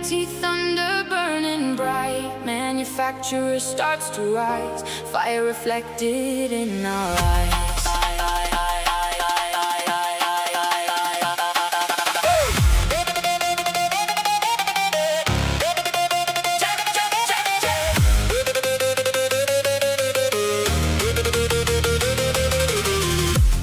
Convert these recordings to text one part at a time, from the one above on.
GT thunder burning bright. Manufacturer starts to rise, fire reflected in our eyes.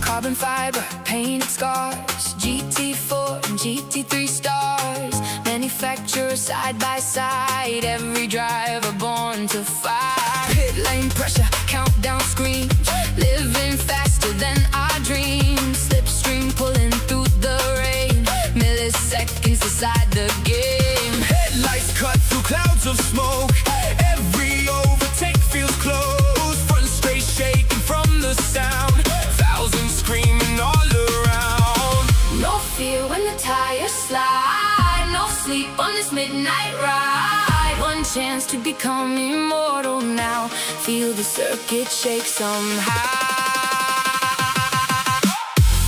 Carbon fiber, painted scars, GT4 and GT3 stars. Manufacturers side by side, every driver born to fire. Pit lane pressure, countdown screams, living faster than our dreams. Slipstream pulling through the rain, milliseconds inside the game. Headlights cut through clouds of smoke, every overtake feels close. Front straight shaking from the sound, thousands screaming all around. No fear when the tires slide, no sleep on this midnight ride. One chance to become immortal now, feel the circuit shake somehow.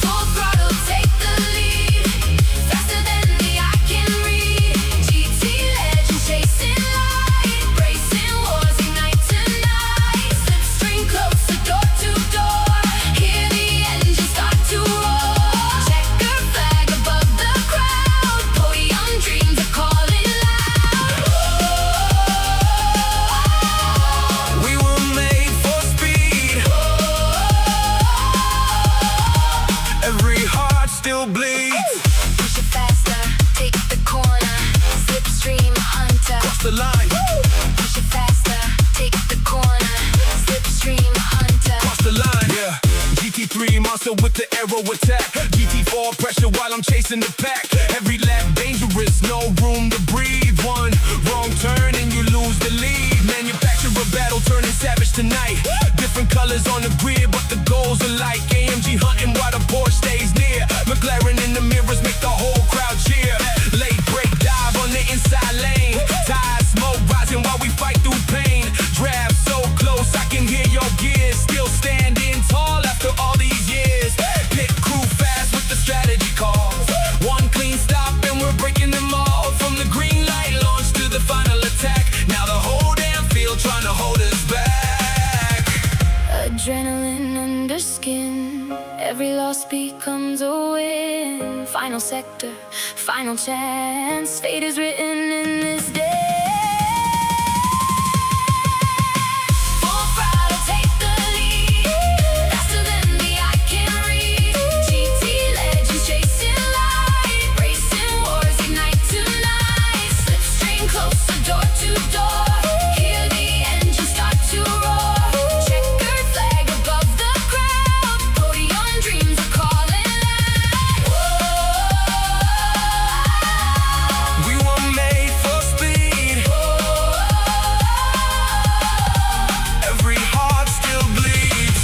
Full throttle, take the lead, faster than the eye can read. GT legend chasing light, racing wars ignite tonight. Slipstream closer, door to door, hear the engine start to roar. Checker flag above the crowd, podium dreams are calling loud. We were made for speed, every heart still bleeds. Push it faster, take the corner, slipstream hunter. Cross the line, Push it faster, take the corner, slipstream hunter. cross the line, yeah. GT3 monster with the aero attack, GT4 pressure while I'm chasing the pack. Every lap dangerous, no room to breathe. One wrong turn and you lose the lead. Manufacturer battle turning savage tonight. Different colors on the grid, but the goals are like AMG hunting while the Porsche stays near. McLaren in the mirrors make the whole crowd cheer. Late break dive on the inside lane, tires smoke rising while we fight through pain. Draft so close I can hear your gears, still standing tall after all these years. Pit crew fast with the strategy calls, one clean stop and we're breaking them all. From the green light launch to the final attack, now the whole damn field trying to hold us back. Adrenaline under skin, every loss becomes a win. Final sector, final chance, fate is written in this day. Full throttle, take the lead, faster than the eye can read. GT legends chasing light, racing wars ignite tonight. Slipstream closer, door to door, hear the engine start to roar. Checkered flag above the crowd, podium dreams are calling loud. We were made for speed, every heart still bleeds.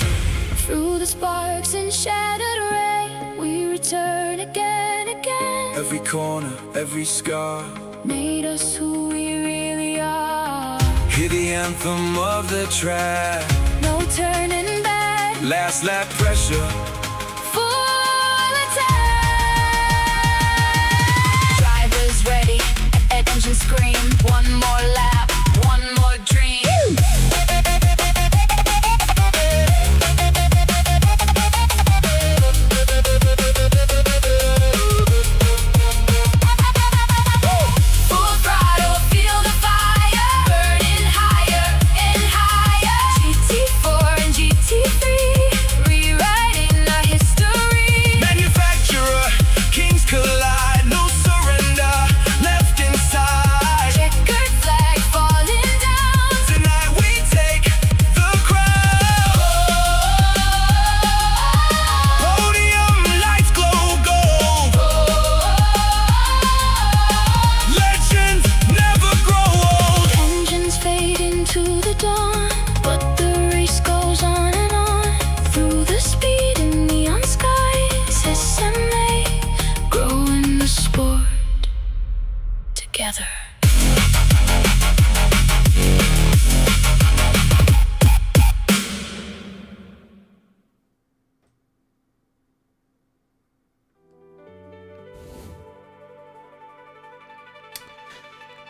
Through the sparks and shattered rain, we return again, again. Every corner, every scar, Made us who we really are. hear the anthem of the track. No turning back, Last lap pressure, full attack. Drivers ready, engine scream. One more lap, one more dream. Full throttle, feel the fire, burning higher and higher. GT4 and GT3, rewriting our history. manufacturer, kings collide, no surrender, left inside. Checkered flag falling down. Tonight we take the crown. Podium lights glow gold, legends never grow old. Engines fade into the dawn, but the race goes on and on. Through the speed in neon skies, SMA, growing the sport together.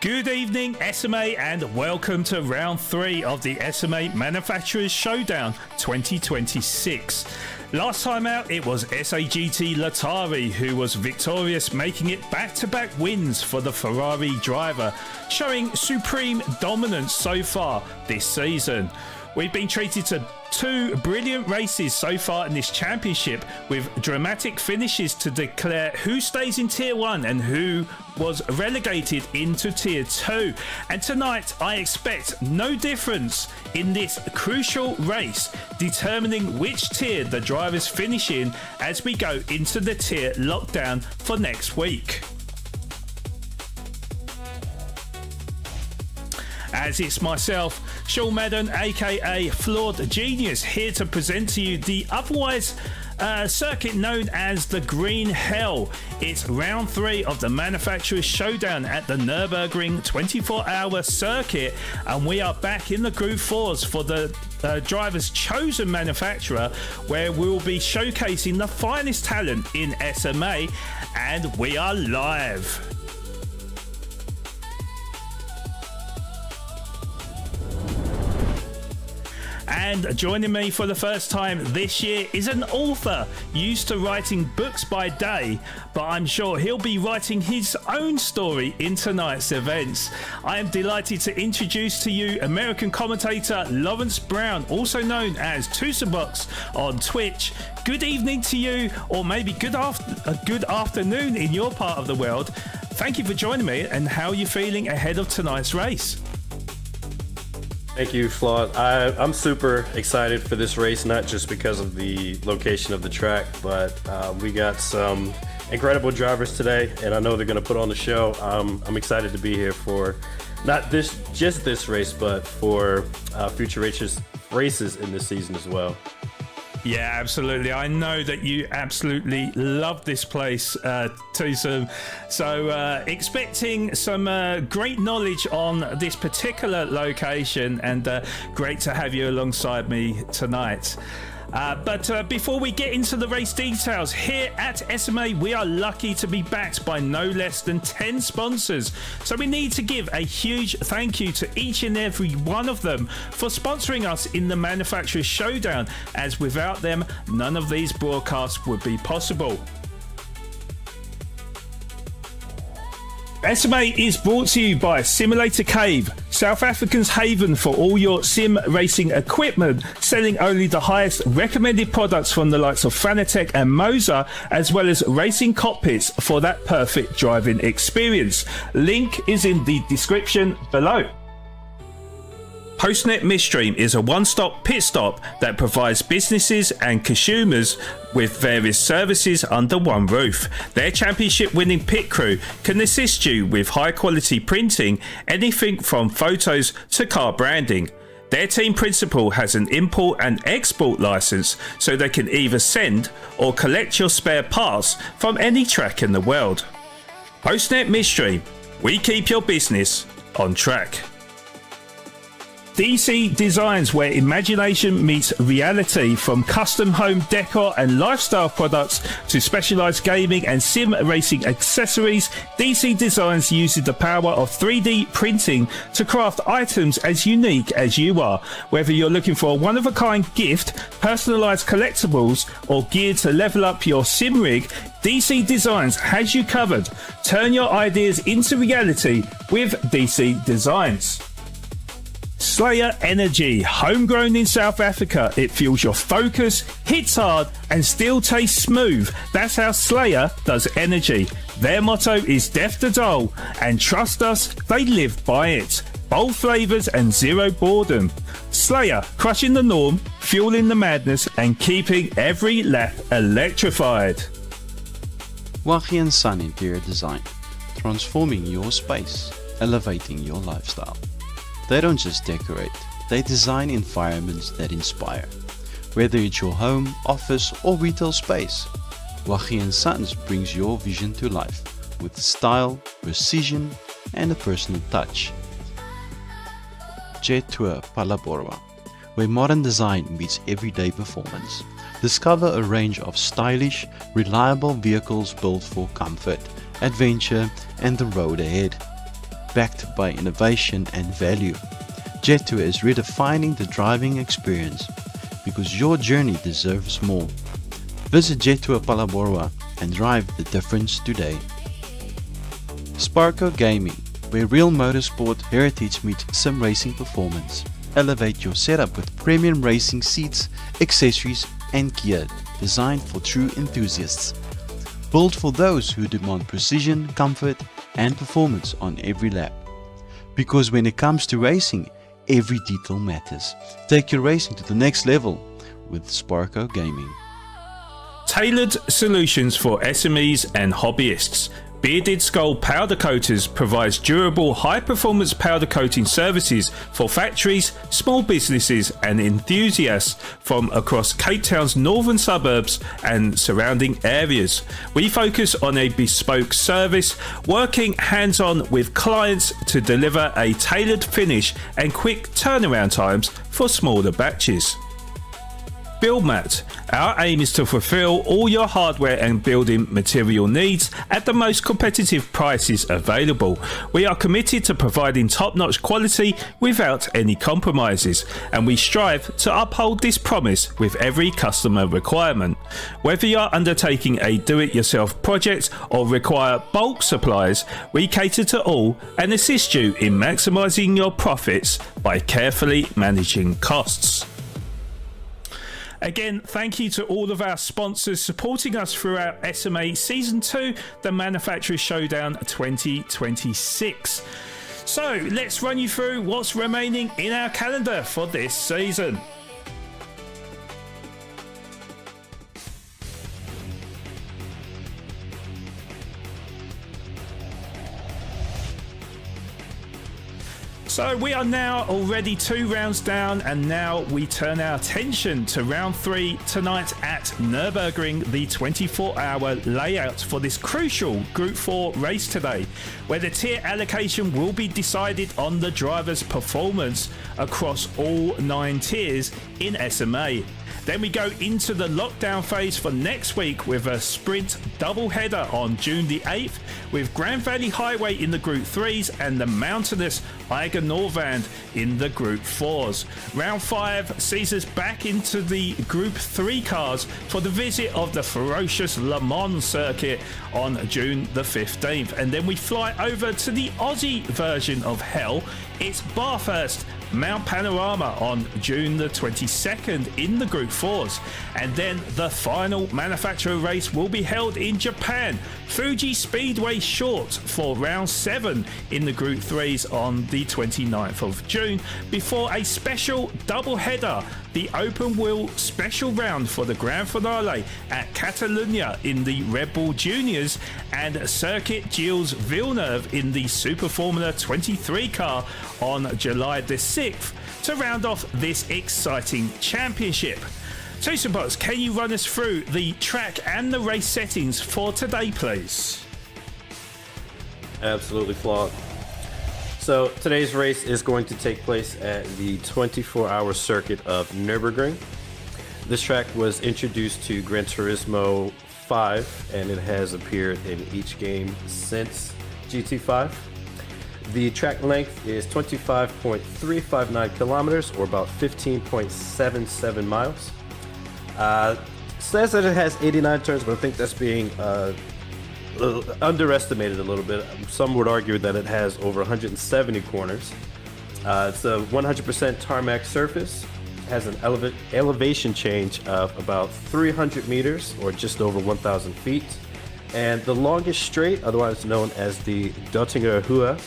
Good evening, SMA, and welcome to round 3 of the SMA Manufacturers Showdown 2026. Last time out, it was SAGT Latari who was victorious, making it back-to-back wins for the Ferrari driver, showing supreme dominance so far this season. We've been treated to 2 brilliant races so far in this championship, with dramatic finishes to declare who stays in Tier 1 and who was relegated into Tier 2. And tonight I expect no difference in this crucial race, determining which tier the drivers finish in as we go into the tier lockdown for next week. As it's myself, Sean Madden, aka Flawed Genius, here to present to you the otherwise circuit known as the Green Hell. It's round 3 of the Manufacturers Showdown at the Nurburgring 24-hour circuit, and we are back in the Group 4s for the driver's chosen manufacturer, where we'll be showcasing the finest talent in SMA, and we are live. And joining me for the first time this year is an author used to writing books by day, but I'm sure he'll be writing his own story in tonight's events. I am delighted to introduce to you American commentator Lawrence Brown, also known as Tusmbox on Twitch. Good evening to you, or maybe good afternoon in your part of the world. Thank you for joining me, and how are you feeling ahead of tonight's race? Thank you, Flawed. I'm super excited for this race, not just because of the location of the track, but we got some incredible drivers today, and I know they're going to put on the show. I'm excited to be here for not just this race, but for future races in this season as well. Yeah, absolutely. I know that you absolutely love this place, Tusum. So expecting some great knowledge on this particular location, and great to have you alongside me tonight. But before we get into the race details, here at SMA, we are lucky to be backed by no less than 10 sponsors. So we need to give a huge thank you to each and every one of them for sponsoring us in the Manufacturers Showdown, as without them, none of these broadcasts would be possible. SMA is brought to you by Simulator Cave, South Africa's haven for all your sim racing equipment, selling only the highest recommended products from the likes of Fanatec and Moza, as well as racing cockpits for that perfect driving experience. Link is in the description below. Postnet Midstream is a one-stop pit stop that provides businesses and consumers with various services under one roof. Their championship-winning pit crew can assist you with high-quality printing, anything from photos to car branding. Their team principal has an import and export license, so they can either send or collect your spare parts from any track in the world. Postnet Midstream, we keep your business on track. DC Designs, where imagination meets reality. From custom home decor and lifestyle products to specialized gaming and sim racing accessories, DC Designs uses the power of 3D printing to craft items as unique as you are. Whether you're looking for a one-of-a-kind gift, personalized collectibles, or geared to level up your sim rig, DC Designs has you covered. Turn your ideas into reality with DC Designs. Slayer Energy, homegrown in South Africa. It fuels your focus, hits hard, and still tastes smooth. That's how Slayer does energy. Their motto is death to dull, and trust us, they live by it. Bold flavours and zero boredom. Slayer, crushing the norm, fueling the madness, and keeping every lap electrified. Wahi & Son Interior Design, transforming your space, elevating your lifestyle. They don't just decorate, they design environments that inspire. Whether it's your home, office or retail space, Wahi & Sons brings your vision to life with style, precision and a personal touch. Gr.3 Gr.4, where modern design meets everyday performance. Discover a range of stylish, reliable vehicles built for comfort, adventure and the road ahead. backed by innovation and value. Gr.3 is redefining the driving experience because your journey deserves more. Visit Gr.3 Palaborwa and drive the difference today. Sparko Gaming, where real motorsport heritage meets sim racing performance. Elevate your setup with premium racing seats, accessories and gear designed for true enthusiasts. Built for those who demand precision, comfort and performance on every lap. Because when it comes to racing, every detail matters. Take your racing to the next level with Sparko Gaming. Tailored solutions for SMEs and hobbyists. Bearded Skull Powder Coaters provides durable, high-performance powder coating services for factories, small businesses and enthusiasts from across Cape Town's northern suburbs and surrounding areas. We focus on a bespoke service, working hands-on with clients to deliver a tailored finish and quick turnaround times for smaller batches. BuildMat. Our aim is to fulfill all your hardware and building material needs at the most competitive prices available. We are committed to providing top-notch quality without any compromises, and we strive to uphold this promise with every customer requirement. Whether you are undertaking a do-it-yourself project or require bulk supplies, we cater to all and assist you in maximising your profits by carefully managing costs. Again, thank you to all of our sponsors supporting us throughout SMA Season 2, the Manufacturers Showdown 2026. So, let's run you through what's remaining in our calendar for this season. So we are now already 2 rounds down, and now we turn our attention to round 3 tonight at Nurburgring, the 24-hour layout for this crucial Group 4 race today, where the tier allocation will be decided on the driver's performance across all 9 tiers in SMA. Then we go into the lockdown phase for next week with a sprint doubleheader on June the 8th, with Grand Valley Highway in the Group 3s and the mountainous Eiger Norvand in the Group 4s. Round 5 sees us back into the Group 3 cars for the visit of the ferocious Le Mans circuit on June the 15th. And then we fly over to the Aussie version of Hell. It's Bathurst Mount Panorama on June the 22nd in the Group 4s. And then the final manufacturer race will be held in Japan, Fuji Speedway Short, for round 7 in the Group 3s on the 29th of June, before a special double header, the open wheel special round for the grand finale at Catalunya in the Red Bull Juniors and Circuit Gilles Villeneuve in the Super Formula 23 car on July the 6th to round off this exciting championship. Tusmbox, can you run us through the track and the race settings for today, please? Absolutely, Flawed. So today's race is going to take place at the 24-hour circuit of Nurburgring. This track was introduced to Gran Turismo 5, and it has appeared in each game since GT5. The track length is 25.359 kilometers, or about 15.77 miles. Says that it has 89 turns, but I think that's being underestimated a little bit. Some would argue that it has over 170 corners. It's a 100% tarmac surface. Has an elevation change of about 300 meters, or just over 1,000 feet. And the longest straight, otherwise known as the Gr.3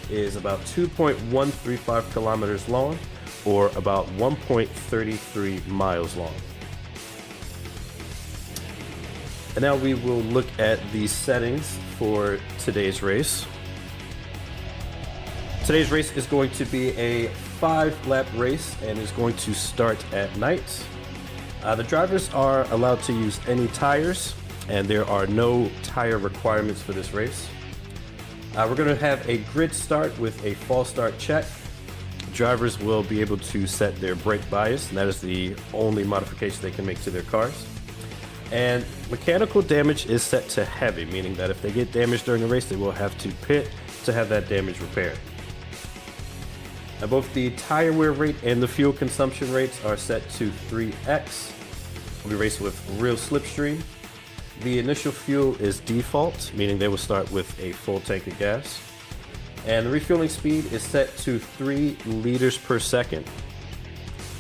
is about 2.135 kilometers long, or about 1.33 miles long. And now we will look at the settings for today's race. Today's race is going to be a 5-lap race and is going to start at night. The drivers are allowed to use any tires, and there are no tire requirements for this race. We're going to have a grid start with a false start check. Drivers will be able to set their brake bias, and that is the only modification they can make to their cars. And mechanical damage is set to heavy, meaning that if they get damaged during the race, they will have to pit to have that damage repaired. Now, both the tire wear rate and the fuel consumption rates are set to 3x. We'll be racing with real slipstream. The initial fuel is default, meaning they will start with a full tank of gas. And the refueling speed is set to 3 liters per second.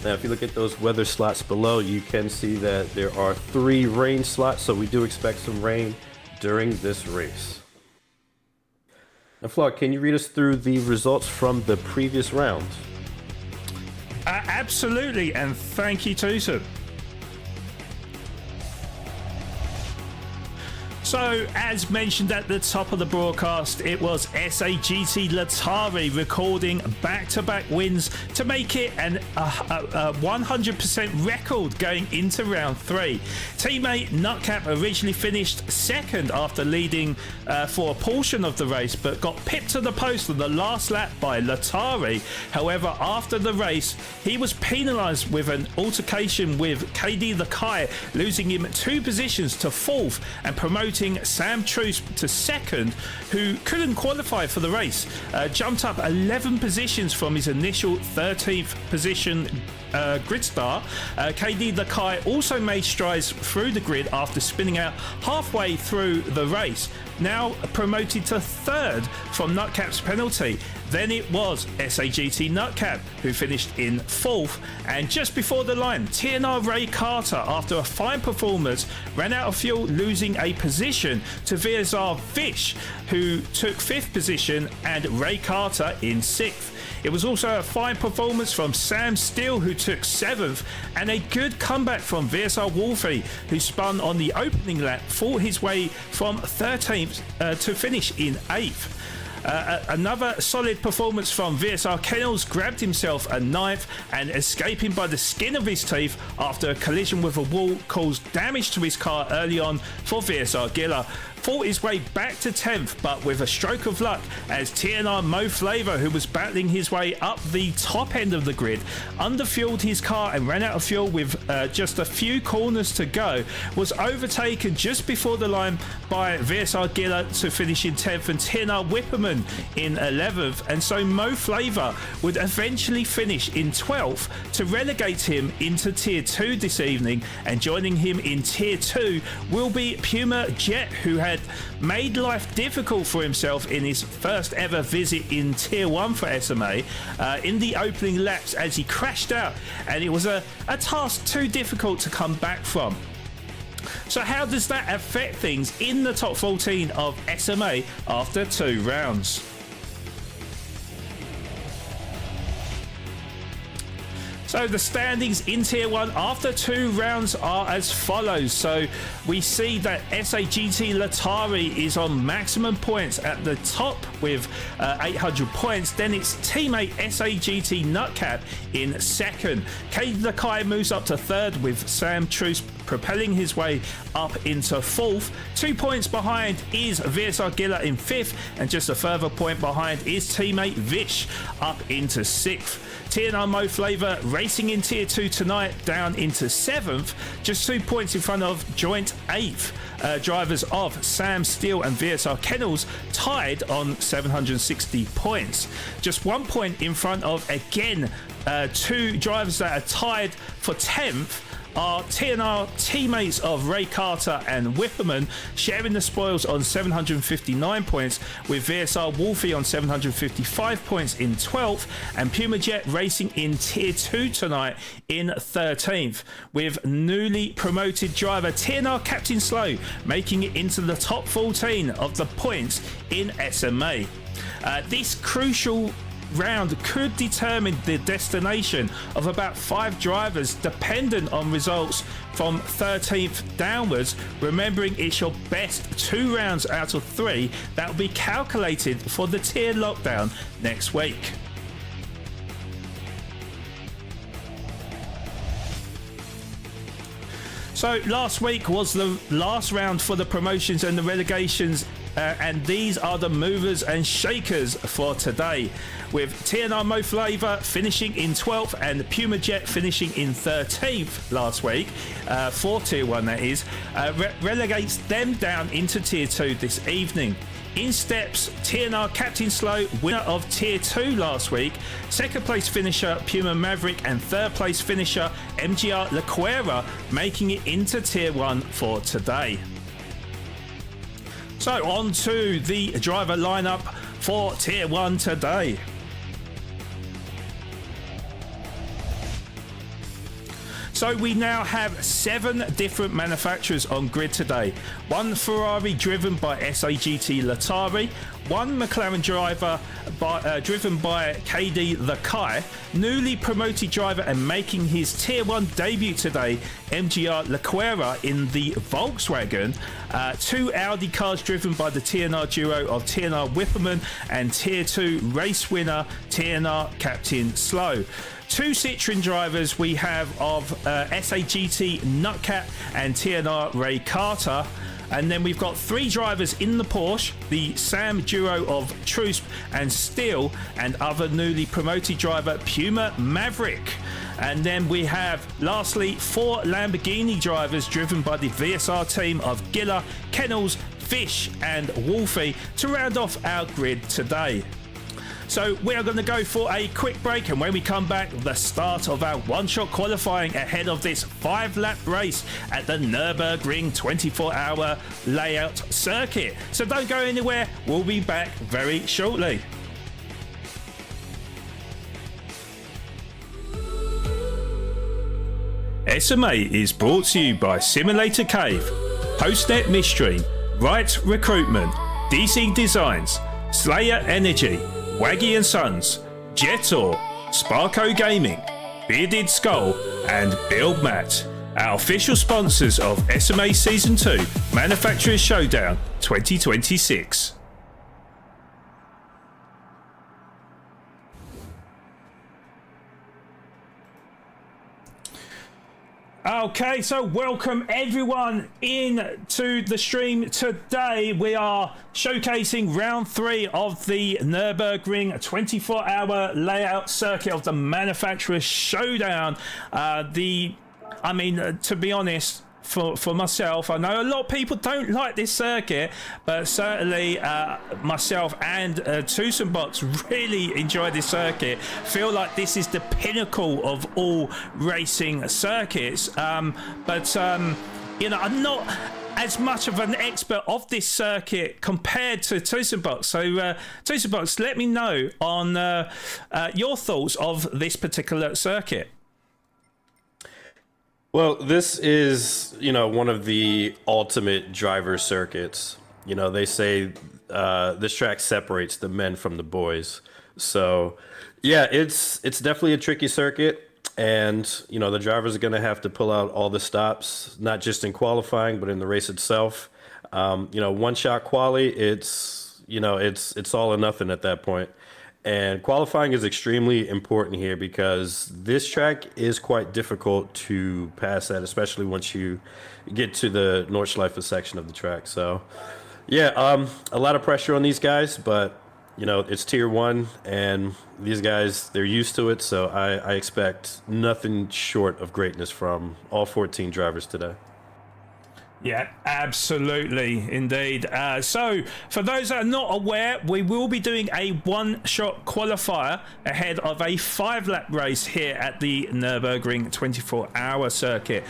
Now, if you look at those weather slots below, you can see that there are 3 rain slots, so we do expect some rain during this race. Now, Flawed, can you read us through the results from the previous rounds? Absolutely, and thank you, Tusm. So, as mentioned at the top of the broadcast, it was SAGT Latari recording back-to-back wins to make it a 100% record going into round 3. Teammate Nutcap originally finished second after leading for a portion of the race, but got pipped to the post on the last lap by Latari. However, after the race, he was penalised with an altercation with KD the Kai, losing him 2 positions to 4th and promoting Sam Truce to 2nd, who couldn't qualify for the race. Jumped up 11 positions from his initial 13th position grid start. KD the Kai also made strides through the grid after spinning out halfway through the race, now promoted to 3rd from Nutcap's penalty. Then it was SAGT Nutcap who finished in 4th, and just before the line, TNR Ray Carter, after a fine performance, ran out of fuel, losing a position to VSR Vish, who took 5th position, and Ray Carter in 6th. It was also a fine performance from Sam Steele, who took 7th, and a good comeback from VSR Wolfie, who spun on the opening lap, fought his way from 13th to finish in 8th. Another solid performance from VSR Kennels, grabbed himself a 9th and escaping by the skin of his teeth after a collision with a wall caused damage to his car early on for VSR Giller. Fought his way back to 10th, but with a stroke of luck, as TNR Mo Flavor, who was battling his way up the top end of the grid, underfueled his car and ran out of fuel with just a few corners to go, was overtaken just before the line by VSR Giller to finish in 10th and TNR Whipperman in 11th, and so Mo Flavor would eventually finish in 12th to relegate him into Tier 2 this evening, and joining him in Tier 2 will be Puma Jet, who had made life difficult for himself in his first ever visit in Tier 1 for SMA in the opening laps as he crashed out, and it was a task too difficult to come back from. So how does that affect things in the top 14 of SMA after 2 rounds? So the standings in Tier 1 after 2 rounds are as follows. So we see that SAGT Latari is on maximum points at the top with 800 points. Then it's teammate SAGT Nutcap in 2nd. KD the Kai moves up to 3rd with Sam Truce propelling his way up into 4th. 2 points behind is VSR Giller in 5th, and just a further point behind is teammate Vish up into 6th. TNR Mo Flavor racing in Tier 2 tonight down into 7th, just 2 points in front of joint 8th. Drivers of Sam Steele and VSR Kennels tied on 760 points. Just 1 point in front of, again, 2 drivers that are tied for 10th are TNR teammates of Ray Carter and Whipperman, sharing the spoils on 759 points, with VSR Wolfie on 755 points in 12th, and Puma Jet racing in Tier 2 tonight in 13th, with newly promoted driver TNR Captain Slow making it into the top 14 of the points in SMA. This crucial round could determine the destination of about 5 drivers, dependent on results from 13th downwards. Remembering it's your best 2 rounds out of 3 that will be calculated for the tier lockdown next week. So last week was the last round for the promotions and the relegations, and these are the movers and shakers for today, with TNR Mo Flavor finishing in 12th and Puma Jet finishing in 13th last week for Tier 1, that is, relegates them down into Tier 2 this evening. In steps TNR Captain Slow, winner of Tier 2 last week, second place finisher Puma Maverick, and third place finisher Gr.3 making it into Tier 1 for today. So on to the driver lineup for Tier 1 today. So we now have 7 different manufacturers on grid today. One Ferrari driven by SAGT Latari, one McLaren driver driven by KD The Kai, newly promoted driver and making his Tier 1 debut today, Gr.3 in the Volkswagen, 2 Audi cars driven by the TNR duo of TNR Whipperman and Tier 2 race winner TNR Captain Slow. 2 Citroen drivers we have of SAGT Nutcat and TNR Ray Carter. And then we've got 3 drivers in the Porsche, the Sam duo of Trusp and Steele, and other newly promoted driver Puma Maverick. And then we have, lastly, 4 Lamborghini drivers driven by the VSR team of Giller, Kennels, Fish and Wolfie to round off our grid today. So we are going to go for a quick break, and when we come back, the start of our one-shot qualifying ahead of this 5-lap race at the Nurburgring 24-hour layout circuit. So don't go anywhere, we'll be back very shortly. SMA is brought to you by Simulator Cave, HostNet Midstream, Right Recruitment, DC Designs, Slayer Energy, Waggy & Sons, Jetor, Sparko Gaming, Bearded Skull and Build Mat. Our official sponsors of SMA Season 2, Manufacturers Showdown 2026. Okay, so welcome everyone in to the stream today. We are showcasing round 3 of the Nurburgring 24-hour layout circuit of the Manufacturers Showdown. To be honest, for myself, I know a lot of people don't like this circuit, but certainly myself and Tusmbox really enjoy this circuit. Feel like this is the pinnacle of all racing circuits. I'm not as much of an expert of this circuit compared to Tusmbox. So Tusmbox, let me know on your thoughts of this particular circuit. Well, this is, one of the ultimate driver circuits. They say this track separates the men from the boys. So, yeah, it's definitely a tricky circuit. And, the drivers are going to have to pull out all the stops, not just in qualifying, but in the race itself. One-shot quali, it's all or nothing at that point. And qualifying is extremely important here because this track is quite difficult to pass at, especially once you get to the Nordschleife section of the track. So, yeah, a lot of pressure on these guys, but, it's Tier 1, and these guys, they're used to it, so I expect nothing short of greatness from all 14 drivers today. Yeah, absolutely, indeed. So, for those that are not aware, we will be doing a one-shot qualifier ahead of a 5-lap race here at the Nurburgring 24-hour circuit.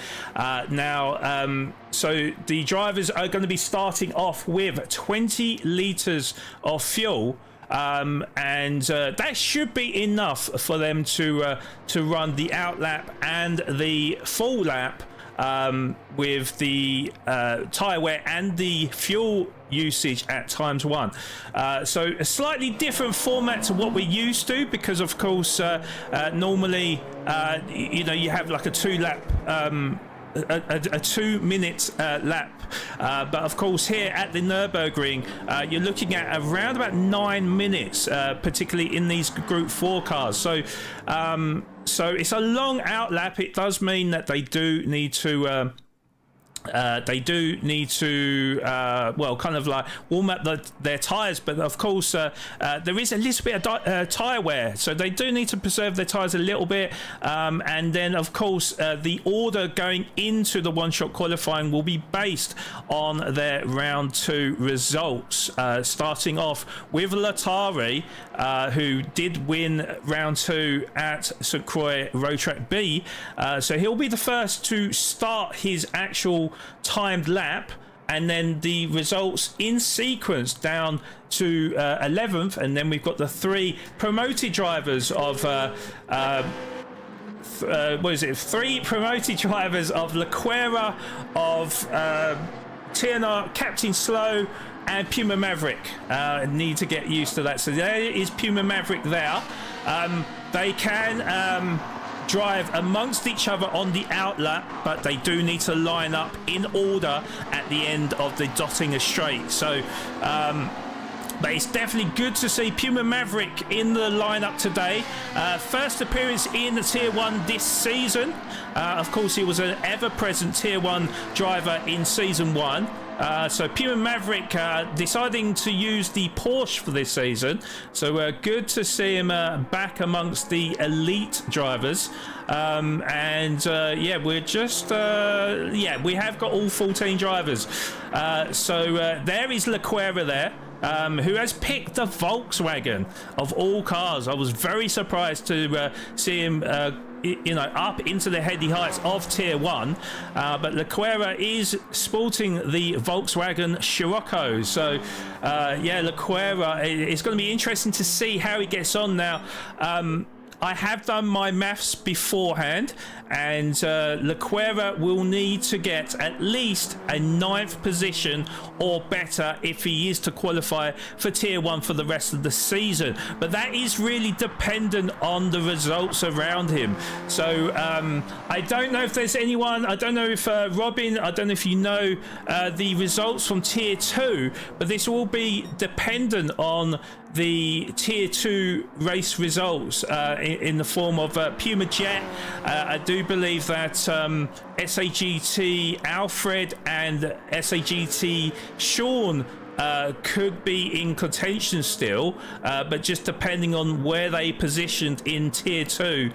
So the drivers are going to be starting off with 20 litres of fuel. And that should be enough for them to run the outlap and the full lap with the tyre wear and the fuel usage at ×1. So a slightly different format to what we're used to, because of course normally you have like a 2-lap a 2-minute lap, but of course here at the Nürburgring you're looking at around about 9 minutes, particularly in these Group 4 cars. So it's a long outlap. It does mean that they do need to They do need to, well, kind of like warm up their tyres, but of course there is a little bit of tyre wear, so they do need to preserve their tyres a little bit. And then, of course, the order going into the one-shot qualifying will be based on their round 2 results. Starting off with Latari, who did win round 2 at St. Croix Road Track B, so he'll be the first to start his actual timed lap, and then the results in sequence down to 11th, and then we've got the 3 promoted drivers of 3 promoted drivers of Laquera, of TNR, Captain Slow, and Puma Maverick. Need to get used to that. So there is Puma Maverick there. They can drive amongst each other on the outlap, but they do need to line up in order at the end of the Dottinger Straight. So but it's definitely good to see Puma Maverick in the lineup today. First appearance in the Tier 1 this season. Of course, he was an ever-present Tier 1 driver in Season 1. So Puma Maverick deciding to use the Porsche for this season. So good to see him back amongst the elite drivers. Yeah, we're just yeah, we have got all 14 drivers. So there is Laquera there. Who has picked the Volkswagen of all cars. I was very surprised to see him you know, up into the heady heights of Tier 1, but Laquera is sporting the Volkswagen Scirocco. So yeah, Laquera, it's going to be interesting to see how he gets on now. I have done my maths beforehand, and Laquera will need to get at least a 9th position or better if he is to qualify for Tier 1 for the rest of the season. But that is really dependent on the results around him. So I don't know if there's anyone, I don't know if Robin, I don't know if you know the results from Tier 2, but this will be dependent on the Tier 2 race results in the form of Puma Jet. I do believe that SAGT Alfred and SAGT Sean could be in contention still, but just depending on where they positioned in Tier 2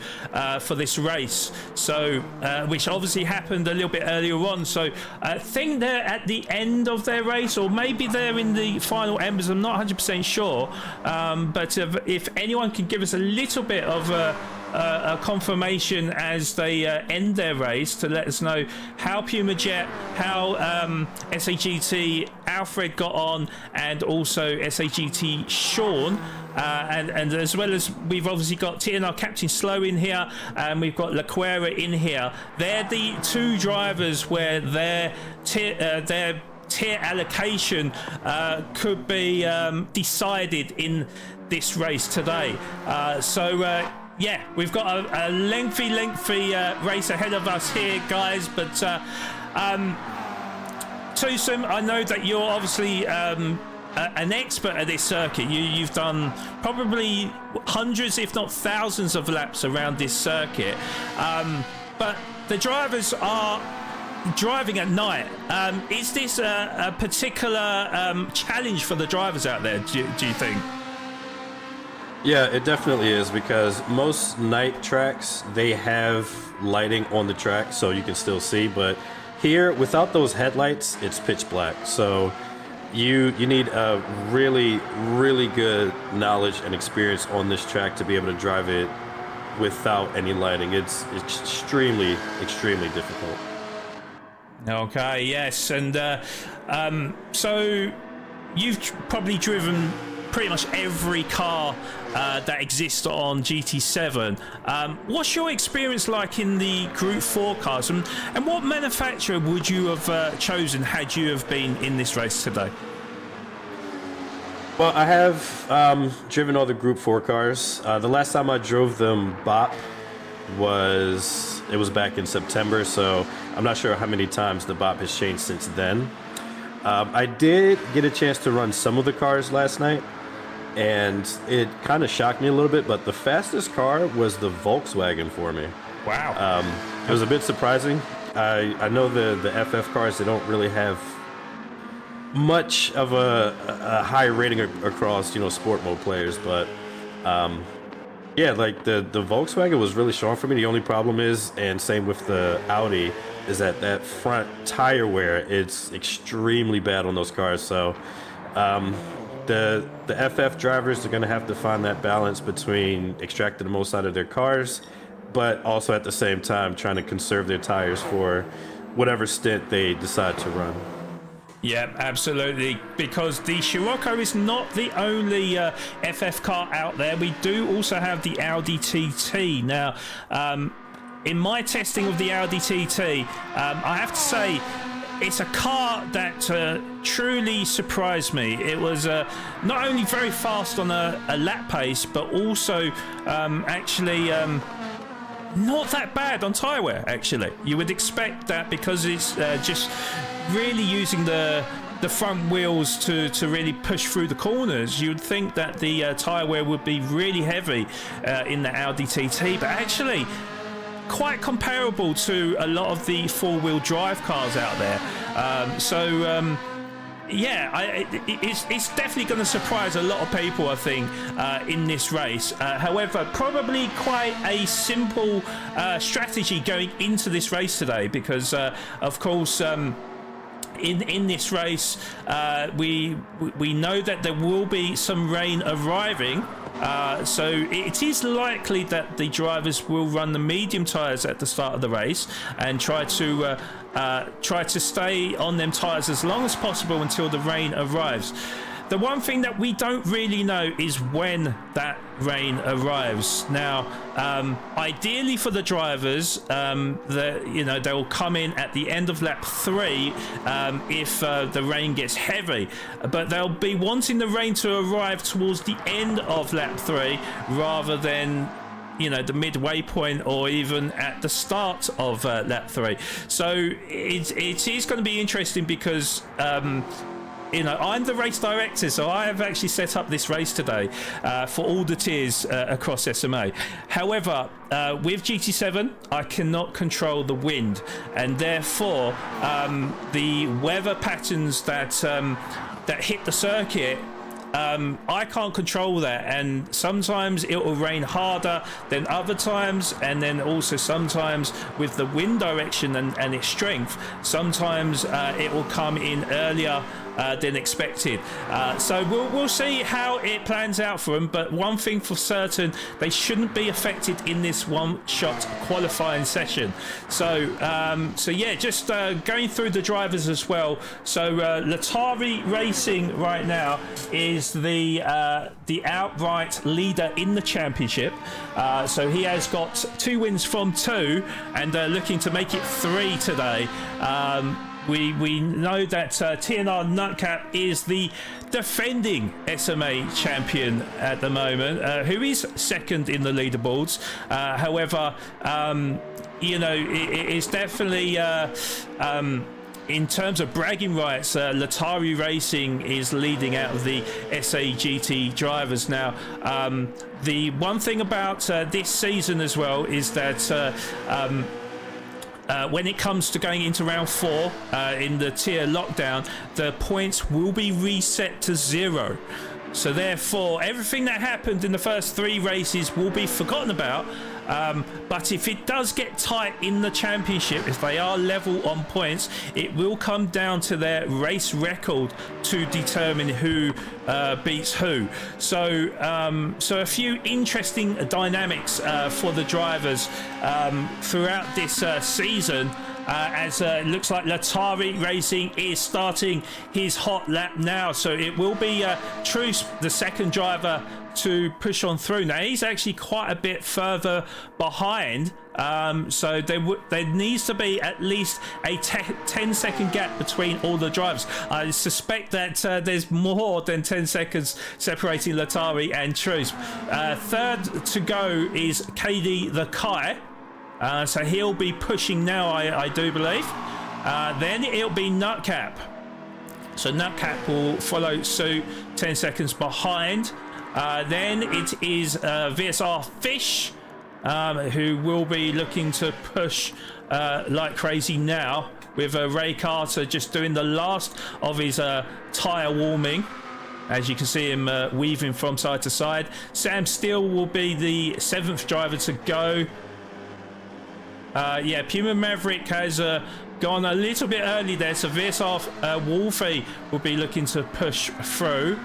for this race. So which obviously happened a little bit earlier on. So I think they're at the end of their race, or maybe they're in the final embers. I'm not 100% sure, but if anyone can give us a little bit of a confirmation as they end their race to let us know how Puma Jet, how SAGT Alfred got on, and also SAGT Sean, and as well as we've obviously got TNR Captain Slow in here, and we've got Laquera in here. They're the 2 drivers where their tier allocation could be decided in this race today. Yeah, we've got a lengthy race ahead of us here, guys. But Tusm, I know that you're obviously an expert at this circuit. You've done probably hundreds, if not thousands, of laps around this circuit. But the drivers are driving at night. Is this a particular challenge for the drivers out there, do you think? Yeah, it definitely is, because most night tracks, they have lighting on the track so you can still see, but here, without those headlights, it's pitch black. So you need a really good knowledge and experience on this track to be able to drive it without any lighting. It's extremely difficult. Okay, yes, and so you've probably driven pretty much every car that exists on GT7. What's your experience like in the Group 4 cars, and what manufacturer would you have chosen had you have been in this race today? Well, I have driven all the Group 4 cars. The last time I drove them BOP was back in September, so I'm not sure how many times the BOP has changed since then. I did get a chance to run some of the cars last night, and it kind of shocked me a little bit, but the fastest car was the Volkswagen for me. Wow. It was a bit surprising. I know the FF cars, they don't really have much of a high rating across, you know, sport mode players, but yeah, like the Volkswagen was really strong for me. The only problem is, and same with the Audi, is that front tire wear, it's extremely bad on those cars. So the FF drivers are going to have to find that balance between extracting the most out of their cars, but also at the same time trying to conserve their tires for whatever stint they decide to run. Yeah, absolutely, because the Scirocco is not the only FF car out there. We do also have the Audi TT. Now, in my testing of the Audi TT, I have to say, it's a car that truly surprised me. It was not only very fast on a lap pace, but also actually not that bad on tyre wear, actually. You would expect that because it's just really using the front wheels to really push through the corners. You'd think that the tyre wear would be really heavy in the Audi TT, but actually quite comparable to a lot of the four-wheel drive cars out there. Yeah, it's definitely going to surprise a lot of people, I think, in this race. However, probably quite a simple strategy going into this race today, because, of course, in this race, we know that there will be some rain arriving. So it is likely that the drivers will run the medium tyres at the start of the race and try to stay on them tyres as long as possible until the rain arrives. The one thing that we don't really know is when that rain arrives. Now, ideally for the drivers, they'll come in at the end of lap 3 if the rain gets heavy, but they'll be wanting the rain to arrive towards the end of lap 3 rather than, you know, the midway point or even at the start of lap 3. So it is going to be interesting because you know, I'm the race director, so I have actually set up this race today for all the tiers across SMA. However, with GT7, I cannot control the wind, and therefore the weather patterns that hit the circuit, I can't control that, and sometimes it will rain harder than other times, and then also sometimes with the wind direction and its strength, sometimes it will come in earlier than expected. So we'll see how it plans out for them, but one thing for certain, they shouldn't be affected in this one-shot qualifying session. So yeah, just going through the drivers as well. So Latari Racing right now is the outright leader in the championship. So he has got 2 wins from 2 and looking to make it 3 today. We know that TNR Nutcap is the defending SMA champion at the moment, who is second in the leaderboards. However, you know, it's definitely in terms of bragging rights, Latari Racing is leading out of the SAGT drivers. Now, the one thing about this season as well is that when it comes to going into round 4 in the tier lockdown, the points will be reset to 0. So therefore, everything that happened in the first 3 races will be forgotten about. But if it does get tight in the championship, if they are level on points, it will come down to their race record to determine who beats who. So a few interesting dynamics for the drivers throughout this season. As it looks like Latari Racing is starting his hot lap now. So it will be Truce, the second driver, to push on through. Now, he's actually quite a bit further behind. So there needs to be at least a 10-second gap between all the drivers. I suspect that there's more than 10 seconds separating Latari and Truce. Third to go is KD the Kai. So he'll be pushing now, I do believe. Then it'll be Nutcap. So Nutcap will follow suit 10 seconds behind. Then it is VSR Fish. who will be looking to push like crazy now, with Ray Carter just doing the last of his tyre warming. As you can see him weaving from side to side. Sam Steele will be the 7th driver to go. Yeah, Puma Maverick has gone a little bit early there, so VSR Wolfie will be looking to push through.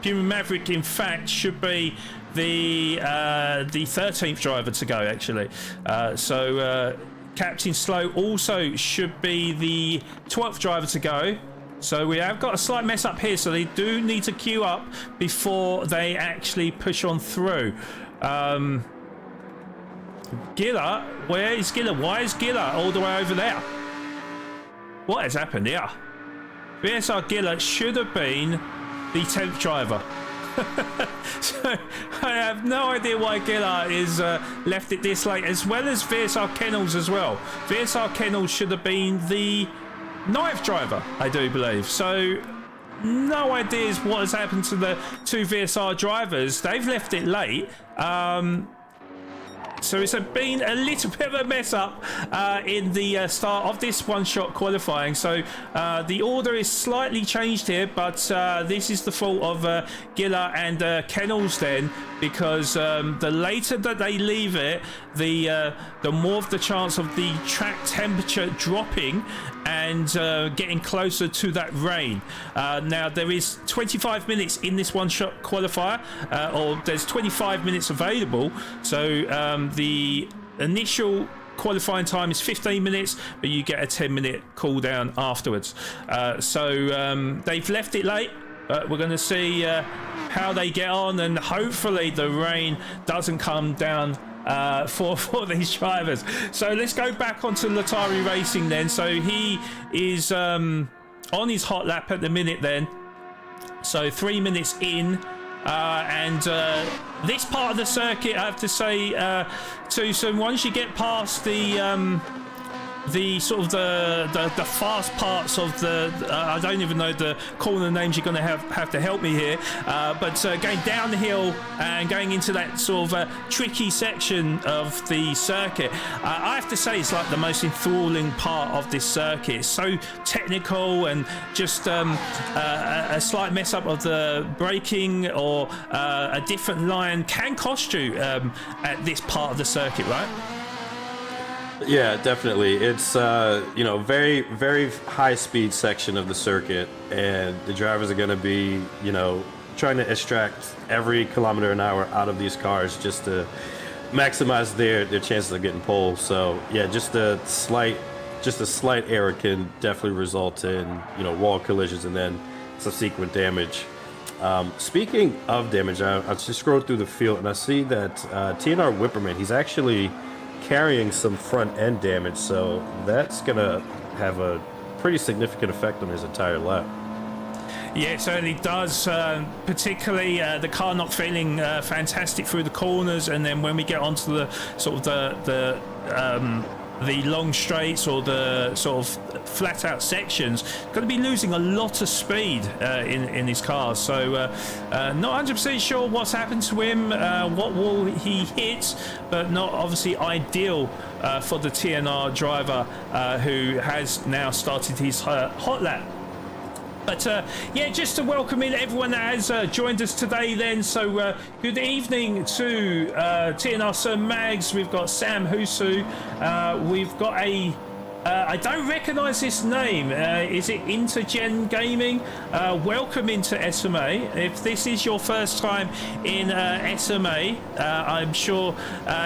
Puma Maverick, in fact, should be the 13th driver to go, actually. So Captain Slow also should be the 12th driver to go. So we have got a slight mess up here, so they do need to queue up before they actually push on through. Giller, where is Giller? Why is Giller all the way over there? What has happened here? VSR Giller should have been the 10th driver. So I have no idea why Giller is left it this late, as well as VSR Kennels as well. VSR Kennels should have been the 9th driver, I do believe. So no ideas what has happened to the 2 VSR drivers. They've left it late. So it's been a little bit of a mess up in the start of this one-shot qualifying. So the order is slightly changed here, but this is the fault of Giller and Kennels then, because the later that they leave it, the more of the chance of the track temperature dropping and getting closer to that rain. Now there is 25 minutes in this one-shot qualifier, or there's 25 minutes available. So the initial qualifying time is 15 minutes, but you get a 10-minute cool down afterwards. So they've left it late, but we're going to see how they get on, and hopefully the rain doesn't come down for these drivers. So let's go back onto Latari Racing then. So he is on his hot lap at the minute then. So 3 minutes in. And this part of the circuit, I have to say, so once you get past the sort of the fast parts of the I don't even know the corner names, you're going to have to help me here, but going downhill and going into that sort of tricky section of the circuit, I have to say it's like the most enthralling part of this circuit. It's so technical, and just a slight mess up of the braking or a different line can cost you at this part of the circuit, right? Yeah, definitely. It's very, very high speed section of the circuit, and the drivers are going to be, trying to extract every kilometer an hour out of these cars just to maximize their chances of getting pole. So yeah, just a slight error can definitely result in wall collisions and then subsequent damage. Speaking of damage, I just scrolled through the field and I see that TNR Whipperman, he's actually carrying some front end damage, so that's gonna have a pretty significant effect on his entire lap. Yeah, it certainly does. Particularly the car not feeling fantastic through the corners, and then when we get onto the sort of the long straights or the sort of flat out sections, going to be losing a lot of speed in his car. So not 100% sure what's happened to him, what will he hit, but not obviously ideal for the TNR driver who has now started his hot lap. But yeah, just to welcome in everyone that has joined us today then. So good evening to TNR Sir Mags. We've got Sam Husu. We've got I don't recognise this name. Is it Intergen Gaming? Welcome into SMA. If this is your first time in SMA, I'm sure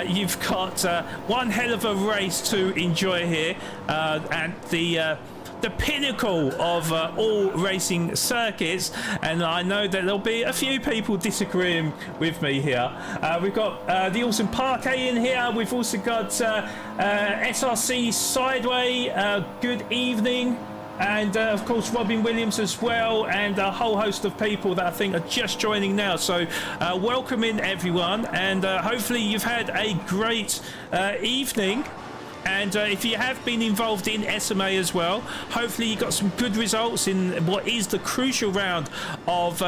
you've got one hell of a race to enjoy here at the pinnacle of all racing circuits, and I know that there'll be a few people disagreeing with me here. We've got the awesome Parquet in here. We've also got SRC Sideway. Good evening. And of course Robin Williams as well, and a whole host of people that I think are just joining now. So welcome in everyone, and hopefully you've had a great evening. And if you have been involved in SMA as well, hopefully you got some good results in what is the crucial round of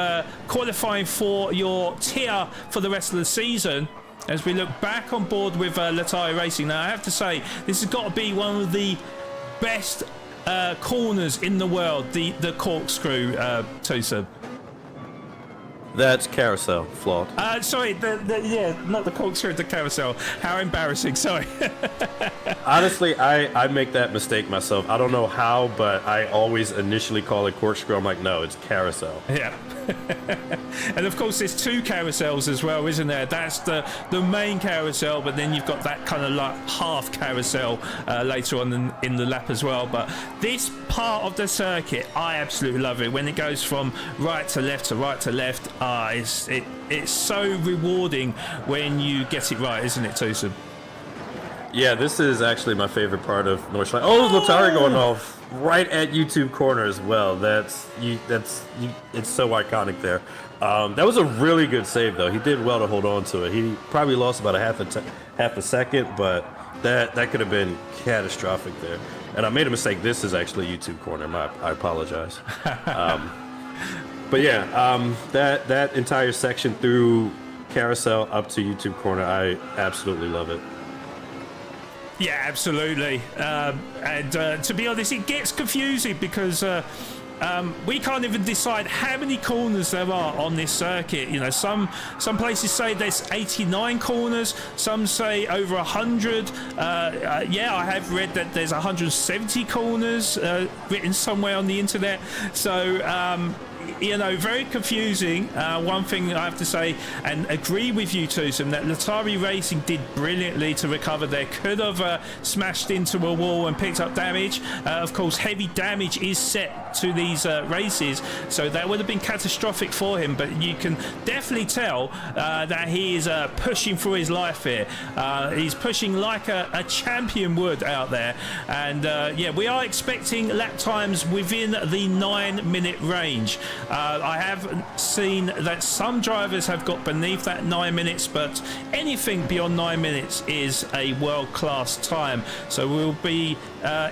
qualifying for your tier for the rest of the season. as we look back on board with Latari Racing. Now, I have to say, this has got to be one of the best corners in the world, the corkscrew, Tusa. That's carousel, Flawed. Sorry, yeah, not the corkscrew, the carousel. How embarrassing, sorry. Honestly, I make that mistake myself. I don't know how, but I always initially call it corkscrew. I'm like, no, it's carousel. Yeah. And of course there's two carousels as well, isn't there? That's the main carousel, but then you've got that kind of like half carousel later on in the lap as well. But this part of the circuit, I absolutely love it. When it goes from right to left to right to left, it's so rewarding when you get it right, isn't it, Tusa? Yeah, this is actually my favorite part of Northside. Oh, Latari going off right at YouTube corner as well. It's so iconic there. That was a really good save, though. He did well to hold on to it. He probably lost about a half a second, but that could have been catastrophic there. And I made a mistake. This is actually YouTube corner. I apologize. But yeah, that entire section through carousel up to YouTube corner, I absolutely love it. Yeah, absolutely. And to be honest, it gets confusing because we can't even decide how many corners there are on this circuit. You know, some places say there's 89 corners, some say over 100. Yeah, I have read that there's 170 corners written somewhere on the internet. So you know, very confusing. One thing I have to say, and agree with you, Tusum, that Latari Racing did brilliantly to recover there. Could have smashed into a wall and picked up damage. Of course, heavy damage is set to these races, so that would have been catastrophic for him. But you can definitely tell that he is pushing for his life here. He's pushing like a champion would out there. And yeah, we are expecting lap times within the 9-minute range. I have seen that some drivers have got beneath that 9 minutes, but anything beyond 9 minutes is a world-class time. So we'll be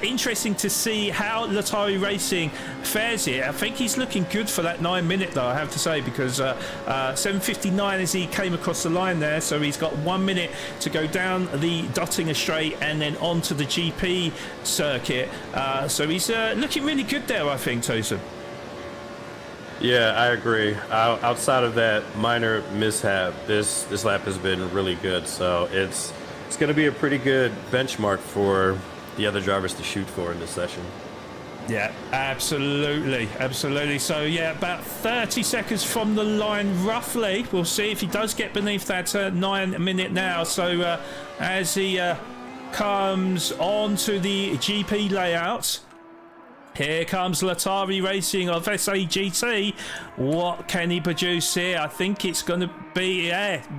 interesting to see how Latari Racing fares here. I think he's looking good for that 9 minute, though, I have to say, because 7:59 as he came across the line there, so he's got 1 minute to go down the Dottinger Straight and then on to the GP circuit. So he's looking really good there, I think, Tosa. Yeah, I agree. Outside of that minor mishap, this lap has been really good. So it's going to be a pretty good benchmark for the other drivers to shoot for in this session. Yeah, absolutely. So yeah, about 30 seconds from the line, roughly. We'll see if he does get beneath that 9 minute now. So as he comes on to the GP layout. Here comes Latari Racing of SAGT. What can he produce here? I think it's going to be,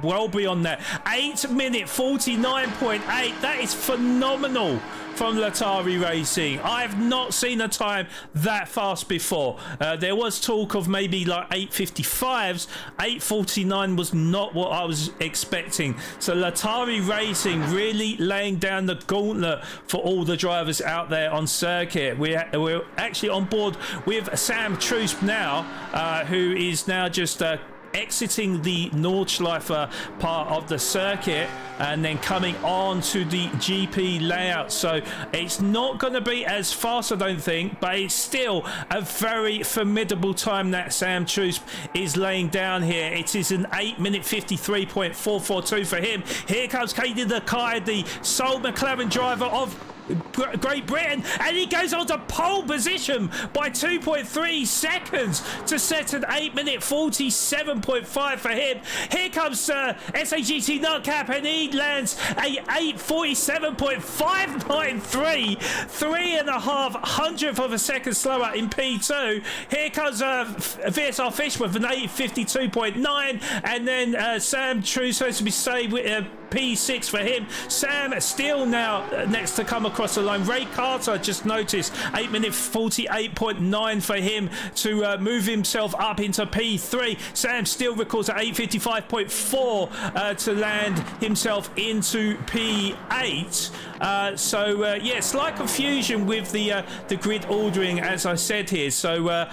well beyond that. 8 minute 49.8. That is phenomenal from Latari Racing. I have not seen a time that fast before. There was talk of maybe like 8:55s. 8:49 was not what I was expecting. So Latari Racing really laying down the gauntlet for all the drivers out there on circuit. We're actually on board with Sam Trusp now, who is now just exiting the Nordschleife part of the circuit and then coming on to the GP layout. So it's not going to be as fast, I don't think, but it's still a very formidable time that Sam Trusp is laying down here. It is an 8 minute 53.442 for him. Here comes Katie Nakai, the sole McLaren driver of Great Britain, and he goes on to pole position by 2.3 seconds to set an 8 minute 47.5 for him. Here comes SAGT Nutcap, and he lands a 8:47.593, 3.5 hundredth of a second slower in P2. Here comes VSR Fish with an 8:52.9, and then Sam True supposed to be saved with P6 for him. Sam still now next to come across the line. Ray Carter, just noticed, 8 minute 48.9 for him to move himself up into P3. Sam Steele records at 8:55.4 to land himself into P8. Yeah, slight confusion with the grid ordering, as I said here. So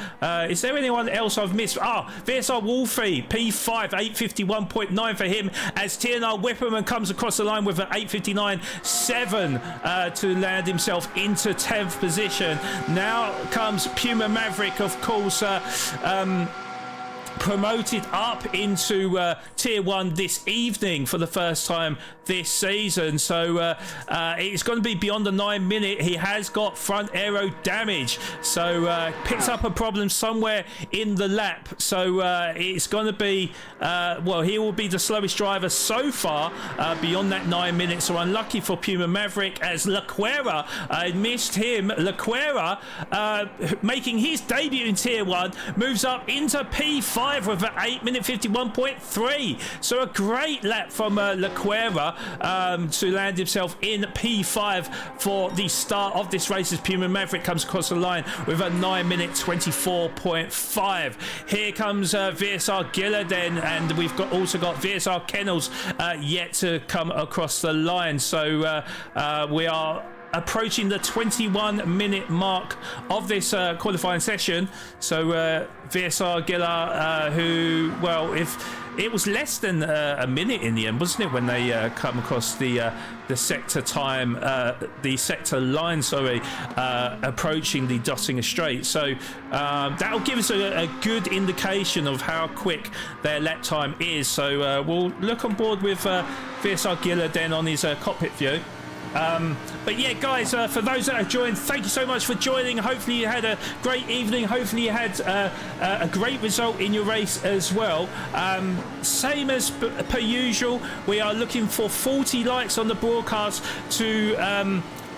is there anyone else I've missed? VSR Wolfie, P5, 8:51.9 for him, as TNR Whipperman comes across the line with an 8:59.7 to land himself into 10th position. Now comes Puma Maverick, of course, promoted up into Tier 1 this evening for the first time this season. So it's going to be beyond the 9 minute. He has got front aero damage, so picks up a problem somewhere in the lap. So it's going to be, he will be the slowest driver so far beyond that 9 minutes. So unlucky for Puma Maverick, as Laquera, I missed him. Laquera making his debut in Tier 1, moves up into P5 with an 8 minute 51.3. So a great lap from Laquera to land himself in P5 for the start of this race, as Puma Maverick comes across the line with a 9 minute 24.5. Here comes VSR Gillidan, and we've also got VSR Kennels yet to come across the line. So we are approaching the 21-minute mark of this qualifying session. So VSR Gilla, who, well, if it was less than a minute in the end, wasn't it, when they come across the sector time, the sector line, sorry, approaching the Dottinger Strait. So that'll give us a good indication of how quick their lap time is. So we'll look on board with VSR Gilla then on his cockpit view. But yeah, guys, for those that have joined, thank you so much for joining. Hopefully you had a great evening. Hopefully you had a great result in your race as well. Same as per usual, we are looking for 40 likes on the broadcast to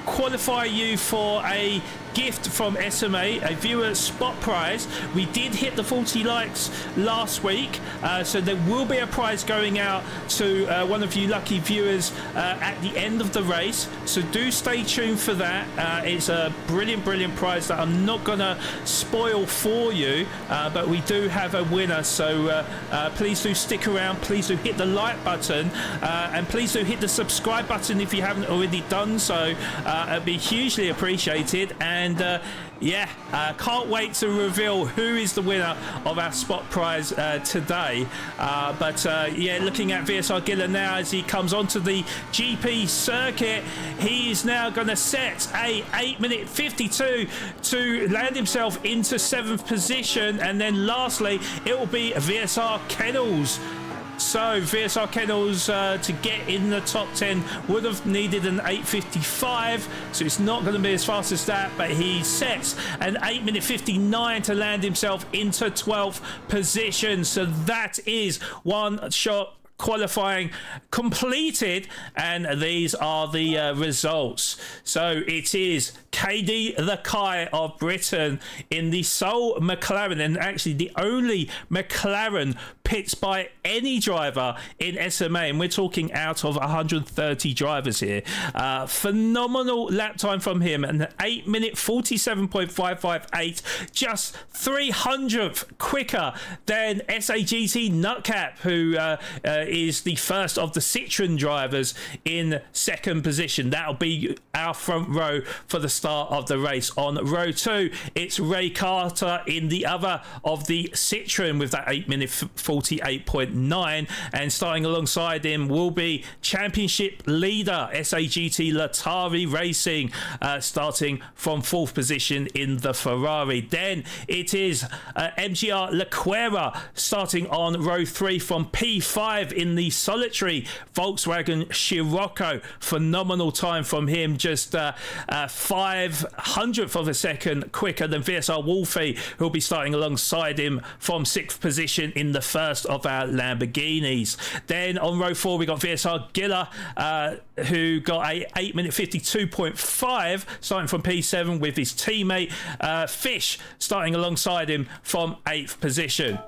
qualify you for a gift from SMA, a viewer spot prize. We did hit the 40 likes last week, so there will be a prize going out to one of you lucky viewers at the end of the race, so do stay tuned for that. It's a brilliant prize that I'm not gonna spoil for you, but we do have a winner, so please do stick around, please do hit the like button, and please do hit the subscribe button if you haven't already done so. It'd be hugely appreciated. And can't wait to reveal who is the winner of our spot prize today. Looking at VSR Gilla now as he comes onto the GP circuit, he is now going to set a 8 minute 52 to land himself into 7th position, and then lastly it will be VSR Kennels. So VSR Kennels to get in the top 10 would have needed an 8:55, so it's not going to be as fast as that, but he sets an 8 minute 59 to land himself into 12th position. So that is one shot qualifying completed, and these are the results. So it is KD the Kai of Britain in the sole McLaren, and actually the only McLaren pits by any driver in SMA, and we're talking out of 130 drivers here. Phenomenal lap time from him, an 8 minute 47.558, just 300th quicker than SAGT Nutcap, who is the first of the Citroen drivers in 2nd position. That'll be our front row for the start of the race. On row 2, it's Ray Carter in the other of the Citroen with that 8 minute 48.9, and starting alongside him will be championship leader SAGT Latari Racing, starting from 4th position in the Ferrari. Then it is MGR Laquera starting on row 3 from P5 in the solitary Volkswagen Scirocco. Phenomenal time from him, just 500th of a second quicker than VSR Wolfie, who'll be starting alongside him from 6th position in the first of our Lamborghinis. Then on row 4 we got VSR Gilla, who got a 8 minute 52.5 starting from P7 with his teammate Fish starting alongside him from 8th position.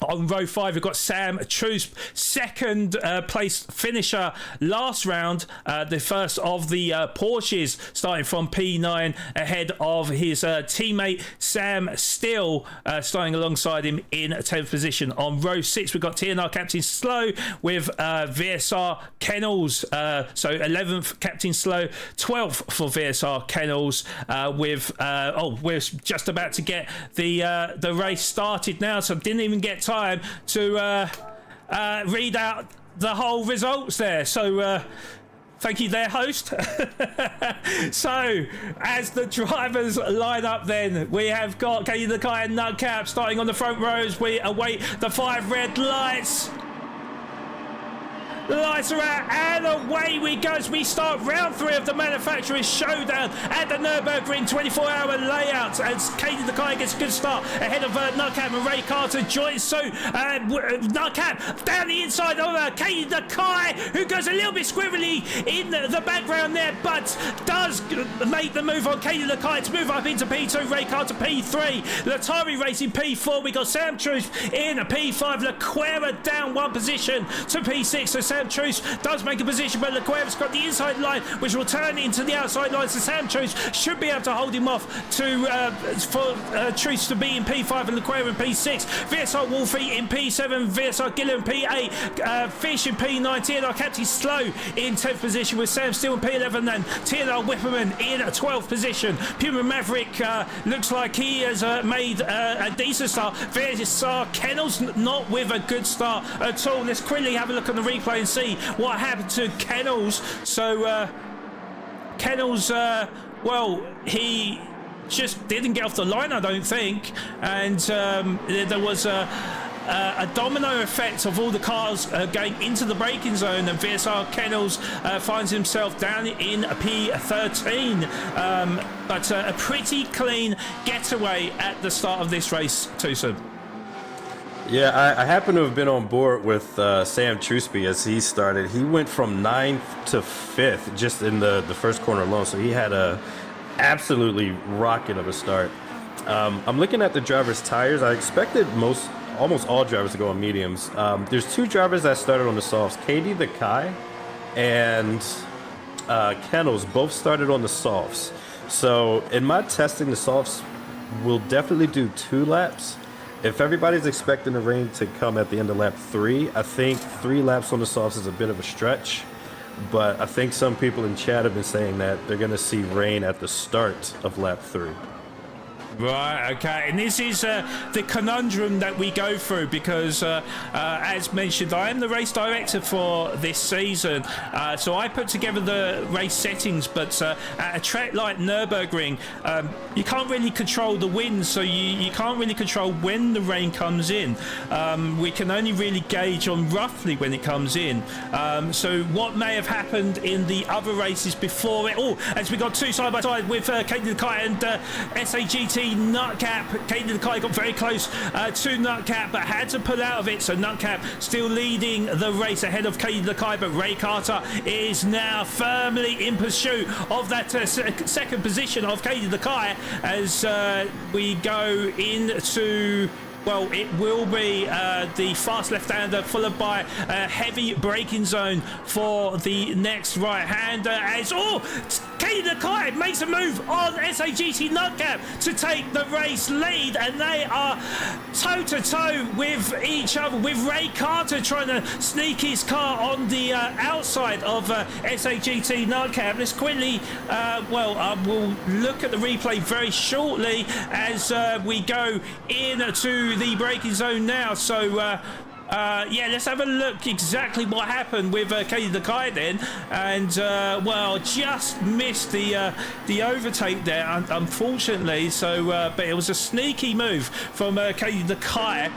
On row 5, we've got Sam Trusp, second place finisher last round, the first of the Porsches, starting from P9 ahead of his teammate Sam Steele, starting alongside him in 10th position. On row 6, we've got TNR Captain Slow with VSR Kennels, so 11th Captain Slow, 12th for VSR Kennels, we're just about to get the race started now, so didn't even get time to read out the whole results there, so thank you there, host. So as the drivers line up, then we have got Katie the Kai and Nutcap starting on the front rows. We await the 5 red lights. The lights are out and away we go as we start round 3 of the Manufacturers Showdown at the Nurburgring 24-hour layout, as Katie the Kai gets a good start ahead of Nutcap, and Ray Carter joins suit. Nutcap down the inside of Katie the Kai, who goes a little bit squirrely in the background there, but does make the move on Katie the Kai to move up into P2, Ray Carter P3, Latari Racing P4, we got Sam Truce in P5, Laquera down 1 position to P6, so Sam Truce does make a position, but Laquera's got the inside line, which will turn into the outside line, so Sam Truce should be able to hold him off for Truce to be in P5 and Laquera in P6. VSR Wolfie in P7, VSR Gillen in P8, Fish in P9, TNR Captain Slow in 10th position with Sam Steele in P11, and TNR Whipperman in 12th position. Puma Maverick looks like he has made a decent start. VSR Kennels not with a good start at all. Let's quickly have a look on the replay and see what happened to Kennels. So Kennels, well, he just didn't get off the line, I don't think, and there was a domino effect of all the cars going into the braking zone, and VSR Kennels finds himself down in P13, but a pretty clean getaway at the start of this race, Tusum. Yeah, I happen to have been on board with Sam Truspy as he started. He went from 9th to 5th just in the first corner alone, so he had a absolutely rocket of a start. I'm looking at the drivers' tires. I expected almost all drivers to go on mediums. There's 2 drivers that started on the softs. Katie the Kai and Kennels both started on the softs. So in my testing, the softs will definitely do 2 laps. If everybody's expecting the rain to come at the end of lap 3, I think 3 laps on the softs is a bit of a stretch. But I think some people in chat have been saying that they're going to see rain at the start of lap 3. Right, okay, and this is the conundrum that we go through, because as mentioned, I am the race director for this season, so I put together the race settings, but at a track like Nürburgring, you can't really control the wind, so you can't really control when the rain comes in. We can only really gauge on roughly when it comes in, so what may have happened in the other races before it all, as we got 2 side by side with Katie the Kai and SAGT Nutcap. Katie the Kai got very close to Nutcap, but had to pull out of it, so Nutcap still leading the race ahead of Katie the Kai, but Ray Carter is now firmly in pursuit of that second position of Katie the Kai as we go into, well, it will be the fast left-hander followed by a heavy braking zone for the next right-hander as, Katie the Kai makes a move on SAGT Nutcap to take the race lead, and they are toe-to-toe with each other, with Ray Carter trying to sneak his car on the outside of SAGT Nutcap. Let's quickly, we'll look at the replay very shortly as we go into the braking zone now. So yeah, let's have a look exactly what happened with Katie the Kai then, and just missed the overtake there, unfortunately. So, but it was a sneaky move from Katie the Kai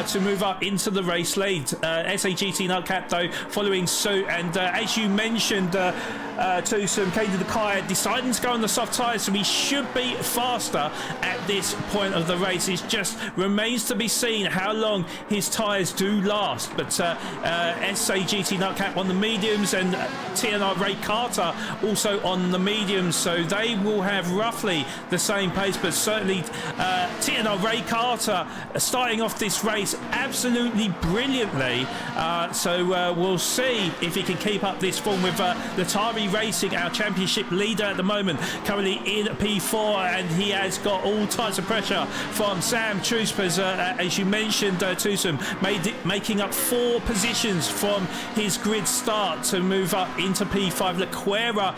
to move up into the race lead. SAGT Nutcap though following suit, and as you mentioned, Tusum, Katie the Kai deciding to go on the soft tyres, so he should be faster at this point of the race. It just remains to be seen how long his tyres do to last. But SAGT Nutcap on the mediums and TNR Ray Carter also on the mediums, so they will have roughly the same pace, but certainly TNR Ray Carter starting off this race absolutely brilliantly, so we'll see if he can keep up this form with Latari Racing, our championship leader at the moment, currently in P4, and he has got all types of pressure from Sam Truspers, as you mentioned, Tusum, making up 4 positions from his grid start to move up into P5. Lequera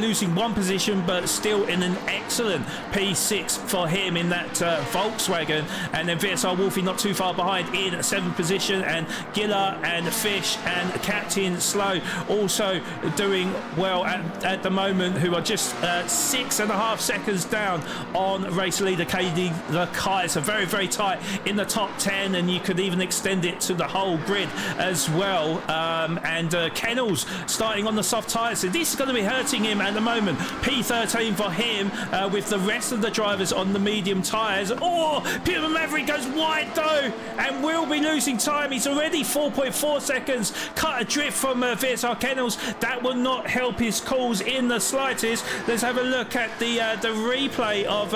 losing 1 position, but still in an excellent P6 for him in that Volkswagen, and then VSR Wolfie not too far behind in 7th position, and Giller and Fish and Captain Slow also doing well at the moment, who are just 6.5 seconds down on race leader KD Lakai. So very, very tight in the top 10, and you could even extend it to the whole grid as well. And Kennels starting on the soft tyres, so this is going to be hurting him at the moment. P13 for him, with the rest of the drivers on the medium tyres. Oh, Puma Maverick goes wide though, and will be losing time. He's already 4.4 seconds cut adrift from VSR Kennels. That will not help his cause in the slightest. Let's have a look at the replay of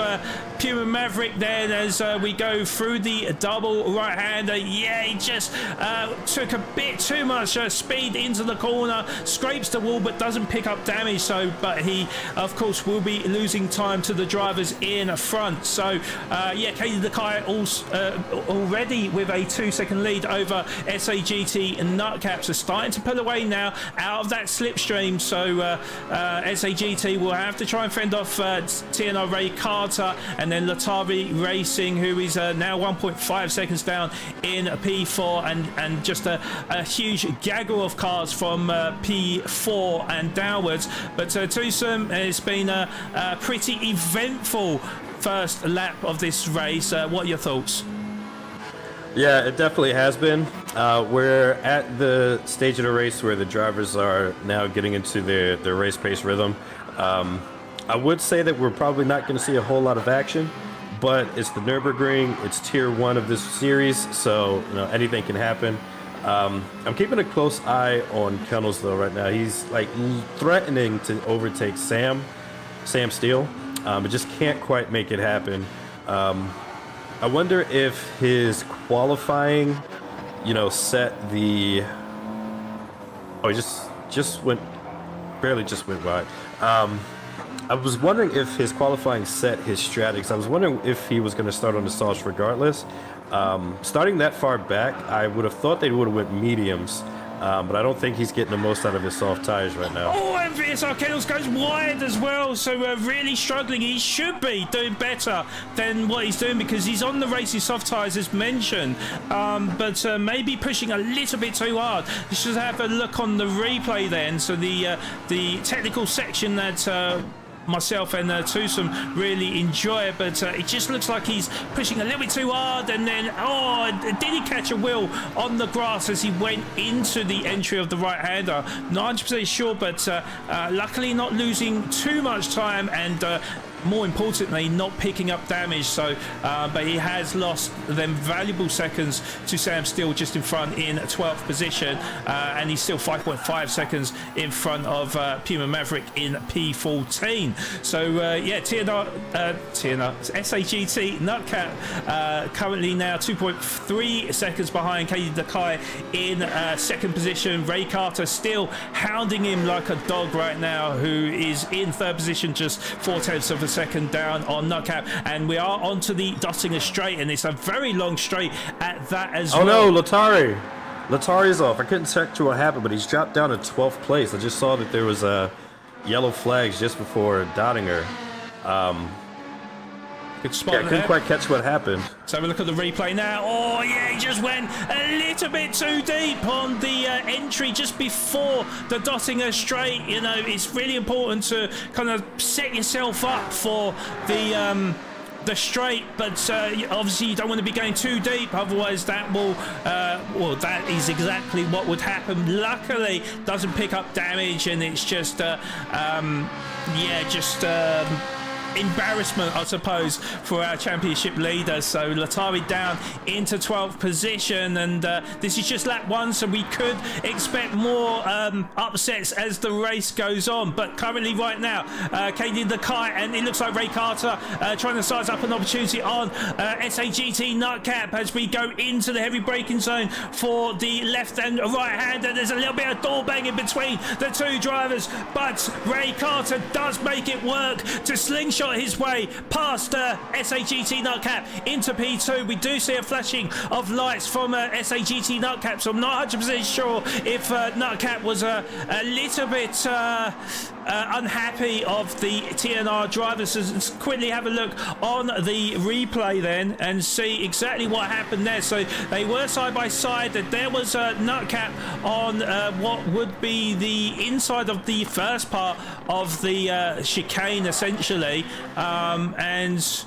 Puma Maverick then, as we go through the double right-hander. Yeah, he just took a bit too much speed into the corner, scrapes the wall but doesn't pick up damage, so but he of course will be losing time to the drivers in front. So yeah, Katie Lakai also already with a 2-second lead over SAGT and Nutcaps are starting to pull away now out of that slipstream, so SAGT will have to try and fend off TNR Ray Carter, and then Latari Racing, who is now 1.5 seconds down in P4, and just a huge gaggle of cars from P4 and downwards. But Tusum, it's been a pretty eventful first lap of this race. What are your thoughts? Yeah, it definitely has been. We're at the stage of the race where the drivers are now getting into their race pace rhythm. I would say that we're probably not going to see a whole lot of action, but it's the Nurburgring, it's tier 1 of this series, so you know anything can happen. I'm keeping a close eye on Kennels though right now. He's like threatening to overtake Sam Steele, but just can't quite make it happen. I wonder if his qualifying, set the. Oh, he just went, barely just went wide. I was wondering if his qualifying set his strategy. I was wondering if he was going to start on the softs regardless. Starting that far back, I would have thought they would have went mediums. But I don't think he's getting the most out of his soft tires right now. Oh, and VSR Kennels goes wide as well, so really struggling. He should be doing better than what he's doing because he's on the racing soft tires as mentioned, but maybe pushing a little bit too hard. You should have a look on the replay then. So the technical section that myself and Tusum really enjoy, but it just looks like he's pushing a little bit too hard, and then did he catch a wheel on the grass as he went into the entry of the right-hander? Not 100% sure, but luckily not losing too much time, and more importantly not picking up damage. So but he has lost them valuable seconds to Sam Steele just in front in 12th position, and he's still 5.5 seconds in front of Puma Maverick in P14. So yeah, TNR SAGT Nutcat currently now 2.3 seconds behind Katie Dakai in 2nd position. Ray Carter still hounding him like a dog right now, who is in 3rd position, just 0.4 of a second down on Nutcap, and we are onto the Dottinger straight, and it's a very long straight at that as well. Oh no, Latari's off. I couldn't check what happened, but he's dropped down to 12th place. I just saw that there was yellow flags just before Dottinger. Good spot. Yeah, I couldn't quite catch what happened. Let's have a look at the replay now. Oh yeah, he just went a little bit too deep on the entry just before the Dottinger straight. It's really important to kind of set yourself up for the straight, but obviously you don't want to be going too deep, otherwise that will that is exactly what would happen. Luckily embarrassment, I suppose, for our championship leader. So Latari down into 12th position, and this is just lap 1, so we could expect more upsets as the race goes on. But currently right now, Katie the Kite, and it looks like Ray Carter trying to size up an opportunity on SAGT Nutcap as we go into the heavy braking zone for the left and right hander. There's a little bit of door banging between the two drivers, but Ray Carter does make it work to slingshot his way past SAGT Nutcap into P2. We do see a flashing of lights from SAGT Nutcap, so I'm not 100% sure if Nutcap was a little bit unhappy of the TNR drivers. So let's quickly have a look on the replay then and see exactly what happened there. So they were side by side. There was a Nutcap on what would be the inside of the first part of the chicane essentially, and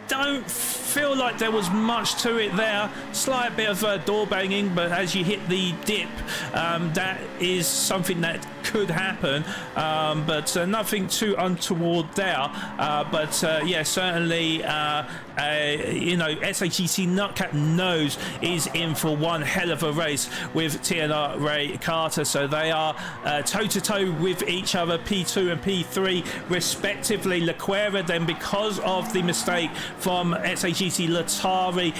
don't feel like there was much to it there. Slight bit of door banging, but as you hit the dip, that is something that could happen, but nothing too untoward there. But yeah, certainly you know, SAGT Nutcap knows is in for one hell of a race with TNR Ray Carter, so they are toe-to-toe with each other, P2 and P3 respectively. Leclerc then, because of the mistake from SAGT Latari,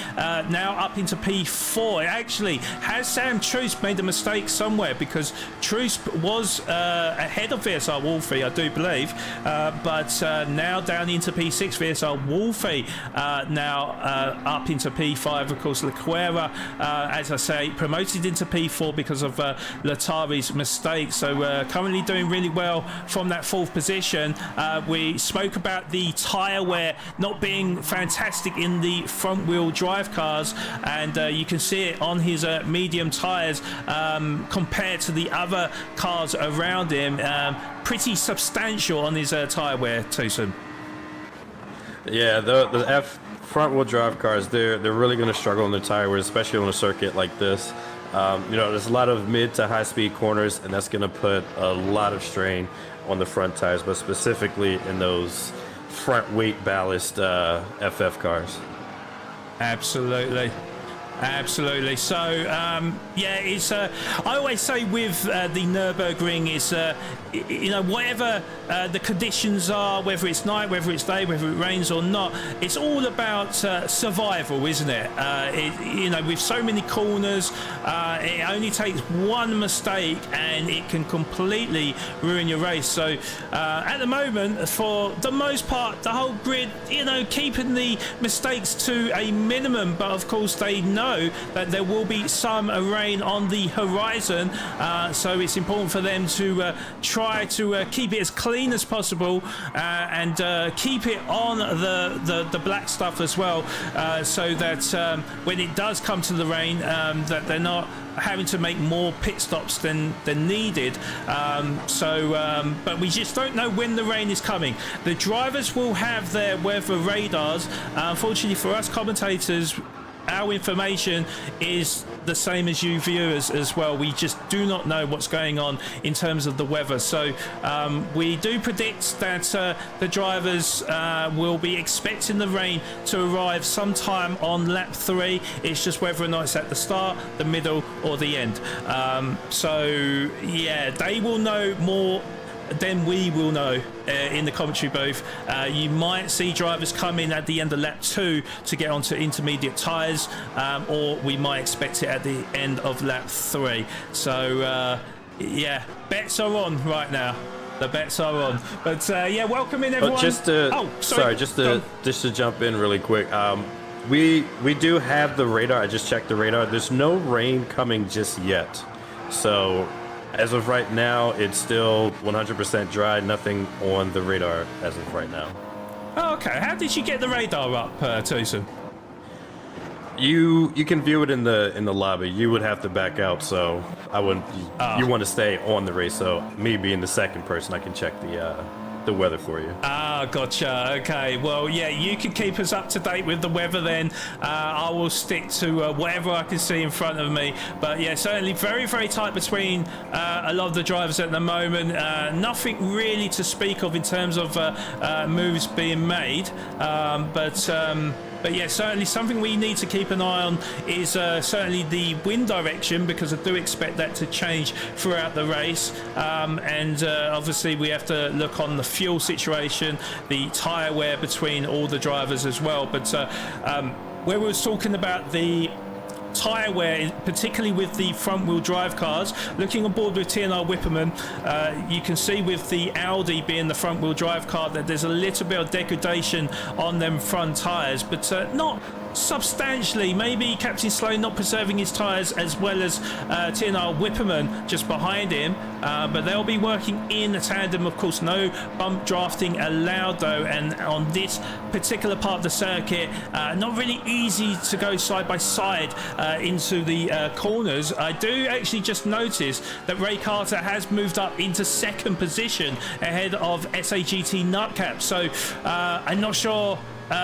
now up into P4. Actually, has Sam Truce made a mistake somewhere? Because Truce was ahead of VSR Wolfie, I do believe, but now down into P6. VSR Wolfie now up into P5. Of course, Leclerc, as I say, promoted into P4 because of Latari's mistake. So currently doing really well from that 4th position. We spoke about the tyre wear not being fantastic in the front wheel drive cars, and you can see it on his medium tyres compared to the other cars around him. Pretty substantial on his tyre wear, Tusm. Yeah, the front wheel drive cars, they're really going to struggle on the tire wear, especially on a circuit like this. You know, there's a lot of mid to high speed corners, and that's going to put a lot of strain on the front tires, but specifically in those front weight ballast FF cars. Absolutely. Absolutely. So, yeah, it's. I always say with the Nurburgring is, you know, whatever the conditions are, whether it's night, whether it's day, whether it rains or not, it's all about survival, isn't it? You know, with so many corners, it only takes one mistake and it can completely ruin your race. So, at the moment, for the most part, the whole grid, you know, keeping the mistakes to a minimum, but of course they know that there will be some rain on the horizon, so it's important for them to try to keep it as clean as possible and keep it on the black stuff as well, so that when it does come to the rain, that they're not having to make more pit stops than needed. But we just don't know when the rain is coming. The drivers will have their weather radars. Unfortunately for us commentators, our information is the same as you viewers as well. We just do not know what's going on in terms of the weather. So we do predict that the drivers will be expecting the rain to arrive sometime on lap 3. It's just whether or not it's at the start, the middle or the end. So yeah, they will know more than we will know in the commentary booth. You might see drivers come in at the end of lap 2 to get onto intermediate tyres, or we might expect it at the end of lap 3. So yeah, bets are on right now. The bets are on. But yeah, welcome in everyone. But just to just to jump in really quick, we do have the radar. I just checked the radar. There's no rain coming just yet, so as of right now, it's still 100% dry. Nothing on the radar as of right now. Oh, okay. How did you get the radar up, Tusm? You can view it in the lobby. You would have to back out, so I wouldn't. You want to stay on the race. So me being the second person, I can check the the weather for you. Ah, gotcha. Okay. Well, yeah, you can keep us up to date with the weather then. I will stick to whatever I can see in front of me. But yeah, certainly very, very tight between a lot of the drivers at the moment. Nothing really to speak of in terms of moves being made. But yeah, certainly something we need to keep an eye on is certainly the wind direction, because I do expect that to change throughout the race. And obviously we have to look on the fuel situation, the tyre wear between all the drivers as well. But where we was talking about the tyre wear, particularly with the front wheel drive cars, looking aboard with TNR Whipperman, you can see with the Audi being the front wheel drive car that there's a little bit of degradation on them front tyres, but not substantially. Maybe Captain Slow not preserving his tyres as well as TNR Whipperman just behind him, but they'll be working in a tandem. Of course, no bump drafting allowed though, and on this particular part of the circuit, not really easy to go side by side into the corners. I do actually just notice that Ray Carter has moved up into second position ahead of SAGT Nutcap, so I'm not sure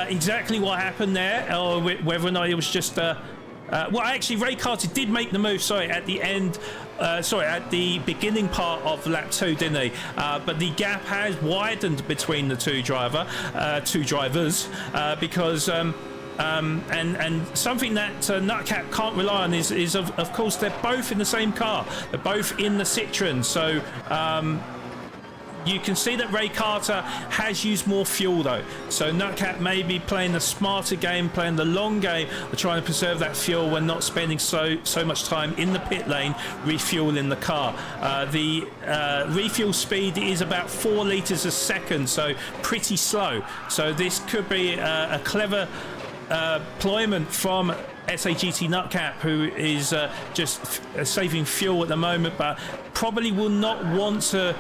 exactly what happened there, or whether or not it was just well, actually Ray Carter did make the move, at the end, at the beginning part of lap 2, didn't he? But the gap has widened between the two drivers, because and something that Nutcap can't rely on is of course they're both in the same car, they're both in the Citroen, so you can see that Ray Carter has used more fuel though, so Nutcap may be playing the smarter game, playing the long game, of trying to preserve that fuel when not spending so much time in the pit lane refueling the car. The refuel speed is about 4 litres a second, so pretty slow. So this could be a clever deployment from SAGT Nutcap, who is just saving fuel at the moment, but probably will not want to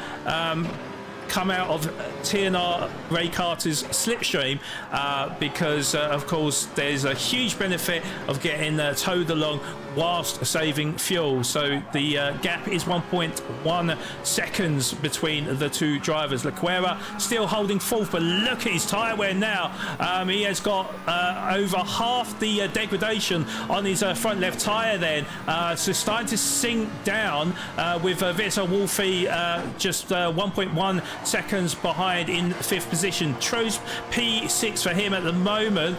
come out of TNR Ray Carter's slipstream, because of course there's a huge benefit of getting towed along whilst saving fuel. So the gap is 1.1 seconds between the two drivers. Lequera still holding fourth, but look at his tyre wear now. He has got over half the degradation on his front left tyre then, so starting to sink down, with VSR Wolfie just 1.1 seconds behind in 5th position. Trost P6 for him at the moment,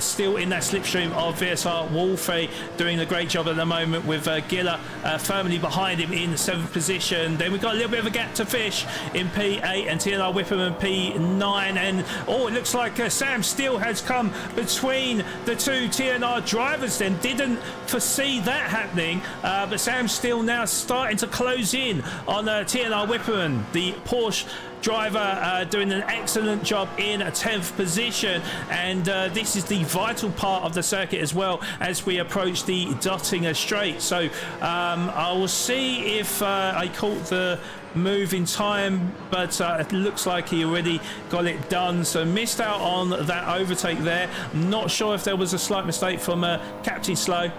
still in that slipstream of VSR Wolfie, doing a great job at the moment, with Giller firmly behind him in 7th position. Then we've got a little bit of a gap to fish in P8 and TNR Whipperman P9, and it looks like Sam Steele has come between the two TNR drivers then. Didn't foresee that happening, but Sam Steele now starting to close in on TNR Whipperman, the Porsche driver, doing an excellent job in a 10th position, and this is the vital part of the circuit as well as we approach the Dottinger Straight. So I will see if I caught the move in time, but it looks like he already got it done, so missed out on that overtake there. Not sure if there was a slight mistake from Captain Slow,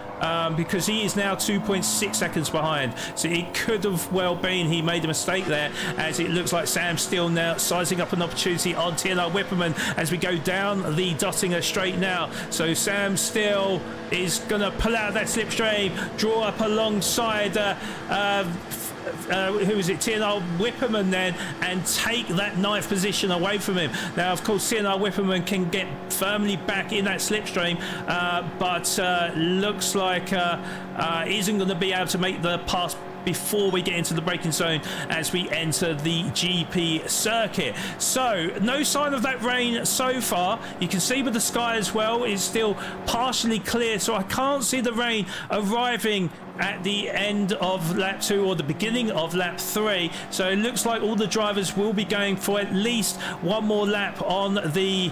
because he is now 2.6 seconds behind, so it could have well been he made a mistake there, as it looks like Sam Steele now sizing up an opportunity on TNR Whipperman as we go down the Dottinger Straight now. So Sam Steele is going to pull out that slipstream, draw up alongside who is it, TNR Whipperman then, and take that 9th position away from him. Now of course TNR Whipperman can get firmly back in that slipstream, but looks like isn't going to be able to make the pass before we get into the braking zone as we enter the GP circuit. So no sign of that rain so far. You can see with the sky as well, it's still partially clear, so I can't see the rain arriving at the end of lap 2 or the beginning of lap 3, so it looks like all the drivers will be going for at least one more lap on the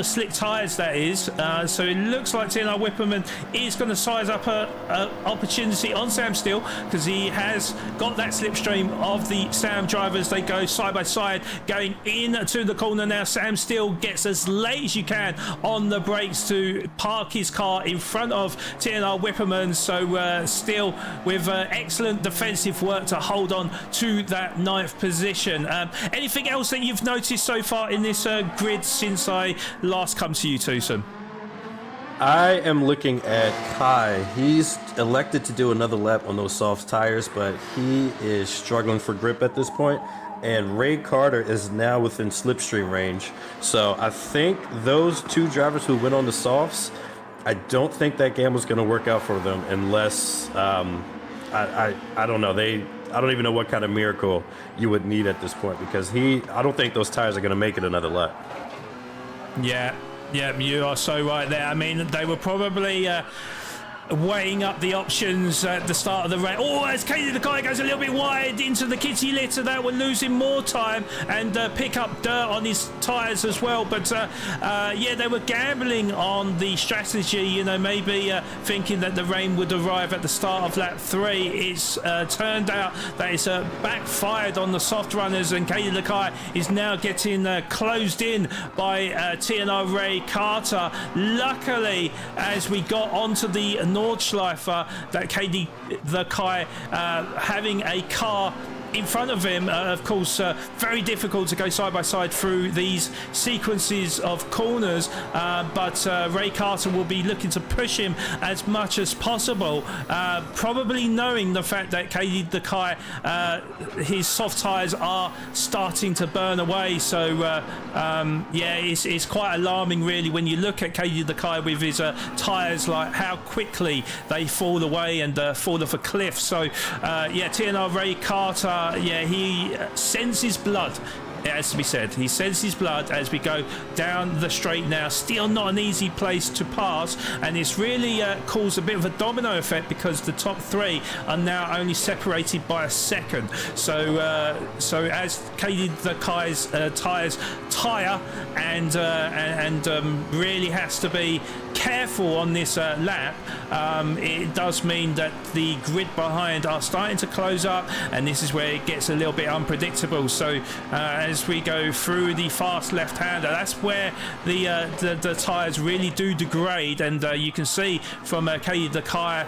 slick tyres, that is. So it looks like TNR Whipperman is going to size up an opportunity on Sam Steele, because he has got that slipstream of the Sam drivers. They go side by side going into the corner now. Sam Steele gets as late as you can on the brakes to park his car in front of TNR Whipperman, so So still with excellent defensive work to hold on to that 9th position. Anything else that you've noticed so far in this grid since I last come to you, Tusm? I am looking at Kai. He's elected to do another lap on those soft tires, but he is struggling for grip at this point. And Ray Carter is now within slipstream range. So I think those two drivers who went on the softs, I don't think that gamble's going to work out for them unless, I don't know. I don't even know what kind of miracle you would need at this point, because I don't think those tires are going to make it another lap. Yeah, you are so right there. I mean, they were probably weighing up the options at the start of the race. Oh, as Katie the guy goes a little bit wide into the kitty litter, that we're losing more time and pick up dirt on his tyres as well. But yeah, they were gambling on the strategy, you know, maybe thinking that the rain would arrive at the start of lap 3. It's turned out that it's backfired on the soft runners, and Katie Lakai is now getting closed in by TNR Ray Carter. Luckily, as we got onto the Nordschleifer, that KD the Kai having a car in front of him, of course, very difficult to go side by side through these sequences of corners, but Ray Carter will be looking to push him as much as possible, probably knowing the fact that KD the Kai, his soft tyres are starting to burn away. So yeah, it's quite alarming really when you look at KD the Kai with his tyres, like how quickly they fall away and fall off a cliff. So yeah, TNR Ray Carter, yeah, he sends his blood. It has to be said, he sends his blood as we go down the straight now. Still not an easy place to pass, and it's really caused a bit of a domino effect because the top 3 are now only separated by a second. So so as Katie the Kai's tyres tire and really has to be careful on this lap, it does mean that the grid behind are starting to close up, and this is where it gets a little bit unpredictable. So as we go through the fast left-hander, that's where the tyres really do degrade, and you can see from Katie the Kai,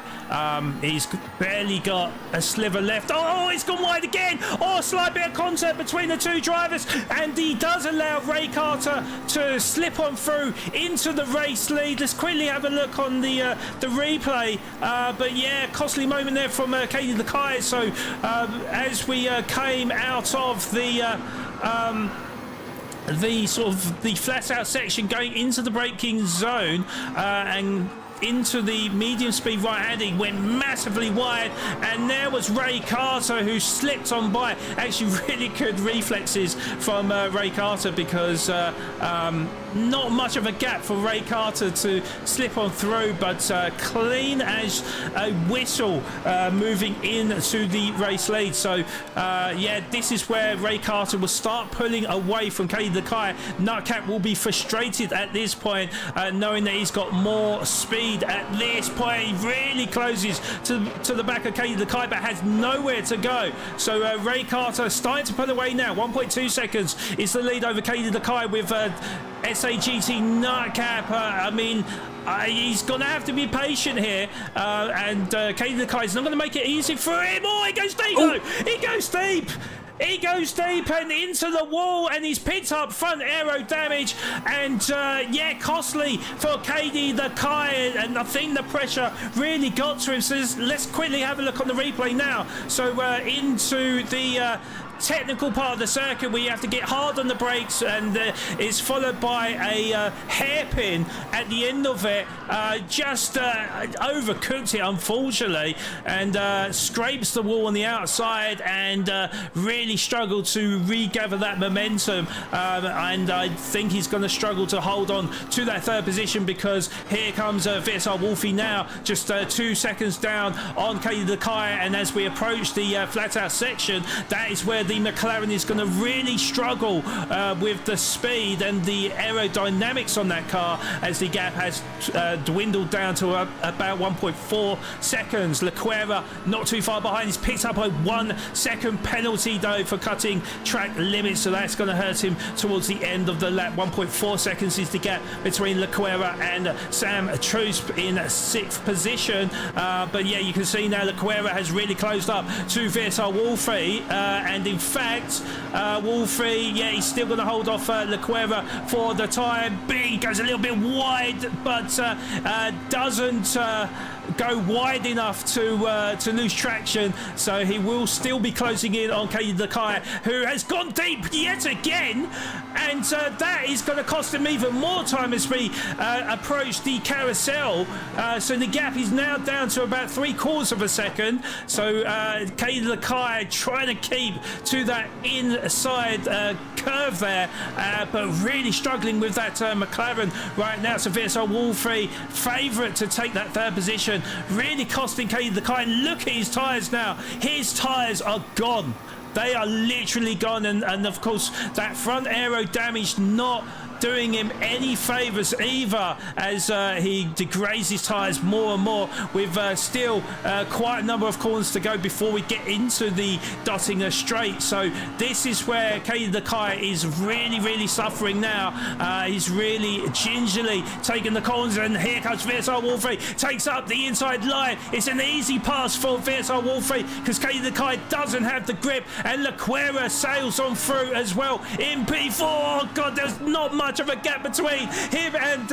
he's barely got a sliver left. Oh, it's gone wide again. Oh, a slight bit of contact between the two drivers, and he does allow Ray Carter to slip on through into the race lead. Let's quickly have a look on the replay, but yeah, costly moment there from Katie the Kai. So as we came out of the sort of the flat out section going into the braking zone and into the medium speed right handing, went massively wide, and there was Ray Carter who slipped on by. Actually really good reflexes from Ray Carter, because not much of a gap for Ray Carter to slip on through, but clean as a whistle moving into the race lead. So yeah, this is where Ray Carter will start pulling away from Katie the Kai. Nutcap will be frustrated at this point, knowing that he's got more speed at this point. He really closes to the back of Katie the Kai, but has nowhere to go. So Ray Carter starting to pull away now. 1.2 seconds is the lead over Katie the Kai with SAGT Nutcap. I mean, he's going to have to be patient here, and Katie the Kai is not going to make it easy for him. Oh, he goes deep though. He goes deep. He goes deep and into the wall, and he's picked up front aero damage, and yeah, costly for KD the Kai, and I think the pressure really got to him. So let's quickly have a look on the replay now. So into the technical part of the circuit where you have to get hard on the brakes, and it's followed by a hairpin at the end of it. Just overcooked it, unfortunately, and scrapes the wall on the outside, and really struggled to regather that momentum, and I think he's going to struggle to hold on to that 3rd position, because here comes VSR Wolfie now, just 2 seconds down on Katie the Kai, and as we approach the flat out section, that is where the McLaren is going to really struggle with the speed and the aerodynamics on that car, as the gap has dwindled down to about 1.4 seconds. Leclerc not too far behind. He's picked up a 1 second penalty though for cutting track limits, so that's going to hurt him towards the end of the lap. 1.4 seconds is the gap between Leclerc and Sam Trusp in 6th position. But yeah, you can see now Leclerc has really closed up to VSR Wolfie, and in fact Wolfie, yeah, he's still going to hold off Leclerc for the time being. Goes a little bit wide, but doesn't go wide enough to lose traction, so he will still be closing in on Katie Lakai, who has gone deep yet again, and that is going to cost him even more time as we approach the carousel. So the gap is now down to about 3/4 of a second, so Katie Lakai trying to keep to that inside curve there, but really struggling with that McLaren right now. So VSR Wolfie favourite to take that 3rd position, really costing Katie Lakai. Look at his tyres now. His tyres are gone. They are literally gone, and of course that front aero damage not doing him any favours either, as he degrades his tyres more and more, with still quite a number of corners to go before we get into the Dottinger Straight. So this is where Katie Lakai is really suffering now. He's really gingerly taking the corners, and here comes VSR Wolfie, takes up the inside line. It's an easy pass for VSR Wolfie because Katie Lakai doesn't have the grip, and Leclerc sails on through as well in P4. Oh God, there's not much of a gap between him and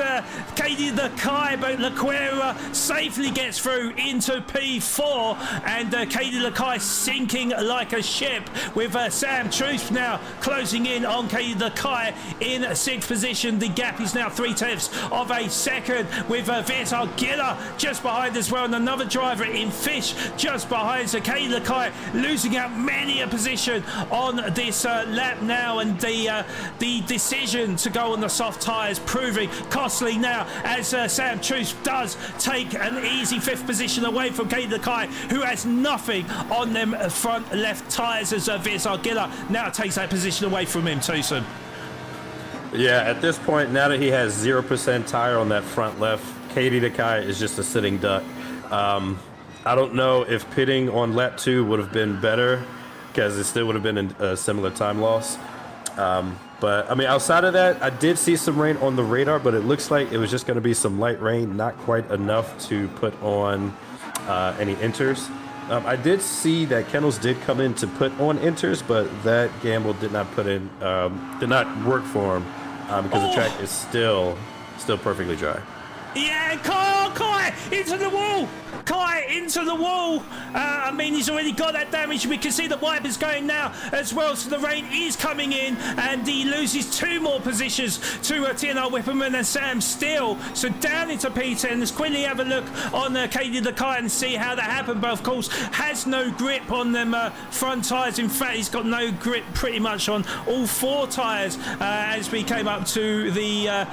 Katie Lakai, but Leclerc safely gets through into P4, and Katie Lakai sinking like a ship, with Sam Trusp now closing in on Katie Lakai in 6th position. The gap is now 3/10 of a second, with VSR Giller just behind as well, and another driver in Fish just behind. So Katie Lakai losing out many a position on this lap now, and the decision to go on the soft tyres proving costly now, as Sam Trusp does take an easy 5th position away from Katie Lakai, who has nothing on them front left tyres, as VSR Giller now takes that position away from him. Tucson. Yeah, at this point, now that he has 0% tire on that front left, Katie Lakai is just a sitting duck. I don't know if pitting on lap 2 would have been better, because it still would have been a similar time loss. But I mean, outside of that, I did see some rain on the radar, but it looks like it was just going to be some light rain, not quite enough to put on any inters. I did see that Kennels did come in to put on inters, but that gamble did not work for him, because the track is still perfectly dry. Yeah, Kai into the wall. Kai into the wall. I mean, he's already got that damage. We can see the wipers going now as well. So the rain is coming in, and he loses 2 more positions to TNR Whipperman and Sam Steele. So down into P10. Let's quickly have a look on Katie Lakai and see how that happened. But of course, has no grip on them front tyres. In fact, he's got no grip pretty much on all 4 tyres as we came up to the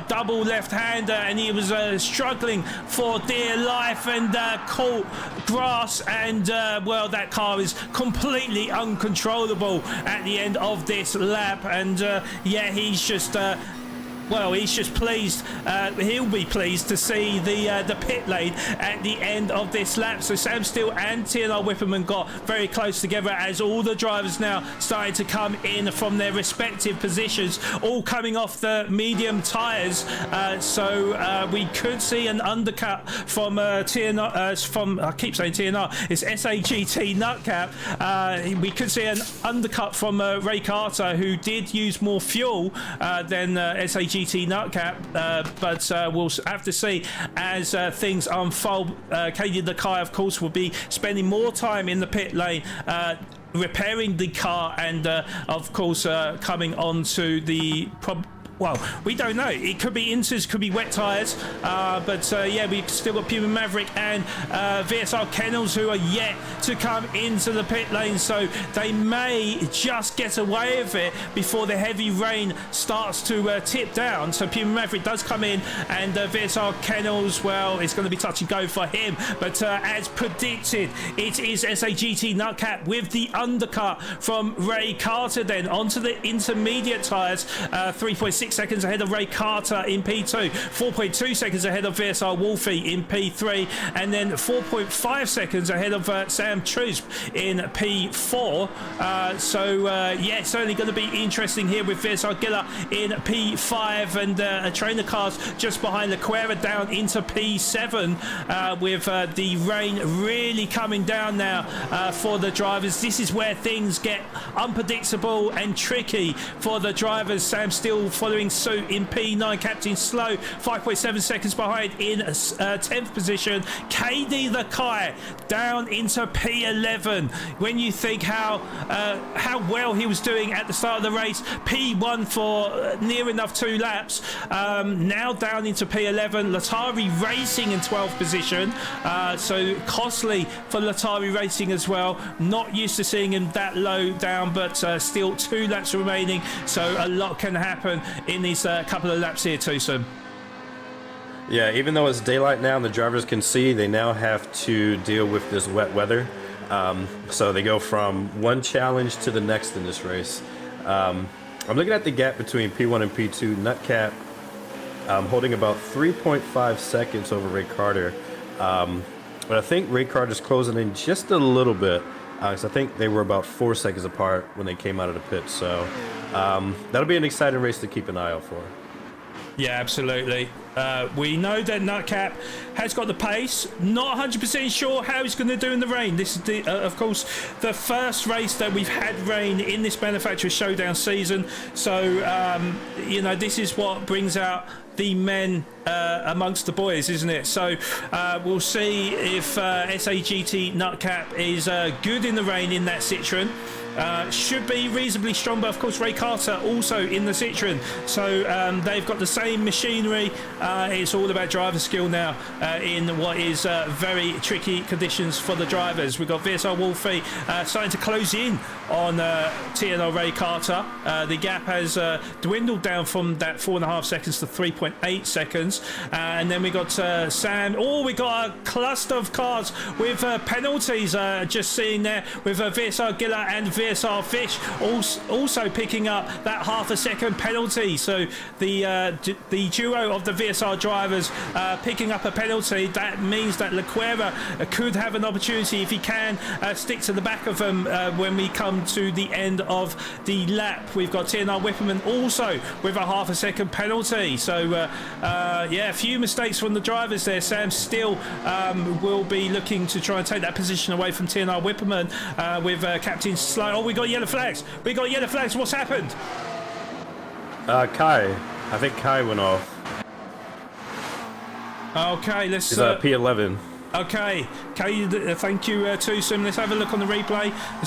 double left-hander, and he was struggling for dear life, and caught grass, and well, that car is completely uncontrollable at the end of this lap, and yeah, he's just well, he's just pleased. He'll be pleased to see the pit lane at the end of this lap. So Sam Steele and TNR Whipperman got very close together, as all the drivers now started to come in from their respective positions, all coming off the medium tyres. So we could see an undercut from TNR, from, I keep saying TNR, it's SAGT Nutcap. We could see an undercut from Ray Carter, who did use more fuel than SAGT Nutcap, but we'll have to see as things unfold. Katie Lakai, of course, will be spending more time in the pit lane repairing the car, and of course coming on to the Well, we don't know. It could be inters, could be wet tyres. Yeah, we've still got Puma Maverick and VSR Kennels who are yet to come into the pit lane. So they may just get away with it before the heavy rain starts to tip down. So Puma Maverick does come in, and VSR Kennels, well, it's going to be touch and go for him. But as predicted, it is SAGT Nutcap with the undercut from Ray Carter then onto the intermediate tyres. 3.6 seconds ahead of Ray Carter in P2, 4.2 seconds ahead of VSR Wolfie in P3, and then 4.5 seconds ahead of Sam Trusp in P4. Yeah, it's certainly going to be interesting here with VSR Giller in P5 and a trainer cars just behind Lequera down into P7 with the rain really coming down now for the drivers. This is where things get unpredictable and tricky for the drivers. Sam still following suit in P9. Captain Slow 5.7 seconds behind in 10th position. KD the Kai down into P11. When you think how well he was doing at the start of the race, P1 for near enough 2 laps, now down into P11. Latari Racing in 12th position, so costly for Latari Racing as well. Not used to seeing him that low down, but still 2 laps remaining, so a lot can happen in these couple of laps here, Tusm. Yeah, even though it's daylight now and the drivers can see, they now have to deal with this wet weather. So they go from one challenge to the next in this race. I'm looking at the gap between P1 and P2. Nutcap holding about 3.5 seconds over Ray Carter. But I think Ray Carter's closing in just a little bit. So I think they were about 4 seconds apart when they came out of the pit. So that'll be an exciting race to keep an eye out for. Yeah, absolutely. We know that Nutcap has got the pace. Not 100% sure how he's going to do in the rain. This is, of course, the first race that we've had rain in this Manufacturer Showdown season. So, you know, this is what brings out the men amongst the boys, isn't it? So we'll see if SAGT Nutcap is good in the rain in that Citroen. Should be reasonably strong, but of course Ray Carter also in the Citroen, so they've got the same machinery. It's all about driver skill now in what is very tricky conditions for the drivers. We've got VSR Wolfie starting to close in on TNR Ray Carter. The gap has dwindled down from that 4.5 seconds to 3.8 seconds, and then we got Sam. Oh, we got a cluster of cars with penalties just seeing there with VSR Giller and VSR Fish also picking up that half a second penalty. So the duo of the VSR drivers picking up a penalty. That means that Lequera could have an opportunity if he can stick to the back of them when we come to the end of the lap. We've got TNR Whipperman also with a half a second penalty. So yeah, a few mistakes from the drivers there. Sam still will be looking to try and take that position away from TNR Whipperman with Captain Slow. Oh, we got yellow flags. We got yellow flags. What's happened? Kai. I think Kai went off. Okay, let's... He's P11. Okay, thank you, Tusum. Let's have a look on the replay to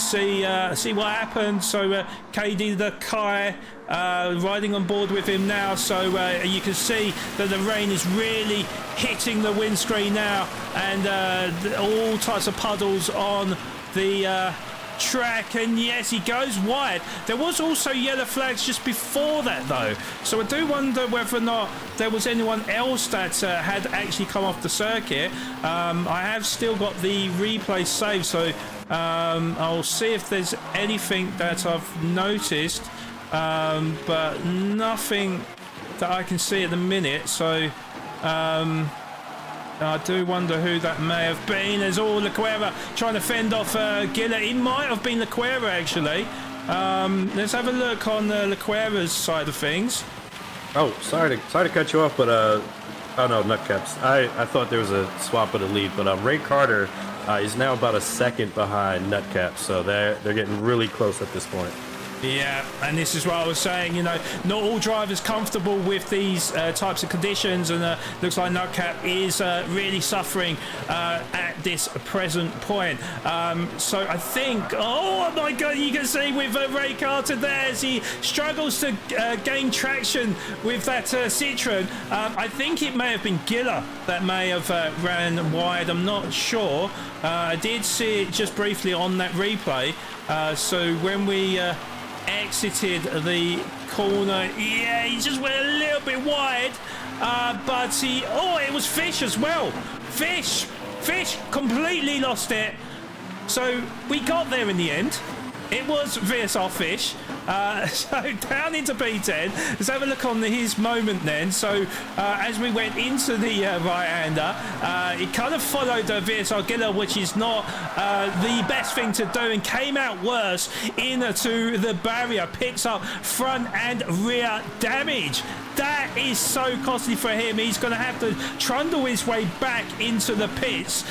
see what happened. So KD the Kai riding on board with him now. So you can see that the rain is really hitting the windscreen now, and all types of puddles on the track. And yes, he goes wide. There was also yellow flags just before that though, so I do wonder whether or not there was anyone else that had actually come off the circuit. I have still got the replay saved, so I'll see if there's anything that I've noticed, but nothing that I can see at the minute. So I do wonder who that may have been. There's all Lequera trying to fend off Giller. It might have been Lequera actually. Let's have a look on Lequera's side of things. Oh, sorry to cut you off, but oh no, Nutcaps. I thought there was a swap of the lead, but Ray Carter is now about a second behind Nutcaps, so they're getting really close at this point. Yeah, and this is what I was saying, you know, not all drivers comfortable with these types of conditions, and looks like Nutcap is really suffering at this present point. So I think, oh my God, you can see with Ray Carter there as he struggles to gain traction with that Citroen. I think it may have been Giller that may have ran wide, I'm not sure. I did see it just briefly on that replay. So when we exited the corner, yeah, he just went a little bit wide, but it was Fish as well. Fish completely lost it. So we got there in the end. It was VSR Fish. So down into P10. Let's have a look on his moment then. So as we went into the right-hander, it kind of followed VSR Giller, which is not the best thing to do, and came out worse into the barrier. Picks up front and rear damage. That is so costly for him. He's going to have to trundle his way back into the pits